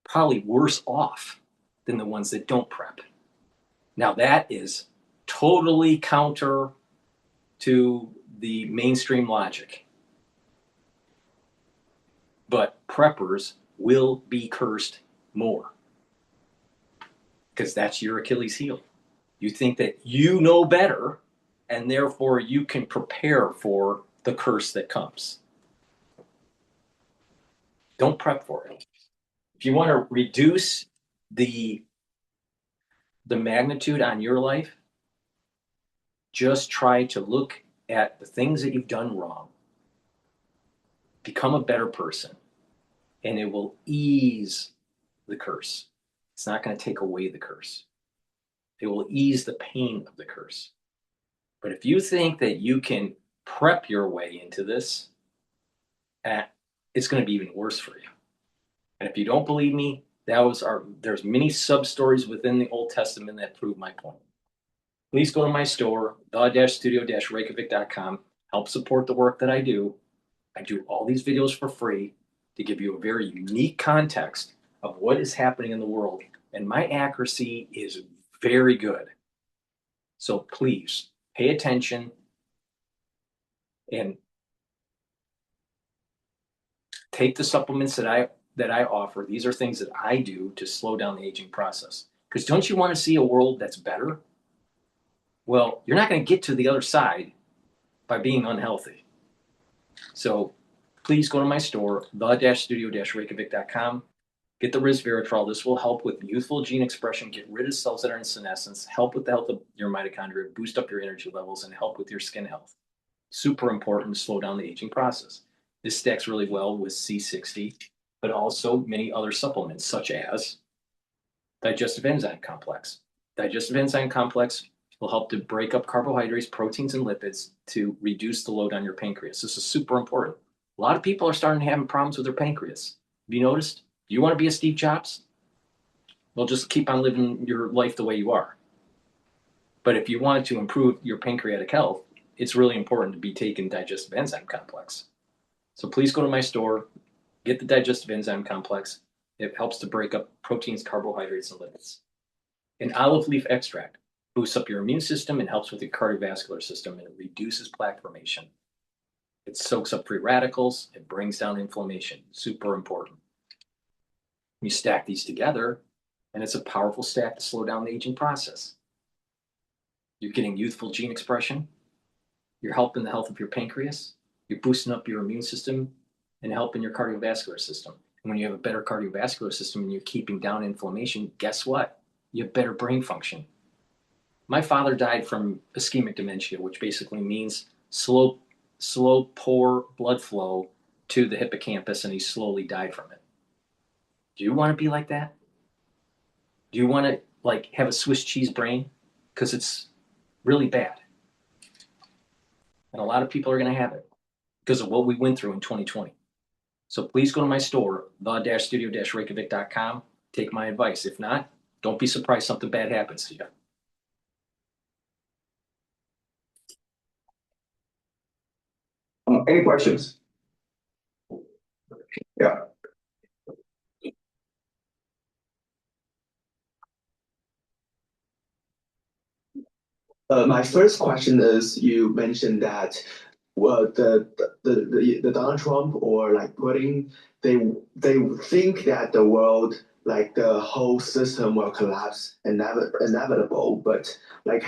probably worse off than the ones that don't prep. Now that is totally counter to the mainstream logic. But preppers will be cursed more because that's your Achilles heel. You think that you know better, and therefore you can prepare for the curse that comes. Don't prep for it. If you want to reduce the magnitude on your life, just try to look at the things that you've done wrong. Become a better person, and it will ease the curse. It's not going to take away the curse. It will ease the pain of the curse. But if you think that you can prep your way into this, it's going to be even worse for you. And if you don't believe me, there's many sub-stories within the Old Testament that prove my point. Please go to my store, the-studio-reykjavik.com. Help support the work that I do. I do all these videos for free to give you a very unique context of what is happening in the world. And my accuracy is very good. So please pay attention and take the supplements that I offer. These are things that I do to slow down the aging process. Because don't you want to see a world that's better? Well, you're not going to get to the other side by being unhealthy. So please go to my store, the-studio-reykjavik.com. Get the resveratrol. This will help with youthful gene expression, get rid of cells that are in senescence, help with the health of your mitochondria, boost up your energy levels, and help with your skin health. Super important to slow down the aging process. This stacks really well with C60, but also many other supplements, such as digestive enzyme complex. Digestive enzyme complex will help to break up carbohydrates, proteins, and lipids to reduce the load on your pancreas. This is super important. A lot of people are starting to have problems with their pancreas. Have you noticed? Do you want to be a Steve Jobs? Well, just keep on living your life the way you are. But if you want to improve your pancreatic health, it's really important to be taking digestive enzyme complex. So please go to my store, get the digestive enzyme complex. It helps to break up proteins, carbohydrates, and lipids. An olive leaf extract boosts up your immune system and helps with your cardiovascular system, and it reduces plaque formation. It soaks up free radicals. It brings down inflammation. Super important. You stack these together, and it's a powerful stack to slow down the aging process. You're getting youthful gene expression. You're helping the health of your pancreas. You're boosting up your immune system and helping your cardiovascular system. And when you have a better cardiovascular system and you're keeping down inflammation, guess what? You have better brain function. My father died from ischemic dementia, which basically means slow, poor blood flow to the hippocampus, and he slowly died from it. Do you want to be like that? Do you want to like have a Swiss cheese brain? Because it's really bad. And a lot of people are going to have it because of what we went through in 2020. So please go to my store, the-studio-reykjavik.com. Take my advice. If not, don't be surprised something bad happens to you. Any questions? Yeah. My first question is, you mentioned that the Donald Trump or like Putin, they think that the world, like the whole system will collapse, inevitable. But like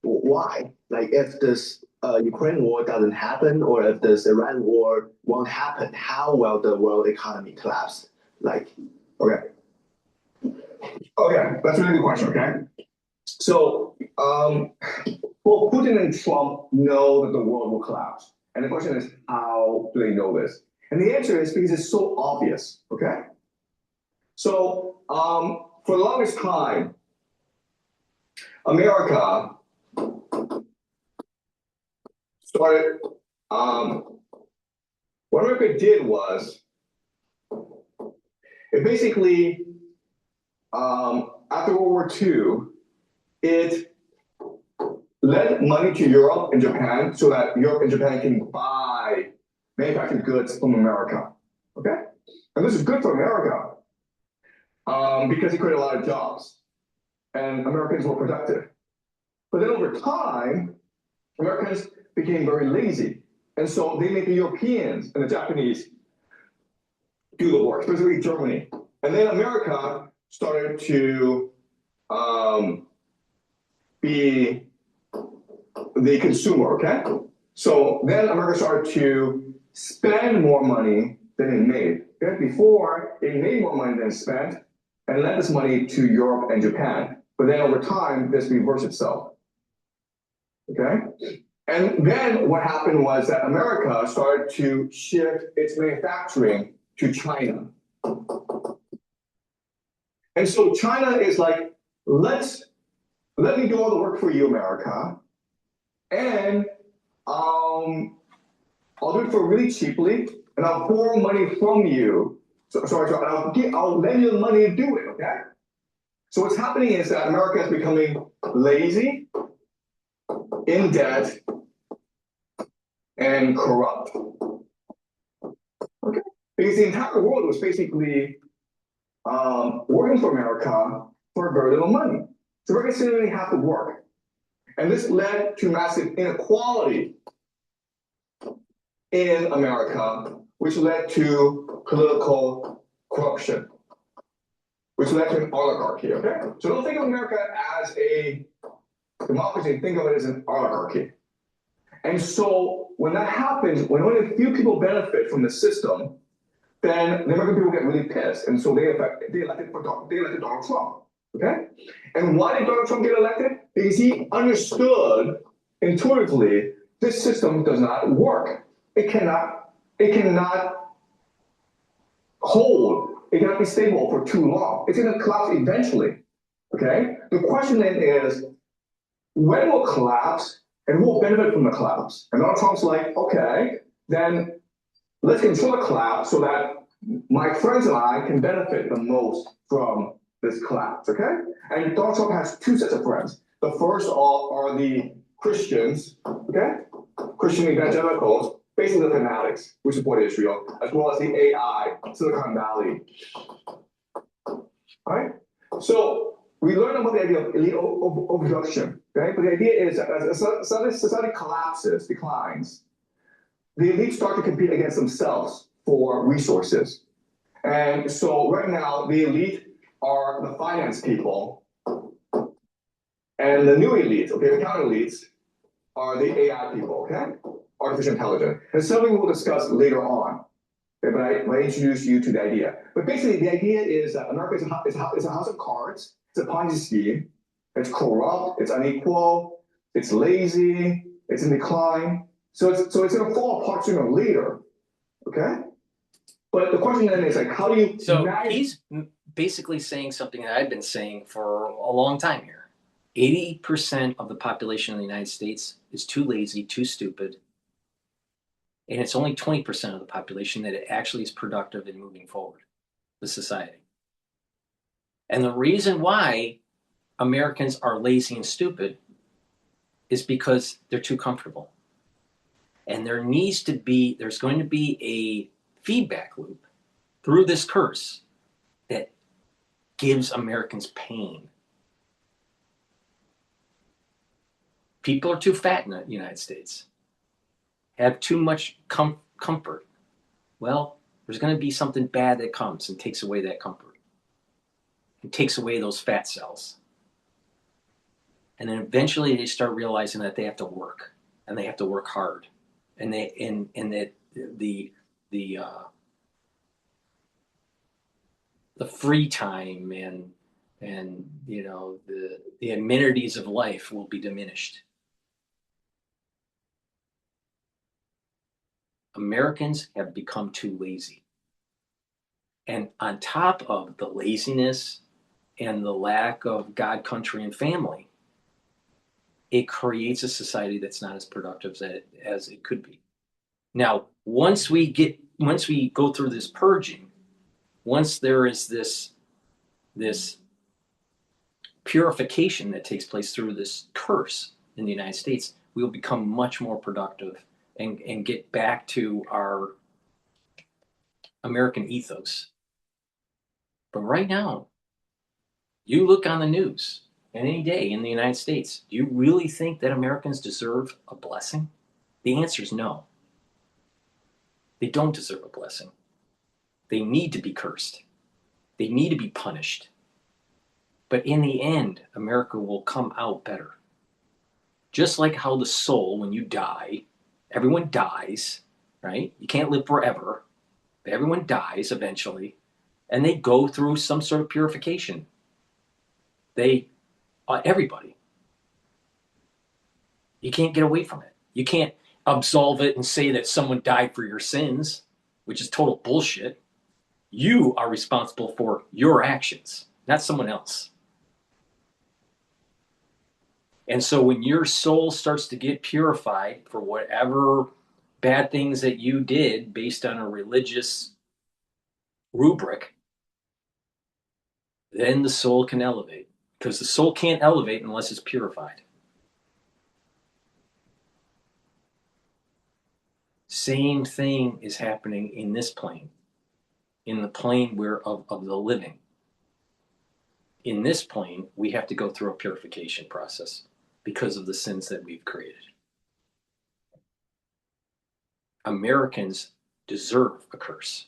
why? Like if this Ukraine war doesn't happen, or if this Iran war won't happen, how will the world economy collapse? Like, okay, that's a really good question. Okay, so well, Putin and Trump know that the world will collapse, and the question is, how do they know this? And the answer is because it's so obvious. Okay, so for the longest time, America started. What America did was, it basically, after World War II, it lent money to Europe and Japan so that Europe and Japan can buy manufactured goods from America. Okay? And this is good for America because it created a lot of jobs and Americans were productive. But then over time, Americans became very lazy. And so they made the Europeans and the Japanese do the work, specifically Germany. And then America started to be the consumer, okay? So then America started to spend more money than it made. Okay? Before, it made more money than it spent and lent this money to Europe and Japan. But then over time, this reversed itself. Okay? And then what happened was that America started to shift its manufacturing to China. And so China is like, let me do all the work for you, America, and I'll do it for really cheaply, and I'll borrow money from you. I'll lend you the money to do it, okay? So what's happening is that America is becoming lazy, in debt, and corrupt. Okay? Because the entire world was basically working for America for very little money. So Americans didn't really have to work. And this led to massive inequality in America, which led to political corruption, which led to an oligarchy, okay? So don't think of America as a democracy, think of it as an oligarchy. And so when that happens, when only a few people benefit from the system, then the American people get really pissed. And so they elected Donald Trump, okay? And why did Donald Trump get elected? Because he understood intuitively this system does not work. It cannot hold, it cannot be stable for too long. It's gonna collapse eventually, okay? The question then is, when will it collapse and who will benefit from the collapse? And Donald Trump's like, okay, then let's control the collapse so that my friends and I can benefit the most from this collapse, okay? And Donald Trump has two sets of friends. The first are the Christians okay? Christian evangelicals, basically the fanatics who support Israel, as well as the AI, Silicon Valley. All right? So we learned about the idea of elite overproduction, okay? But the idea is as society collapses, declines, the elites start to compete against themselves for resources. And so right now, the elite are the finance people, and the new elites, okay, the counter elites, are the AI people, okay? Artificial intelligence. And something we'll discuss later on. Okay, but I introduce you to the idea. But basically, the idea is that America is a house of cards. It's a Ponzi scheme. It's corrupt. It's unequal. It's lazy. It's in decline. So it's going to fall apart sooner or later. Okay. But the question then is like, how do you? So he's basically saying something that I've been saying for a long time here. 80% of the population of the United States is too lazy, too stupid. And it's only 20% of the population that it actually is productive in moving forward with society. And the reason why Americans are lazy and stupid is because they're too comfortable. And there's going to be a feedback loop through this curse that gives Americans pain. People are too fat in the United States, have too much comfort. Well, there's going to be something bad that comes and takes away that comfort. It takes away those fat cells. And then eventually they start realizing that they have to work, and they have to work hard. And that the free time and you know the amenities of life will be diminished. Americans have become too lazy. And on top of the laziness and the lack of God, country, and family, it creates a society that's not as productive as it could be. Now, once we go through this purging, once there is this purification that takes place through this curse in the United States, we will become much more productive and get back to our American ethos. But right now, you look on the news any day in the United States, do you really think that Americans deserve a blessing? The answer is no. They don't deserve a blessing. They need to be cursed. They need to be punished. But in the end, America will come out better. Just like how the soul, when you die, everyone dies, right? You can't live forever. But everyone dies eventually. And they go through some sort of purification. Everybody. You can't get away from it. You can't absolve it and say that someone died for your sins, which is total bullshit. You are responsible for your actions, not someone else. And so when your soul starts to get purified for whatever bad things that you did based on a religious rubric, then the soul can elevate. Because the soul can't elevate unless it's purified. Same thing is happening in this plane, in the plane of the living. In this plane, we have to go through a purification process because of the sins that we've created. Americans deserve a curse.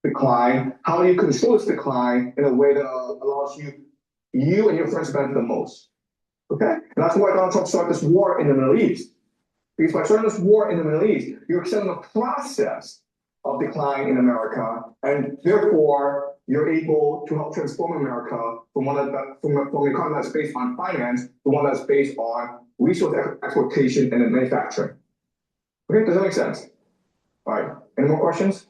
Decline. How do you control this decline in a way that allows you and your friends to benefit the most? Okay? And that's why Donald Trump started this war in the Middle East. Because by starting this war in the Middle East, you're extending the process of decline in America, and therefore you're able to help transform America from an economy that's based on finance to one that's based on resource exploitation and then manufacturing. Okay, does that make sense? All right. Any more questions?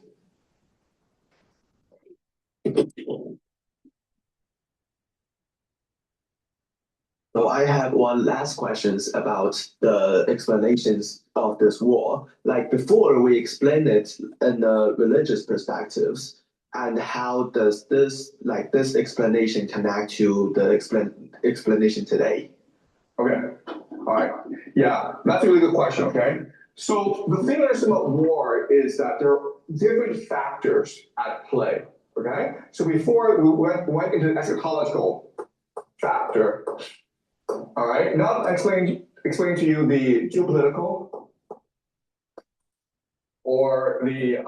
So I have one last questions about the explanations of this war. Like before we explained it in the religious perspectives, And how does this explanation connect to the explanation today? Okay. All right. Yeah, that's a really good question. Okay. So the thing that is about war is that there are different factors at play. Okay. So before we went into the eschatological factor. All right. Now I'll explain to you the geopolitical or the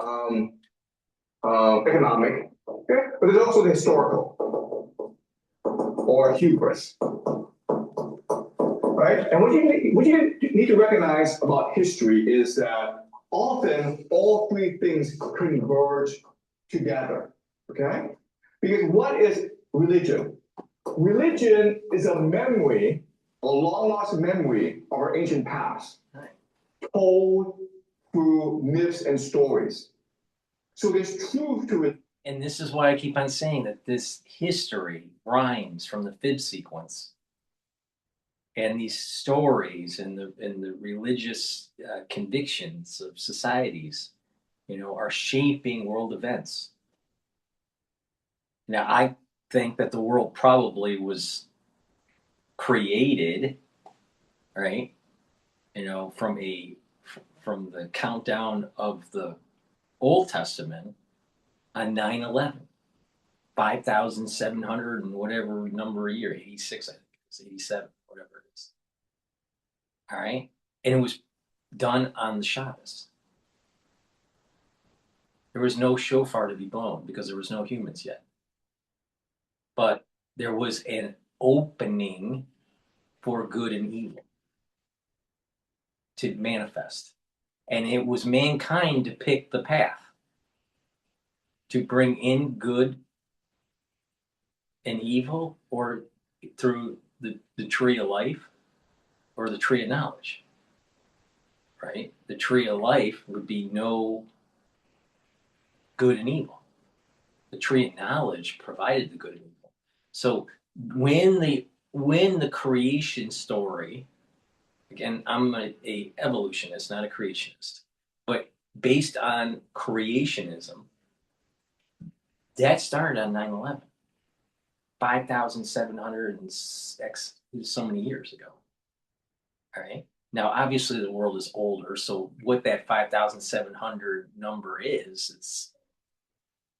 economic. Okay. But there's also the historical or hubris. Right? And what you need to recognize about history is that often all three things converge together. Okay? Because what is religion? Religion is a memory, a long lost memory of our ancient past, told through myths and stories. So there's truth to it. And this is why I keep on saying that this history rhymes from the fib sequence. And these stories and the religious convictions of societies, are shaping world events. Now, I think that the world probably was created, right? From the countdown of the Old Testament on 9/11, 5,700 and whatever number a year, 86, I think it's 87, whatever it is. All right, and it was done on the Shabbos. There was no shofar to be blown because there was no humans yet. But there was an opening for good and evil to manifest. And it was mankind to pick the path to bring in good and evil, or through the tree of life or the tree of knowledge. Right? The tree of life would be no good and evil. The tree of knowledge provided the good and evil. So when the creation story, again, I'm a evolutionist, not a creationist, but based on creationism, that started on 9/11, 5,700 and so many years ago. All right. Now, obviously, the world is older, so what that 5,700 number is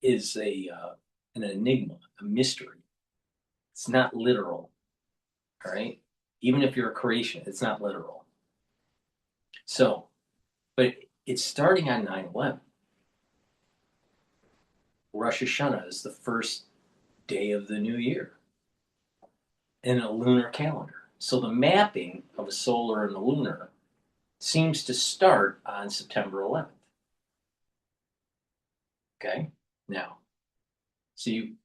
an enigma, a mystery. It's not literal. All right. Even if you're a creationist, it's not literal. So, but it's starting on 9/11. Rosh Hashanah is the first day of the new year in a lunar calendar. So the mapping of a solar and a lunar seems to start on September 11th. Okay? Now, so you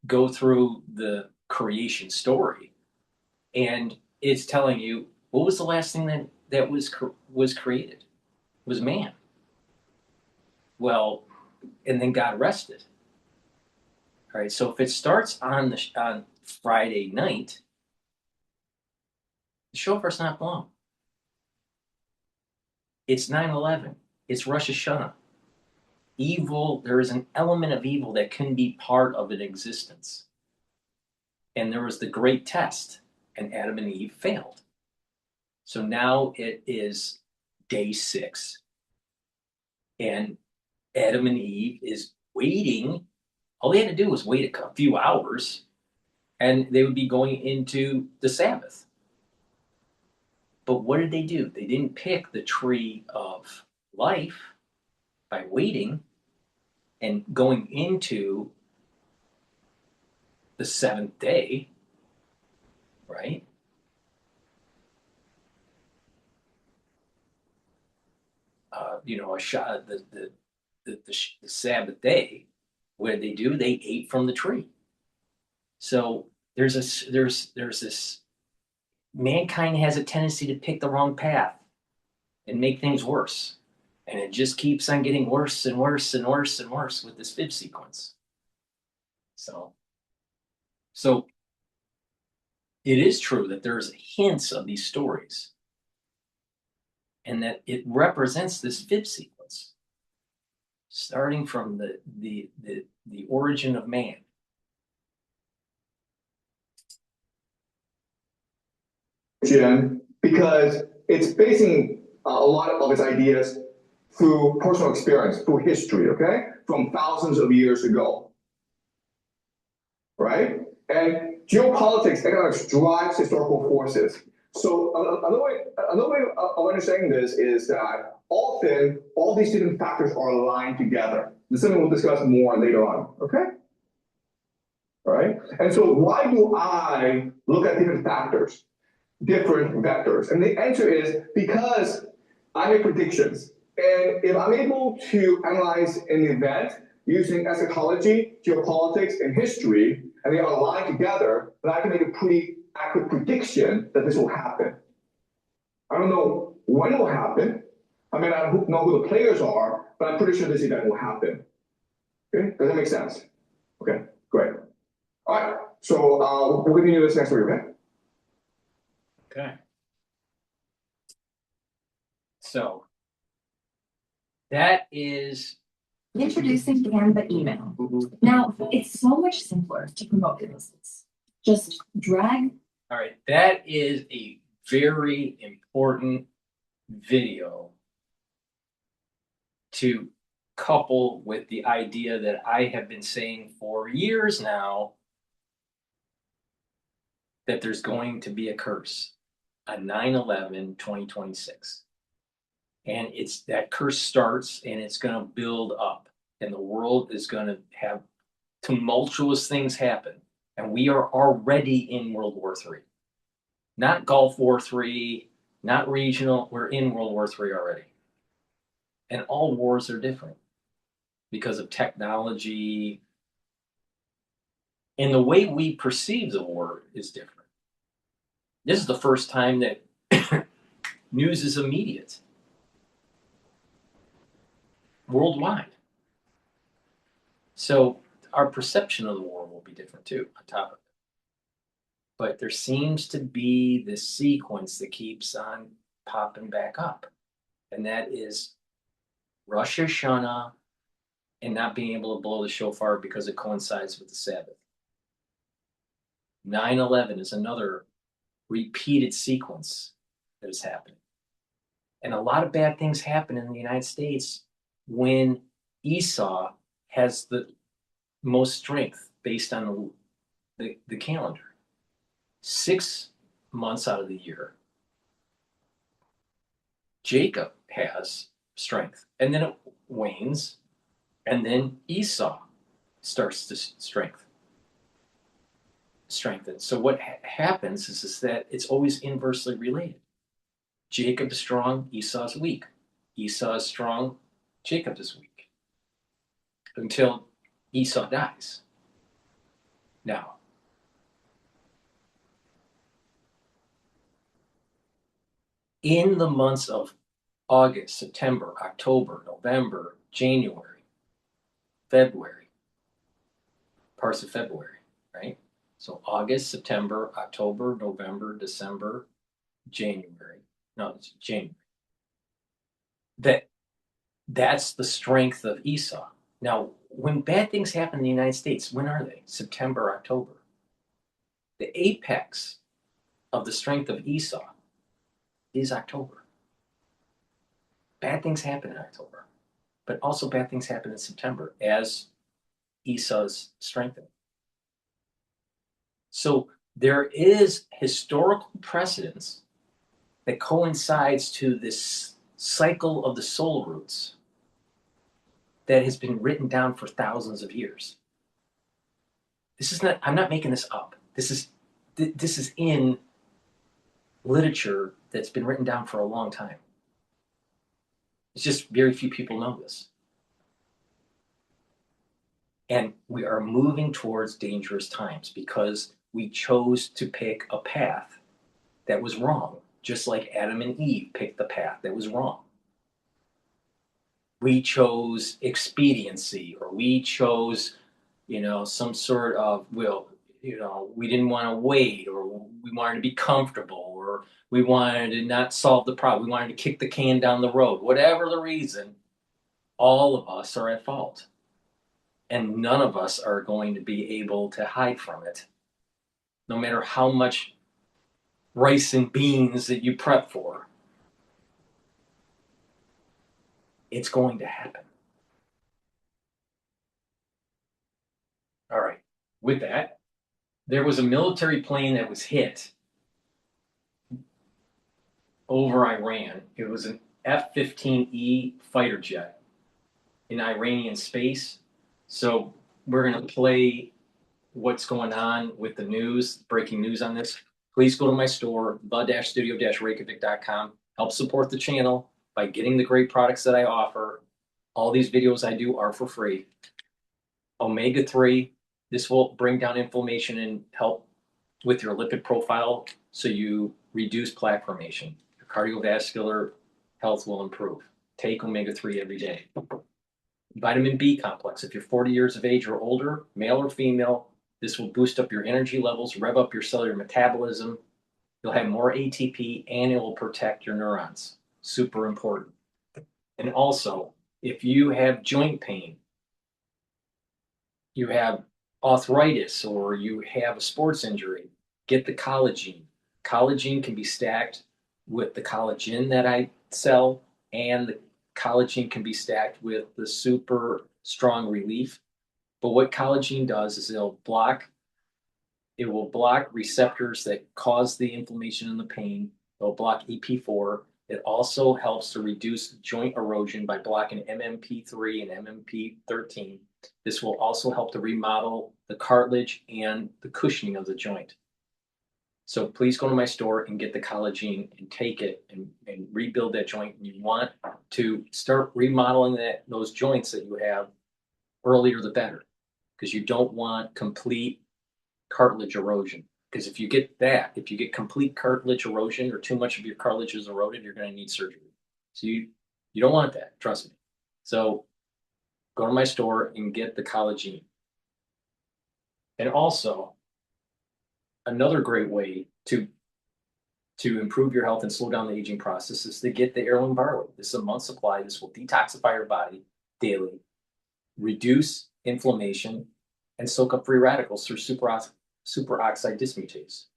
go through the creation story, and it's telling you, what was the last thing that was created? It was man. Well, and then God rested. All right, so if it starts on Friday night, the shofar's not blown. It's 9/11. It's Rosh Hashanah. Evil, there is an element of evil that can be part of an existence. And there was the great test, and Adam and Eve failed. So now it is day 6. And Adam and Eve is waiting. All they had to do was wait a few hours, and they would be going into the Sabbath. But what did they do? They didn't pick the tree of life by waiting and going into the 7th day, right? The Sabbath day. What did they do? They ate from the tree. So there's this. Mankind has a tendency to pick the wrong path and make things worse, and it just keeps on getting worse and worse and worse and worse with this fib sequence. So it is true that there's hints of these stories, and that it represents this fib sequence. starting from the origin of man. Because it's basing a lot of its ideas through personal experience, through history, okay? From thousands of years ago, right? And geopolitics, economics drives historical forces. So another way of understanding this is that often all these different factors are aligned together. This is something we'll discuss more later on, okay? All right? And so why do I look at different factors, different vectors? And the answer is because I make predictions. And if I'm able to analyze an event using eschatology, geopolitics, and history, and they are aligned together, then I can make a pretty accurate prediction that this will happen. I don't know when it will happen. I may not know who the players are, but I'm pretty sure this event will happen. Okay, does that make sense? Okay, great. All right, so we'll continue this next week, okay? Okay. So that is introducing Canva email. Now, it's so much simpler to promote your business. Just drag. All right, that is a very important video to couple with the idea that I have been saying for years now, that there's going to be a curse on 9/11/2026. And it's that curse starts and it's going to build up, and the world is going to have tumultuous things happen. And we are already in World War III. Not Gulf War III, not regional, we're in World War III already. And all wars are different because of technology. And the way we perceive the war is different. This is the first time that news is immediate worldwide. So our perception of the war will be different too, on top of it. But there seems to be this sequence that keeps on popping back up. And that is Rosh Hashanah and not being able to blow the shofar because it coincides with the Sabbath. 9/11 is another repeated sequence that is happening. And a lot of bad things happen in the United States when Esau has the most strength based on the calendar. 6 months out of the year, Jacob has strength, and then it wanes, and then Esau starts to strengthen. So what happens is that it's always inversely related. Jacob is strong, Esau is weak. Esau is strong, Jacob is weak. Until Esau dies. Now, in the months of August, September, October, November, January, February, parts of February, right? So August, September, October, November, December, January. No, it's January. That's the strength of Esau. Now, when bad things happen in the United States, when are they? September, October. The apex of the strength of Esau is October. Bad things happen in October, but also bad things happen in September as Esau's strengthening. So there is historical precedence that coincides to this cycle of the soul roots that has been written down for thousands of years. This is not, I'm not making this up. This is in literature that's been written down for a long time. It's just very few people know this. And we are moving towards dangerous times because we chose to pick a path that was wrong, just like Adam and Eve picked the path that was wrong. We chose expediency, or we chose, some sort of, we didn't want to wait, or we wanted to be comfortable, or we wanted to not solve the problem. We wanted to kick the can down the road. Whatever the reason, all of us are at fault. And none of us are going to be able to hide from it, no matter how much rice and beans that you prep for. It's going to happen. All right. With that, there was a military plane that was hit over Iran. It was an F-15E fighter jet in Iranian space. So we're going to play what's going on with the news, breaking news on this. Please go to my store, the-studio-reykjavik.com. Help support the channel by getting the great products that I offer. All these videos I do are for free. Omega-3, this will bring down inflammation and help with your lipid profile so you reduce plaque formation. Your cardiovascular health will improve. Take omega-3 every day. Vitamin B complex, if you're 40 years of age or older, male or female, this will boost up your energy levels, rev up your cellular metabolism. You'll have more ATP and it will protect your neurons. Super important. And also, if you have joint pain, you have arthritis, or you have a sports injury, get the collagen. Collagen can be stacked with the collagen that I sell, and the collagen can be stacked with the super strong relief. But what collagen does is it will block receptors that cause the inflammation and the pain. It'll block EP4. It also helps to reduce joint erosion by blocking MMP3 and MMP13. This will also help to remodel the cartilage and the cushioning of the joint. So please go to my store and get the collagen and take it and rebuild that joint. And you want to start remodeling those joints that you have earlier the better, because you don't want complete cartilage erosion. Because if you get complete cartilage erosion or too much of your cartilage is eroded, you're going to need surgery. So you don't want that, trust me. So go to my store and get the collagen. And also, another great way to improve your health and slow down the aging process is to get the heirloom barley. This is a month supply. This will detoxify your body daily, reduce inflammation, and soak up free radicals through superoxide dismutase.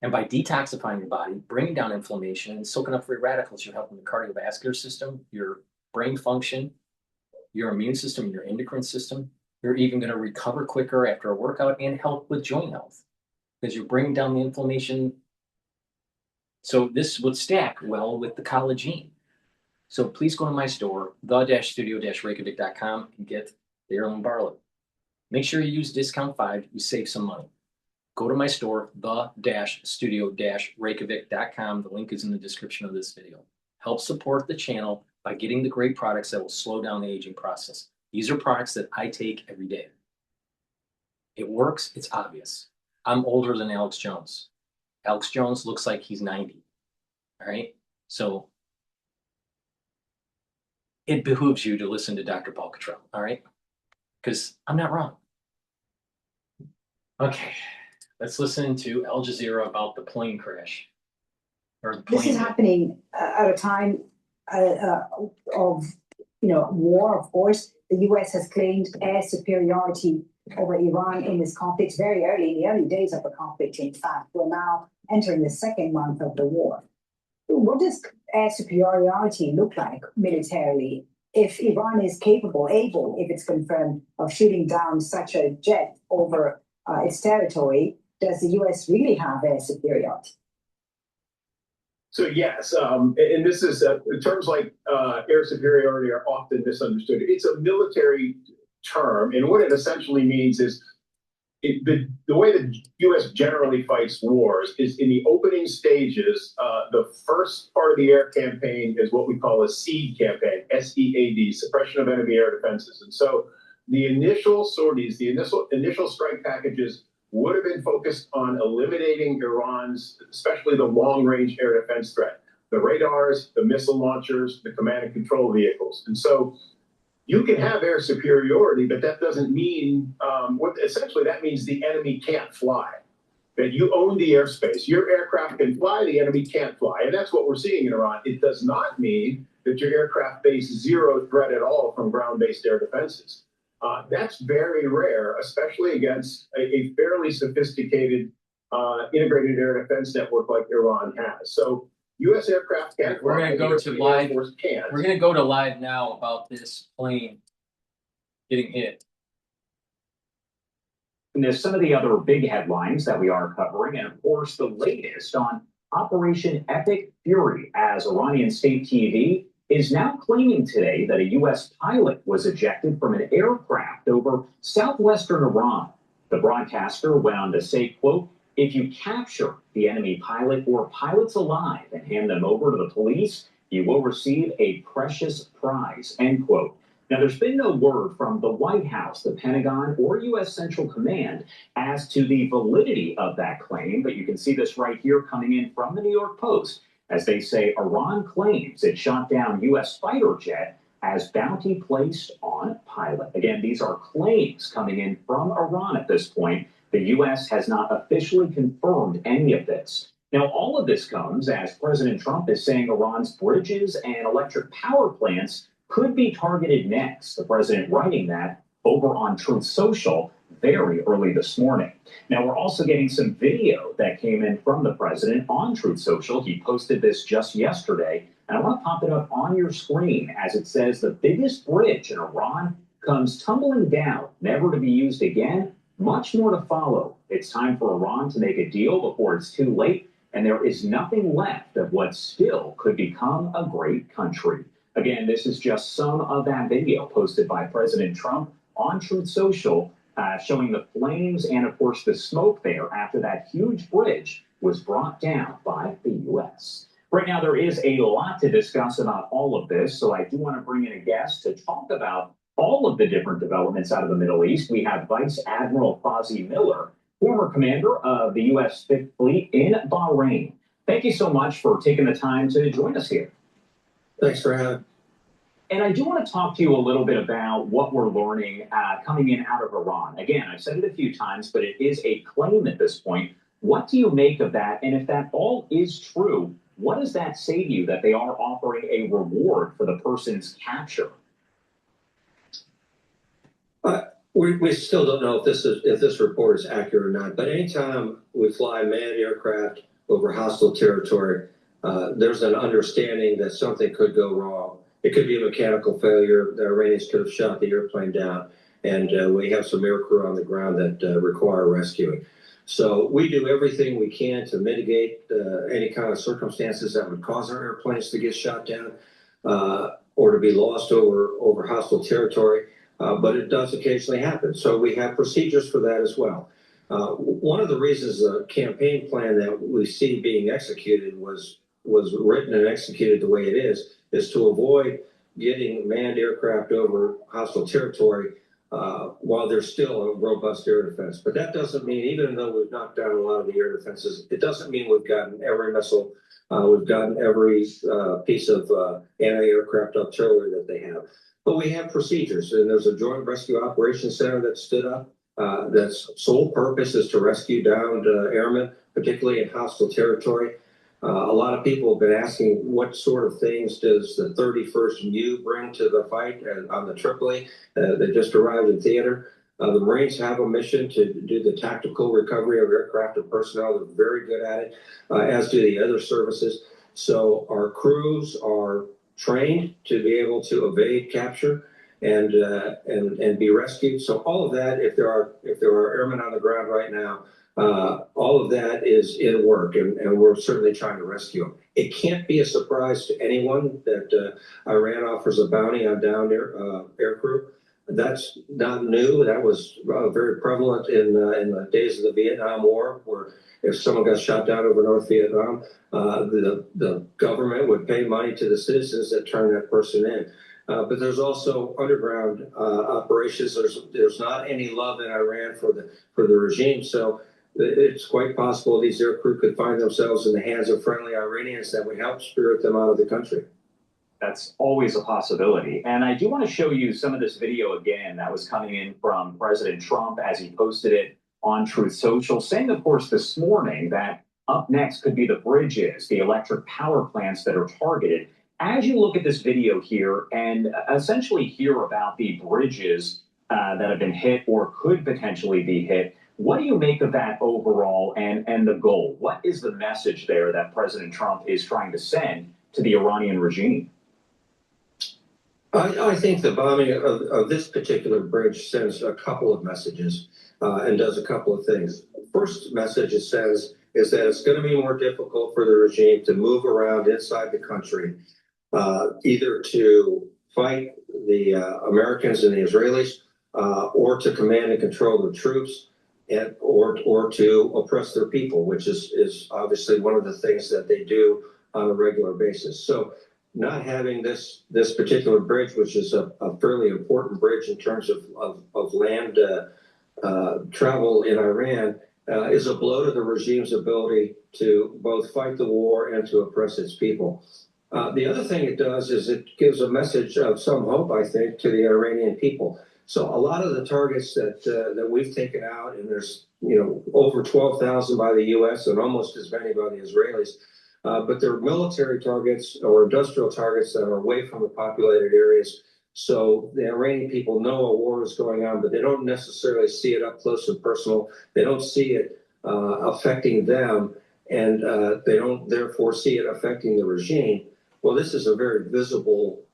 And by detoxifying your body, bringing down inflammation, and soaking up free radicals, you're helping the cardiovascular system, your brain function, your immune system, your endocrine system. You're even going to recover quicker after a workout and help with joint health because you're bringing down the inflammation. So this would stack well with the collagen. So please go to my store, the-studio-reykjavik.com, and get the heirloom barley. Make sure you use discount 5, you save some money. Go to my store, the-studio-reykjavik.com. The link is in the description of this video. Help support the channel by getting the great products that will slow down the aging process. These are products that I take every day. It works, it's obvious. I'm older than Alex Jones. Alex Jones looks like he's 90, all right? So it behooves you to listen to Dr. Paul Cottrell, all right? Because I'm not wrong. Okay, let's listen to Al Jazeera about the plane crash. This is happening at a time of war, of course. The US has claimed air superiority over Iran in this conflict very early, in the early days of the conflict, in fact. We're now entering the second month of the war. What does air superiority look like militarily if Iran is able, if it's confirmed, of shooting down such a jet over its territory? Does the US really have air superiority? So yes, and this is terms like air superiority are often misunderstood. It's a military term, and what it essentially means is the way the U.S. generally fights wars is in the opening stages. The first part of the air campaign is what we call a SEAD campaign, S-E-A-D, suppression of enemy air defenses. And so the initial sorties, the initial strike packages would have been focused on eliminating Iran's, especially the long-range air defense threat, the radars, the missile launchers, the command and control vehicles. And so you can have air superiority, but that doesn't mean, essentially that means the enemy can't fly. that you own the airspace. Your aircraft can fly, the enemy can't fly. And that's what we're seeing in Iran. It does not mean that your aircraft face zero threat at all from ground-based air defenses. That's very rare, especially against a fairly sophisticated integrated air defense network like Iran has. So U.S. aircraft can't. We're going to go to live. We're going to go to live now about this plane getting hit. And there's some of the other big headlines that we are covering, and of course the latest on Operation Epic Fury, as Iranian state TV is now claiming today that a U.S. pilot was ejected from an aircraft over southwestern Iran. The broadcaster went on to say, quote, "If you capture the enemy pilot or pilots alive and hand them over to the police, you will receive a precious prize," end quote. Now, there's been no word from the White House, the Pentagon, or U.S. Central Command as to the validity of that claim, but you can see this right here coming in from the New York Post as they say Iran claims it shot down U.S. fighter jet as bounty placed on pilot. Again, these are claims coming in from Iran at this point. The U.S. has not officially confirmed any of this. Now, all of this comes as President Trump is saying Iran's bridges and electric power plants could be targeted next. The president writing that over on Truth Social very early this morning. Now, we're also getting some video that came in from the president on Truth Social. He posted this just yesterday, and I want to pop it up on your screen as it says the biggest bridge in Iran comes tumbling down, never to be used again. Much more to follow. It's time for Iran to make a deal before it's too late, and there is nothing left of what still could become a great country. Again, this is just some of that video posted by President Trump on Truth Social, showing the flames and, of course, the smoke there after that huge bridge was brought down by the U.S. Right now, there is a lot to discuss about all of this, so I do want to bring in a guest to talk about all of the different developments out of the Middle East. We have Vice Admiral Fawzi Miller, former commander of the U.S. Fifth Fleet in Bahrain. Thank you so much for taking the time to join us here. Thanks for having me. And I do want to talk to you a little bit about what we're learning coming in out of Iran. Again, I've said it a few times, but it is a claim at this point. What do you make of that? And if that all is true, what does that say to you that they are offering a reward for the person's capture? We still don't know if this report is accurate or not. But anytime we fly manned aircraft over hostile territory, there's an understanding that something could go wrong. It could be a mechanical failure. The Iranians could have shot the airplane down, and we have some air crew on the ground that require rescuing. So we do everything we can to mitigate any kind of circumstances that would cause our airplanes to get shot down or to be lost over hostile territory. But it does occasionally happen. So we have procedures for that as well. One of the reasons the campaign plan that we see being executed was written and executed the way it is to avoid getting manned aircraft over hostile territory while there's still a robust air defense. But that doesn't mean, even though we've knocked down a lot of the air defenses, it doesn't mean we've gotten every missile, we've gotten every piece of anti-aircraft artillery that they have. But we have procedures, and there's a Joint Rescue Operations Center that stood up. That's sole purpose is to rescue downed airmen, particularly in hostile territory. A lot of people have been asking what sort of things does the 31st MU bring to the fight on the Tripoli. They just arrived in theater. The Marines have a mission to do the tactical recovery of aircraft and personnel. They're very good at it, as do the other services. So our crews are trained to be able to evade capture and be rescued. So all of that, if there are airmen on the ground right now, all of that is in work, and we're certainly trying to rescue them. It can't be a surprise to anyone that Iran offers a bounty on downed air crew. That's not new. That was very prevalent in the days of the Vietnam War, where if someone got shot down over North Vietnam, the government would pay money to the citizens that turned that person in. But there's also underground operations. There's not any love in Iran for the regime, so it's quite possible these aircrew could find themselves in the hands of friendly Iranians that would help spirit them out of the country. That's always a possibility. And I do want to show you some of this video again that was coming in from President Trump as he posted it on Truth Social, saying, of course, this morning that up next could be the bridges, the electric power plants that are targeted. As you look at this video here and essentially hear about the bridges that have been hit or could potentially be hit, what do you make of that overall and the goal? What is the message there that President Trump is trying to send to the Iranian regime? I think the bombing of this particular bridge sends a couple of messages and does a couple of things. First message it says is that it's going to be more difficult for the regime to move around inside the country, either to fight the Americans and the Israelis, or to command and control the troops, and or to oppress their people, which is obviously one of the things that they do on a regular basis. So not having this particular bridge, which is a fairly important bridge in terms of land travel in Iran, is a blow to the regime's ability to both fight the war and to oppress its people. The other thing it does is it gives a message of some hope, I think, to the Iranian people. So a lot of the targets that we've taken out, and there's over 12,000 by the U.S. and almost as many by the Israelis, but they're military targets or industrial targets that are away from the populated areas. So the Iranian people know a war is going on, but they don't necessarily see it up close and personal. They don't see it affecting them, and they don't therefore see it affecting the regime. Well, this is a very visible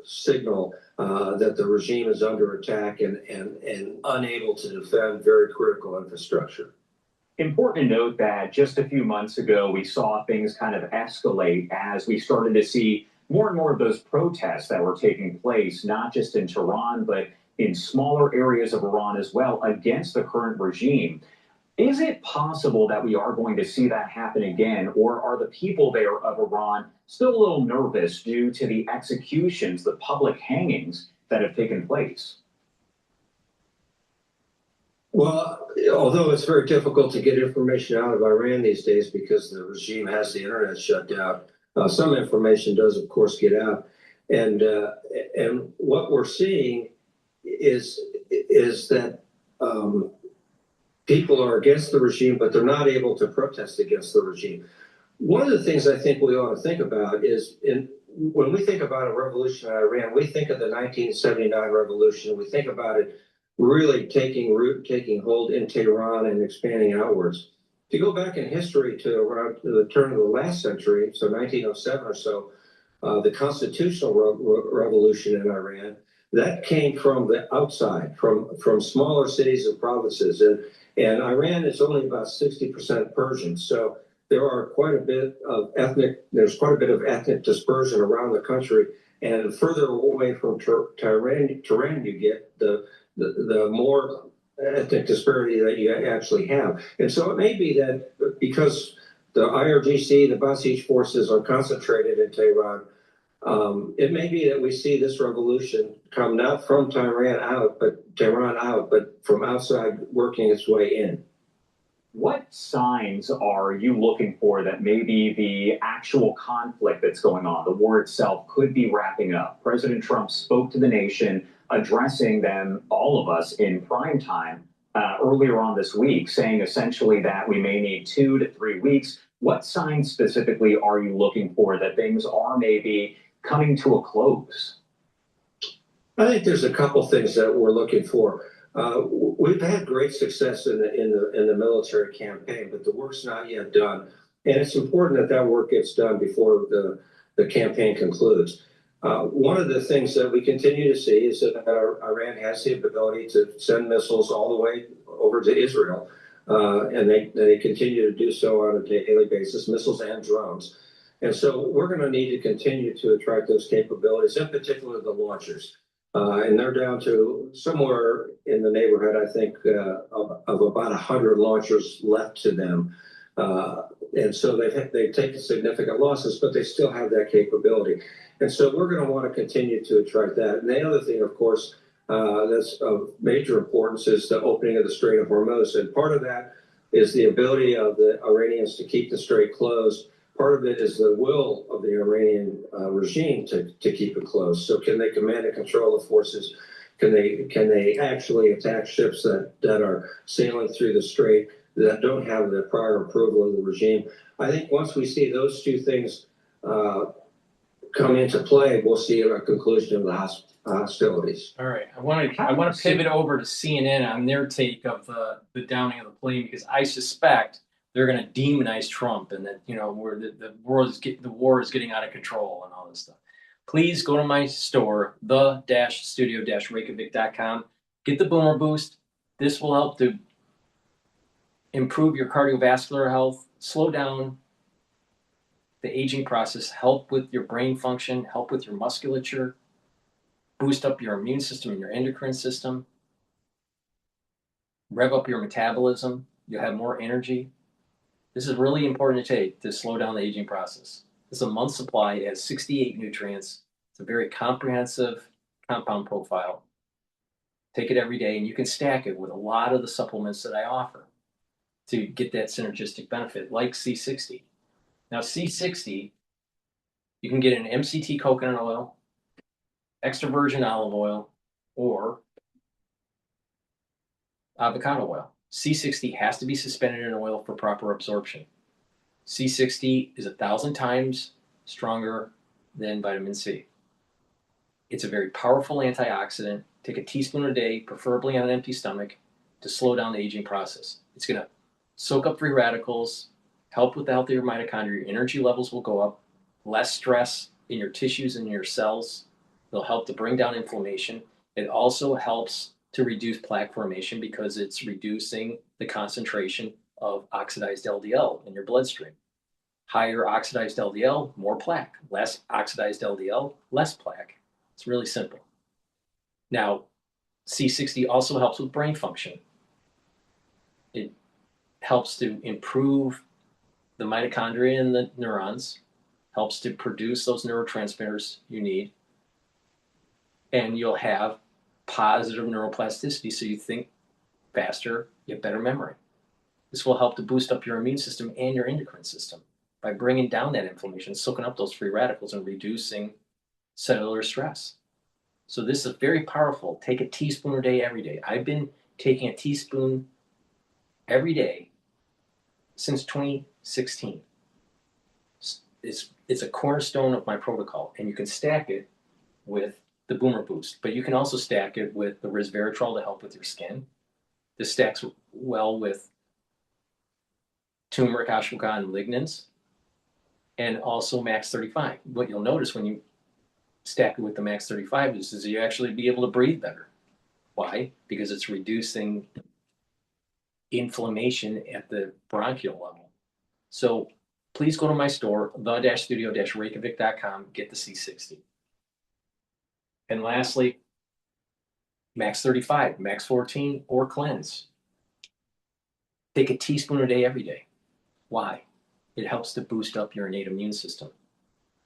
signal that the regime is under attack and unable to defend very critical infrastructure. Important to note that just a few months ago, we saw things kind of escalate as we started to see more and more of those protests that were taking place, not just in Tehran, but in smaller areas of Iran as well, against the current regime. Is it possible that we are going to see that happen again, or are the people there of Iran still a little nervous due to the executions, the public hangings that have taken place? Well, although it's very difficult to get information out of Iran these days because the regime has the internet shut down, some information does, of course, get out. And what we're seeing is that people are against the regime, but they're not able to protest against the regime. One of the things I think we ought to think about is when we think about a revolution in Iran, we think of the 1979 revolution. We think about it really taking root, taking hold in Tehran and expanding outwards. If you go back in history to around the turn of the last century, so 1907 or so, the constitutional revolution in Iran, that came from the outside, from smaller cities and provinces. And Iran is only about 60% Persian. So there's quite a bit of ethnic dispersion around the country. And further away from Tehran you get, the more ethnic disparity that you actually have. And so it may be that because the IRGC, the Basij forces are concentrated in Tehran, it may be that we see this revolution come not from Tehran out, but from outside working its way in. What signs are you looking for that maybe the actual conflict that's going on, the war itself, could be wrapping up? President Trump spoke to the nation, addressing them, all of us, in prime time earlier on this week, saying essentially that we may need 2 to 3 weeks. What signs specifically are you looking for that things are maybe coming to a close? I think there's a couple things that we're looking for. We've had great success in the military campaign, but the work's not yet done, and it's important that work gets done before the campaign concludes. One of the things that we continue to see is that Iran has the ability to send missiles all the way over to Israel, and they continue to do so on a daily basis, missiles and drones. And so we're going to need to continue to attract those capabilities, in particular the launchers. And they're down to somewhere in the neighborhood, I think, of about 100 launchers left to them. And so they've taken significant losses, but they still have that capability. And so we're going to want to continue to attract that. And the other thing, of course, that's of major importance is the opening of the Strait of Hormuz. And part of that is the ability of the Iranians to keep the strait closed. Part of it is the will of the Iranian regime to keep it closed. So can they command and control the forces? Can they actually attack ships that are sailing through the strait that don't have the prior approval of the regime? I think once we see those two things come into play, we'll see a conclusion of the hostilities. All right, I want to pivot over to CNN on their take of the downing of the plane, because I suspect they're going to demonize Trump and that, you know, where the war is getting out of control and all this stuff. Please go to my store, the-studio-reykjavik.com. Get the Boomer Boost. This will help to improve your cardiovascular health, slow down the aging process, help with your brain function, help with your musculature, boost up your immune system and your endocrine system, rev up your metabolism. You'll have more energy. This is really important to take to slow down the aging process. This is a month's supply. It has 68 nutrients. It's a very comprehensive compound profile. Take it every day, and you can stack it with a lot of the supplements that I offer to get that synergistic benefit, like C60. Now, C60, you can get an MCT coconut oil, extra virgin olive oil, or avocado oil. C60 has to be suspended in oil for proper absorption. C60 is 1,000 times stronger than vitamin C. It's a very powerful antioxidant. Take a teaspoon a day, preferably on an empty stomach, to slow down the aging process. It's going to soak up free radicals, help with the health of your mitochondria. Your energy levels will go up, less stress in your tissues and your cells. It'll help to bring down inflammation. It also helps to reduce plaque formation because it's reducing the concentration of oxidized LDL in your bloodstream. Higher oxidized LDL, more plaque. Less oxidized LDL, less plaque. It's really simple. Now, C60 also helps with brain function. It helps to improve the mitochondria and the neurons, helps to produce those neurotransmitters you need, and you'll have positive neuroplasticity, so you think faster, you have better memory. This will help to boost up your immune system and your endocrine system by bringing down that inflammation, soaking up those free radicals, and reducing cellular stress. So this is very powerful. Take a teaspoon a day, every day. I've been taking a teaspoon every day since 2016. It's a cornerstone of my protocol, and you can stack it with the Boomer Boost, but you can also stack it with the resveratrol to help with your skin. This stacks well with turmeric, ashwagandha, and lignans, and also Max 35. What you'll notice when you stack it with the Max 35 is you actually be able to breathe better. Why? Because it's reducing inflammation at the bronchial level. So please go to my store, the-studio-reykjavik.com, get the C60. And lastly, Max 35, Max 14, or Cleanse. Take a teaspoon a day, every day. Why? It helps to boost up your innate immune system.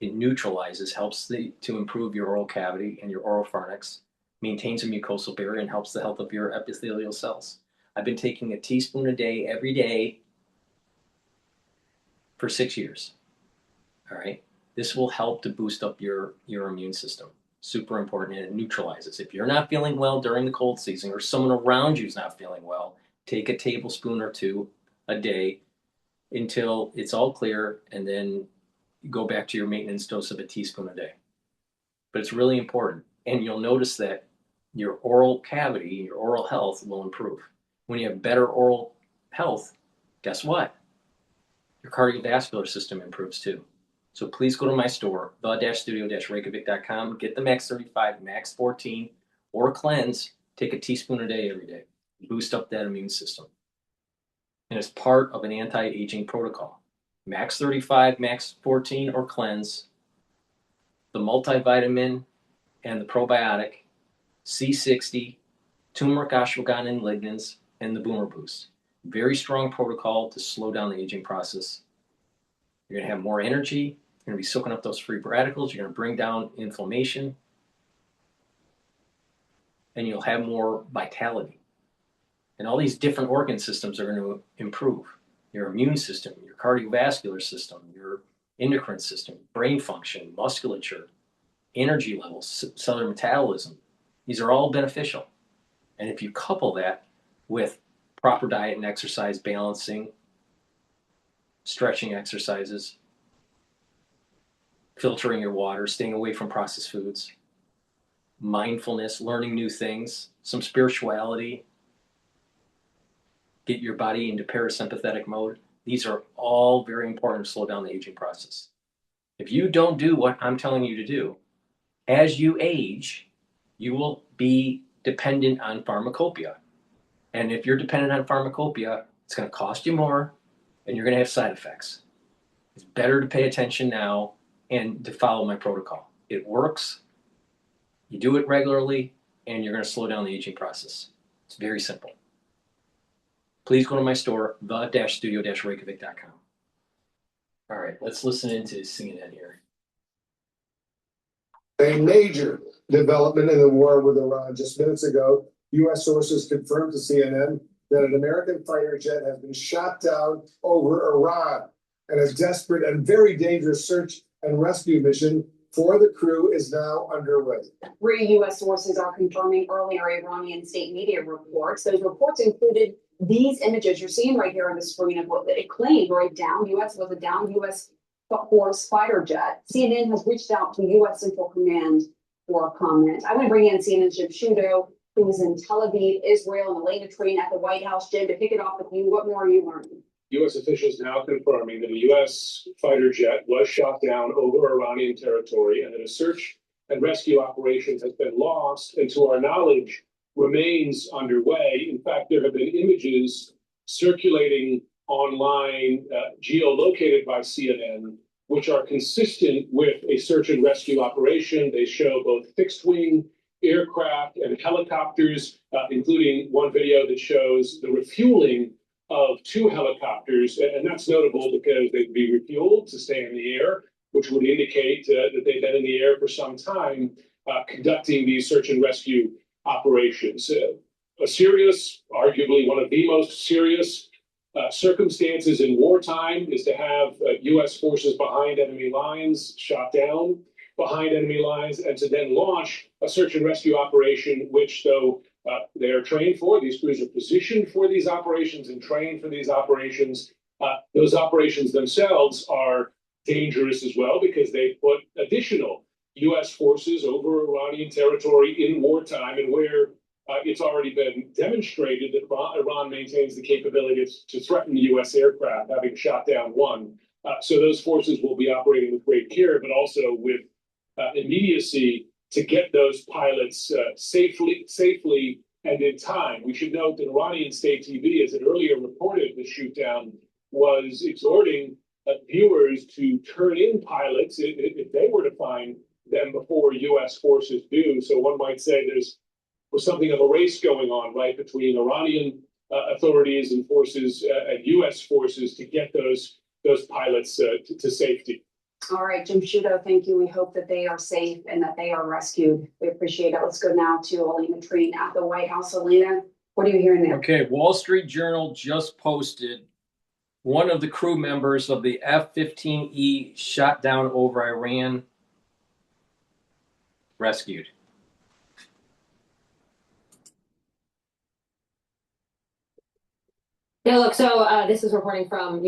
It neutralizes, helps to improve your oral cavity and your oropharynx, maintains a mucosal barrier, and helps the health of your epithelial cells. I've been taking a teaspoon a day, every day, for 6 years. All right? This will help to boost up your immune system. Super important, and it neutralizes. If you're not feeling well during the cold season, or someone around you is not feeling well, take a tablespoon or two a day until it's all clear, and then go back to your maintenance dose of a teaspoon a day. But it's really important, and you'll notice that your oral cavity, your oral health will improve. When you have better oral health, guess what? Your cardiovascular system improves too. So please go to my store, the-studio-reykjavik.com, get the Max 35, Max 14, or Cleanse. Take a teaspoon a day, every day. Boost up that immune system. And it's part of an anti-aging protocol. Max 35, Max 14, or Cleanse, the multivitamin and the probiotic, C60, turmeric, ashwagandha, and lignans, and the Boomer Boost. Very strong protocol to slow down the aging process. You're going to have more energy. You're going to be soaking up those free radicals. You're going to bring down inflammation. And you'll have more vitality. And all these different organ systems are going to improve. Your immune system, your cardiovascular system, your endocrine system, brain function, musculature, energy levels, cellular metabolism. These are all beneficial. And if you couple that with proper diet and exercise balancing, stretching exercises, filtering your water, staying away from processed foods, mindfulness, learning new things, some spirituality, get your body into parasympathetic mode. These are all very important to slow down the aging process. If you don't do what I'm telling you to do, as you age, you will be dependent on pharmacopoeia. And if you're dependent on pharmacopoeia, it's going to cost you more and you're going to have side effects. It's better to pay attention now and to follow my protocol. It works. You do it regularly and you're going to slow down the aging process. It's very simple. Please go to my store, the-studio-reykjavik.com. All right, let's listen into CNN here. A major development in the war with Iran. Just minutes ago, U.S. sources confirmed to CNN that an American fighter jet has been shot down over Iran, and a desperate and very dangerous search and rescue mission for the crew is now underway. 3 U.S. sources are confirming earlier Iranian state media reports. Those reports included these images you're seeing right here on the screen of what it claimed were a down U.S. Force fighter jet. CNN has reached out to U.S. Central Command for a comment. I want to bring in CNN's Jim Sciutto, who is in Tel Aviv, Israel, and Elena Trine at the White House. Jim, to pick it off with you, what more are you learning? U.S. officials now confirming that a U.S. fighter jet was shot down over Iranian territory and that a search and rescue operation has been lost and, to our knowledge, remains underway. In fact, there have been images circulating online, geolocated by CNN, which are consistent with a search and rescue operation. They show both fixed-wing aircraft and helicopters, including one video that shows the refueling of 2 helicopters. And that's notable because they'd be refueled to stay in the air, which would indicate that they've been in the air for some time conducting these search and rescue operations. A serious, arguably one of the most serious circumstances in wartime is to have U.S. forces behind enemy lines, shot down behind enemy lines, and to then launch a search and rescue operation, which, though they are trained for, these crews are positioned for these operations and trained for these operations. Those operations themselves are dangerous as well because they put additional U.S. forces over Iranian territory in wartime, and where it's already been demonstrated that Iran maintains the capability to threaten U.S. aircraft, having shot down one. So those forces will be operating with great care, but also with immediacy to get those pilots safely and in time. We should note that Iranian state TV, as it earlier reported the shoot down, was exhorting viewers to turn in pilots if they were to find them before U.S. forces do. So one might say was something of a race going on, right, between Iranian authorities and forces and U.S. forces to get those pilots to safety. All right, Jim Sciutto, thank you. We hope that they are safe and that they are rescued. We appreciate it. Let's go now to Elena Trine at the White House. Elena, what are you hearing there? Okay, Wall Street Journal just posted one of the crew members of the F-15E shot down over Iran rescued. Yeah, look, so this is reporting from,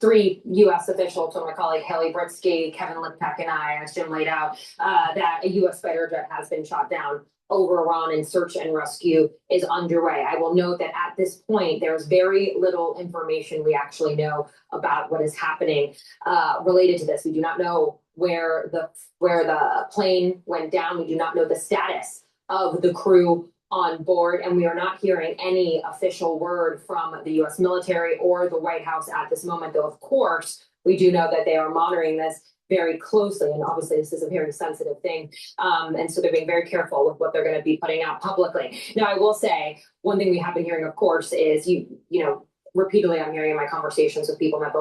3 U.S. officials, so my colleague Haley Britsky, Kevin Liptak, and I, as Jim laid out, that a U.S. fighter jet has been shot down over Iran and search and rescue is underway. I will note that at this point, there's very little information we actually know about what is happening related to this. We do not know where the plane went down. We do not know the status of the crew on board, and we are not hearing any official word from the U.S. military or the White House at this moment, though, of course, we do know that they are monitoring this very closely, and obviously this is a very sensitive thing, and so they're being very careful with what they're going to be putting out publicly. Now, I will say, one thing we have been hearing, of course, is, repeatedly I'm hearing in my conversations with people in that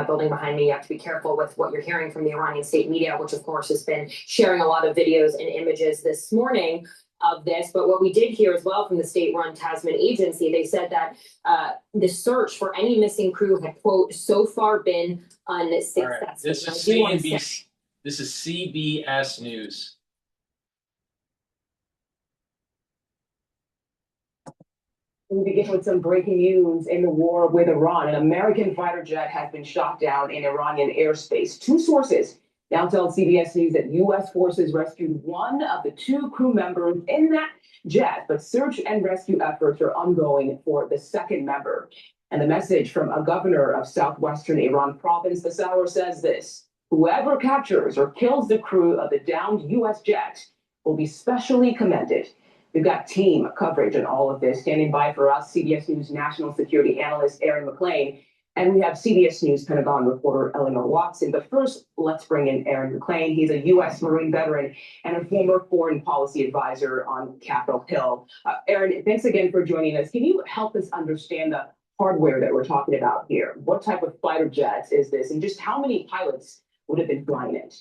building behind me, you have to be careful with what you're hearing from the Iranian state media, which of course has been sharing a lot of videos and images this morning of this. But what we did hear as well from the state-run Tasman agency, they said that the search for any missing crew had, quote, so far been unsuccessful. Right. This This is CBS News. We begin with some breaking news in the war with Iran. An American fighter jet has been shot down in Iranian airspace. Two sources now tell CBS News that U.S. forces rescued one of the two crew members in that jet, but search and rescue efforts are ongoing for the second member. And the message from a governor of southwestern Iran province, the Sour, says this: whoever captures or kills the crew of the downed U.S. jet will be specially commended. We've got team coverage on all of this. Standing by for us, CBS News national security analyst Aaron McLean, and we have CBS News Pentagon reporter Eleanor Watson. But first, let's bring in Aaron McLean. He's a U.S. Marine veteran and a former foreign policy advisor on Capitol Hill. Aaron, thanks again for joining us. Can you help us understand the hardware that we're talking about here? What type of fighter jets is this, and just how many pilots would have been flying it?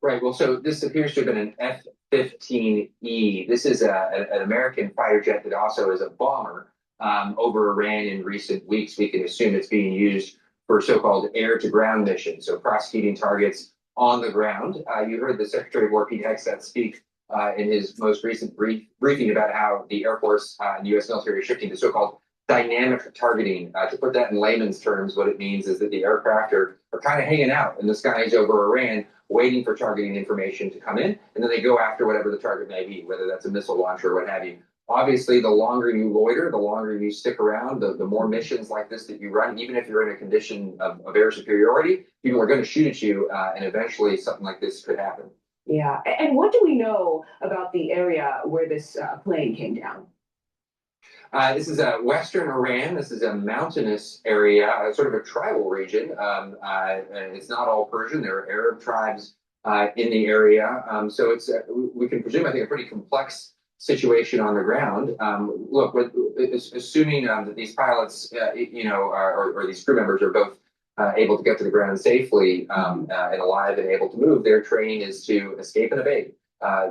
Right. Well, so this appears to have been an F-15E. This is an American fighter jet that also is a bomber over Iran in recent weeks. We can assume it's being used for so-called air-to-ground missions, so prosecuting targets on the ground. You heard the Secretary of War, Pete Hegseth, speak in his most recent briefing about how the Air Force and the U.S. military are shifting to so-called dynamic targeting. To put that in layman's terms, what it means is that the aircraft are kind of hanging out in the skies over Iran, waiting for targeting information to come in, and then they go after whatever the target may be, whether that's a missile launcher or what have you. Obviously, the longer you loiter, the longer you stick around, the more missions like this that you run, even if you're in a condition of air superiority, people are going to shoot at you, and eventually something like this could happen. Yeah. And what do we know about the area where this plane came down? This is western Iran. This is a mountainous area, sort of a tribal region. And it's not all Persian. There are Arab tribes in the area. So it's we can presume, I think, a pretty complex situation on the ground. Look, assuming that these pilots, or these crew members are both able to get to the ground safely and alive and able to move, their training is to escape and evade.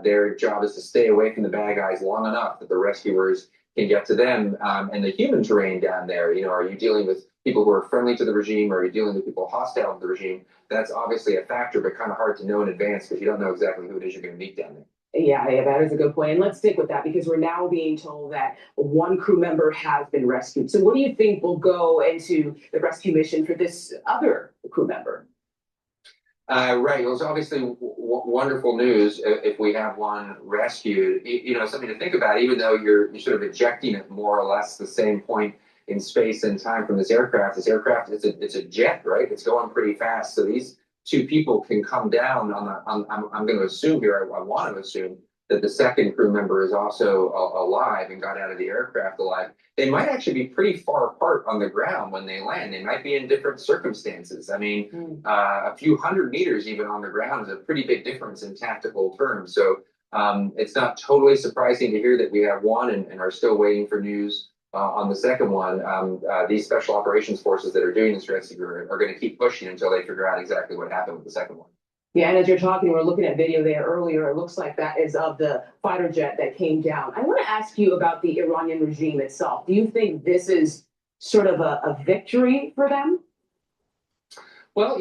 Their job is to stay away from the bad guys long enough that the rescuers can get to them, and the human terrain down there. Are you dealing with people who are friendly to the regime, or are you dealing with people hostile to the regime? That's obviously a factor, but kind of hard to know in advance because you don't know exactly who it is you're going to meet down there. Yeah, that is a good point. And let's stick with that because we're now being told that one crew member has been rescued. So what do you think will go into the rescue mission for this other crew member? Right. Well, it's obviously wonderful news if we have one rescued. Something to think about, even though you're sort of ejecting at more or less the same point in space and time from this aircraft. This aircraft, it's a jet, right? It's going pretty fast. So these two people can come down I'm going to assume here, I want to assume that the second crew member is also alive and got out of the aircraft alive. They might actually be pretty far apart on the ground when they land. They might be in different circumstances. I mean, a few hundred meters even on the ground is a pretty big difference in tactical terms. So it's not totally surprising to hear that we have one and are still waiting for news on the second one. These special operations forces that are doing this rescue are going to keep pushing until they figure out exactly what happened with the second one. Yeah, and as you're talking, we're looking at video there earlier. It looks like that is of the fighter jet that came down. I want to ask you about the Iranian regime itself. Do you think this is sort of a victory for them? Well,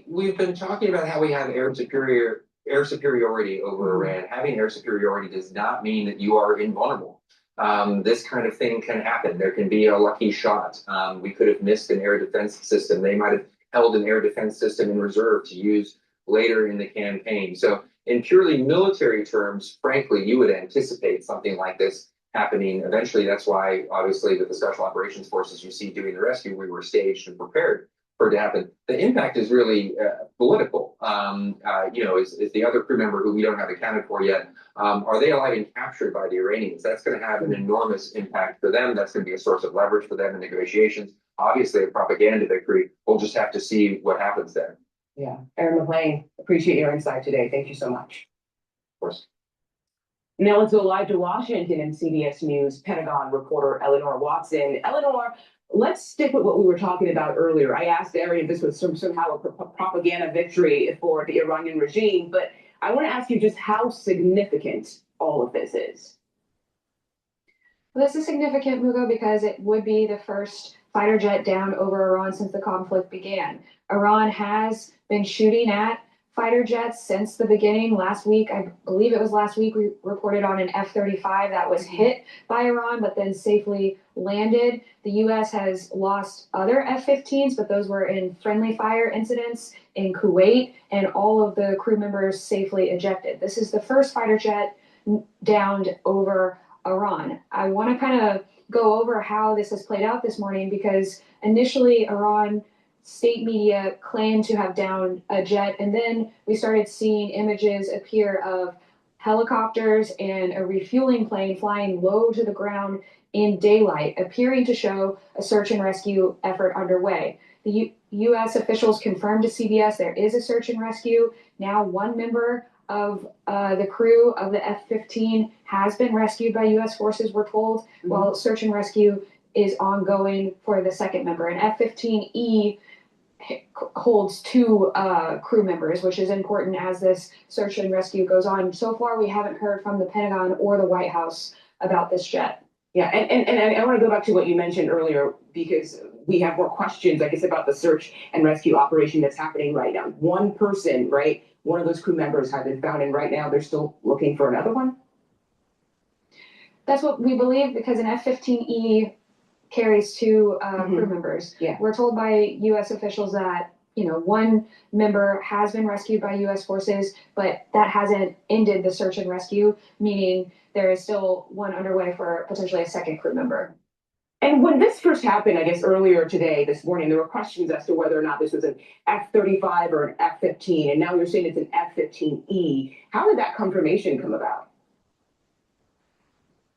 we've been talking about how we have air superiority over Iran. Having air superiority does not mean that you are invulnerable. This kind of thing can happen. There can be a lucky shot. We could have missed an air defense system. They might have held an air defense system in reserve to use later in the campaign. So in purely military terms, frankly, you would anticipate something like this happening eventually. That's why, obviously, with the special operations forces you see doing the rescue, we were staged and prepared for it to happen. The impact is really political. Is the other crew member who we don't have accounted for yet, are they alive and captured by the Iranians? That's going to have an enormous impact for them. That's going to be a source of leverage for them in negotiations. Obviously, a propaganda victory. We'll just have to see what happens there. Yeah. Aaron McLean, appreciate your insight today. Thank you so much. Of course. Now let's go live to Washington and CBS News Pentagon reporter Eleanor Watson. Eleanor, let's stick with what we were talking about earlier. I asked Aaron if this was somehow a propaganda victory for the Iranian regime, but I want to ask you just how significant all of this is. Well, this is significant, Mugo, because it would be the first fighter jet down over Iran since the conflict began. Iran has been shooting at fighter jets since the beginning. Last week, I believe it was last week, we reported on an F-35 that was hit by Iran, but then safely landed. The U.S. has lost other F-15s, but those were in friendly fire incidents in Kuwait, and all of the crew members safely ejected. This is the first fighter jet downed over Iran. I want to kind of go over how this has played out this morning, because initially Iran state media claimed to have downed a jet, and then we started seeing images appear of helicopters and a refueling plane flying low to the ground in daylight, appearing to show a search and rescue effort underway. The U.S. officials confirmed to CBS there is a search and rescue. Now, one member of the crew of the F-15 has been rescued by U.S. forces, we're told, while search and rescue is ongoing for the second member. An F-15E holds two crew members, which is important as this search and rescue goes on. So far, we haven't heard from the Pentagon or the White House about this jet. Yeah, and I want to go back to what you mentioned earlier, because we have more questions, I guess, about the search and rescue operation that's happening right now. One person, right, one of those crew members has been found, and right now they're still looking for another one? That's what we believe, because an F-15E carries two crew members. Yeah. We're told by U.S. officials that, one member has been rescued by U.S. forces, but that hasn't ended the search and rescue, meaning there is still one underway for potentially a second crew member. And when this first happened, I guess earlier today, this morning, there were questions as to whether or not this was an F-35 or an F-15, and now you're saying it's an F-15E. How did that confirmation come about?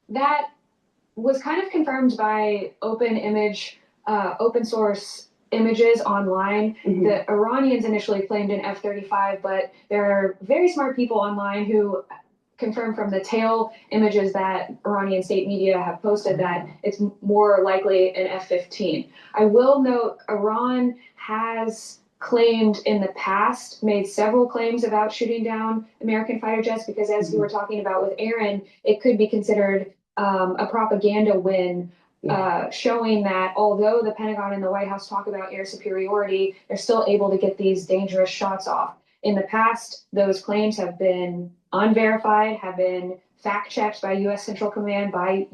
That was kind of confirmed by open source images online. The Iranians initially claimed an F-35, but there are very smart people online who confirmed from the tail images that Iranian state media have posted that it's more likely an F-15. I will note Iran has claimed in the past, made several claims about shooting down American fighter jets, because as you were talking about with Aaron, it could be considered a propaganda win, showing that although the Pentagon and the White House talk about air superiority, they're still able to get these dangerous shots off. In the past, those claims have been unverified, have been fact-checked by U.S. Central Command, by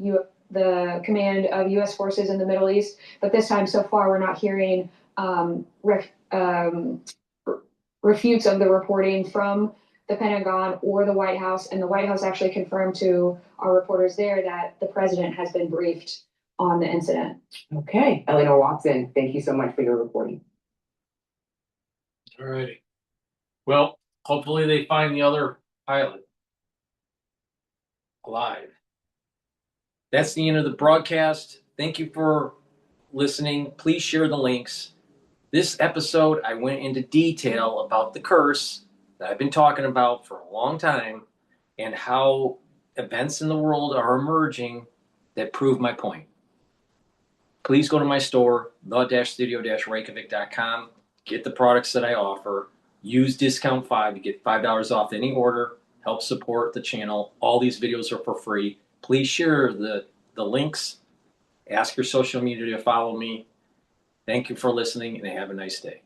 the command of U.S. forces in the Middle East. But this time, so far, we're not hearing refutes of the reporting from the Pentagon or the White House. And the White House actually confirmed to our reporters there that the president has been briefed on the incident. Okay. Eleanor Watson, thank you so much for your reporting. All righty. Well, hopefully they find the other pilot alive. That's the end of the broadcast. Thank you for listening. Please share the links. This episode, I went into detail about the curse that I've been talking about for a long time, and how events in the world are emerging that prove my point. Please go to my store, the-studio-reykjavik.com. Get the products that I offer. Use discount 5 to get $5 off any order. Help support the channel. All these videos are for free. Please share the links. Ask your social media to follow me. Thank you for listening, and have a nice day.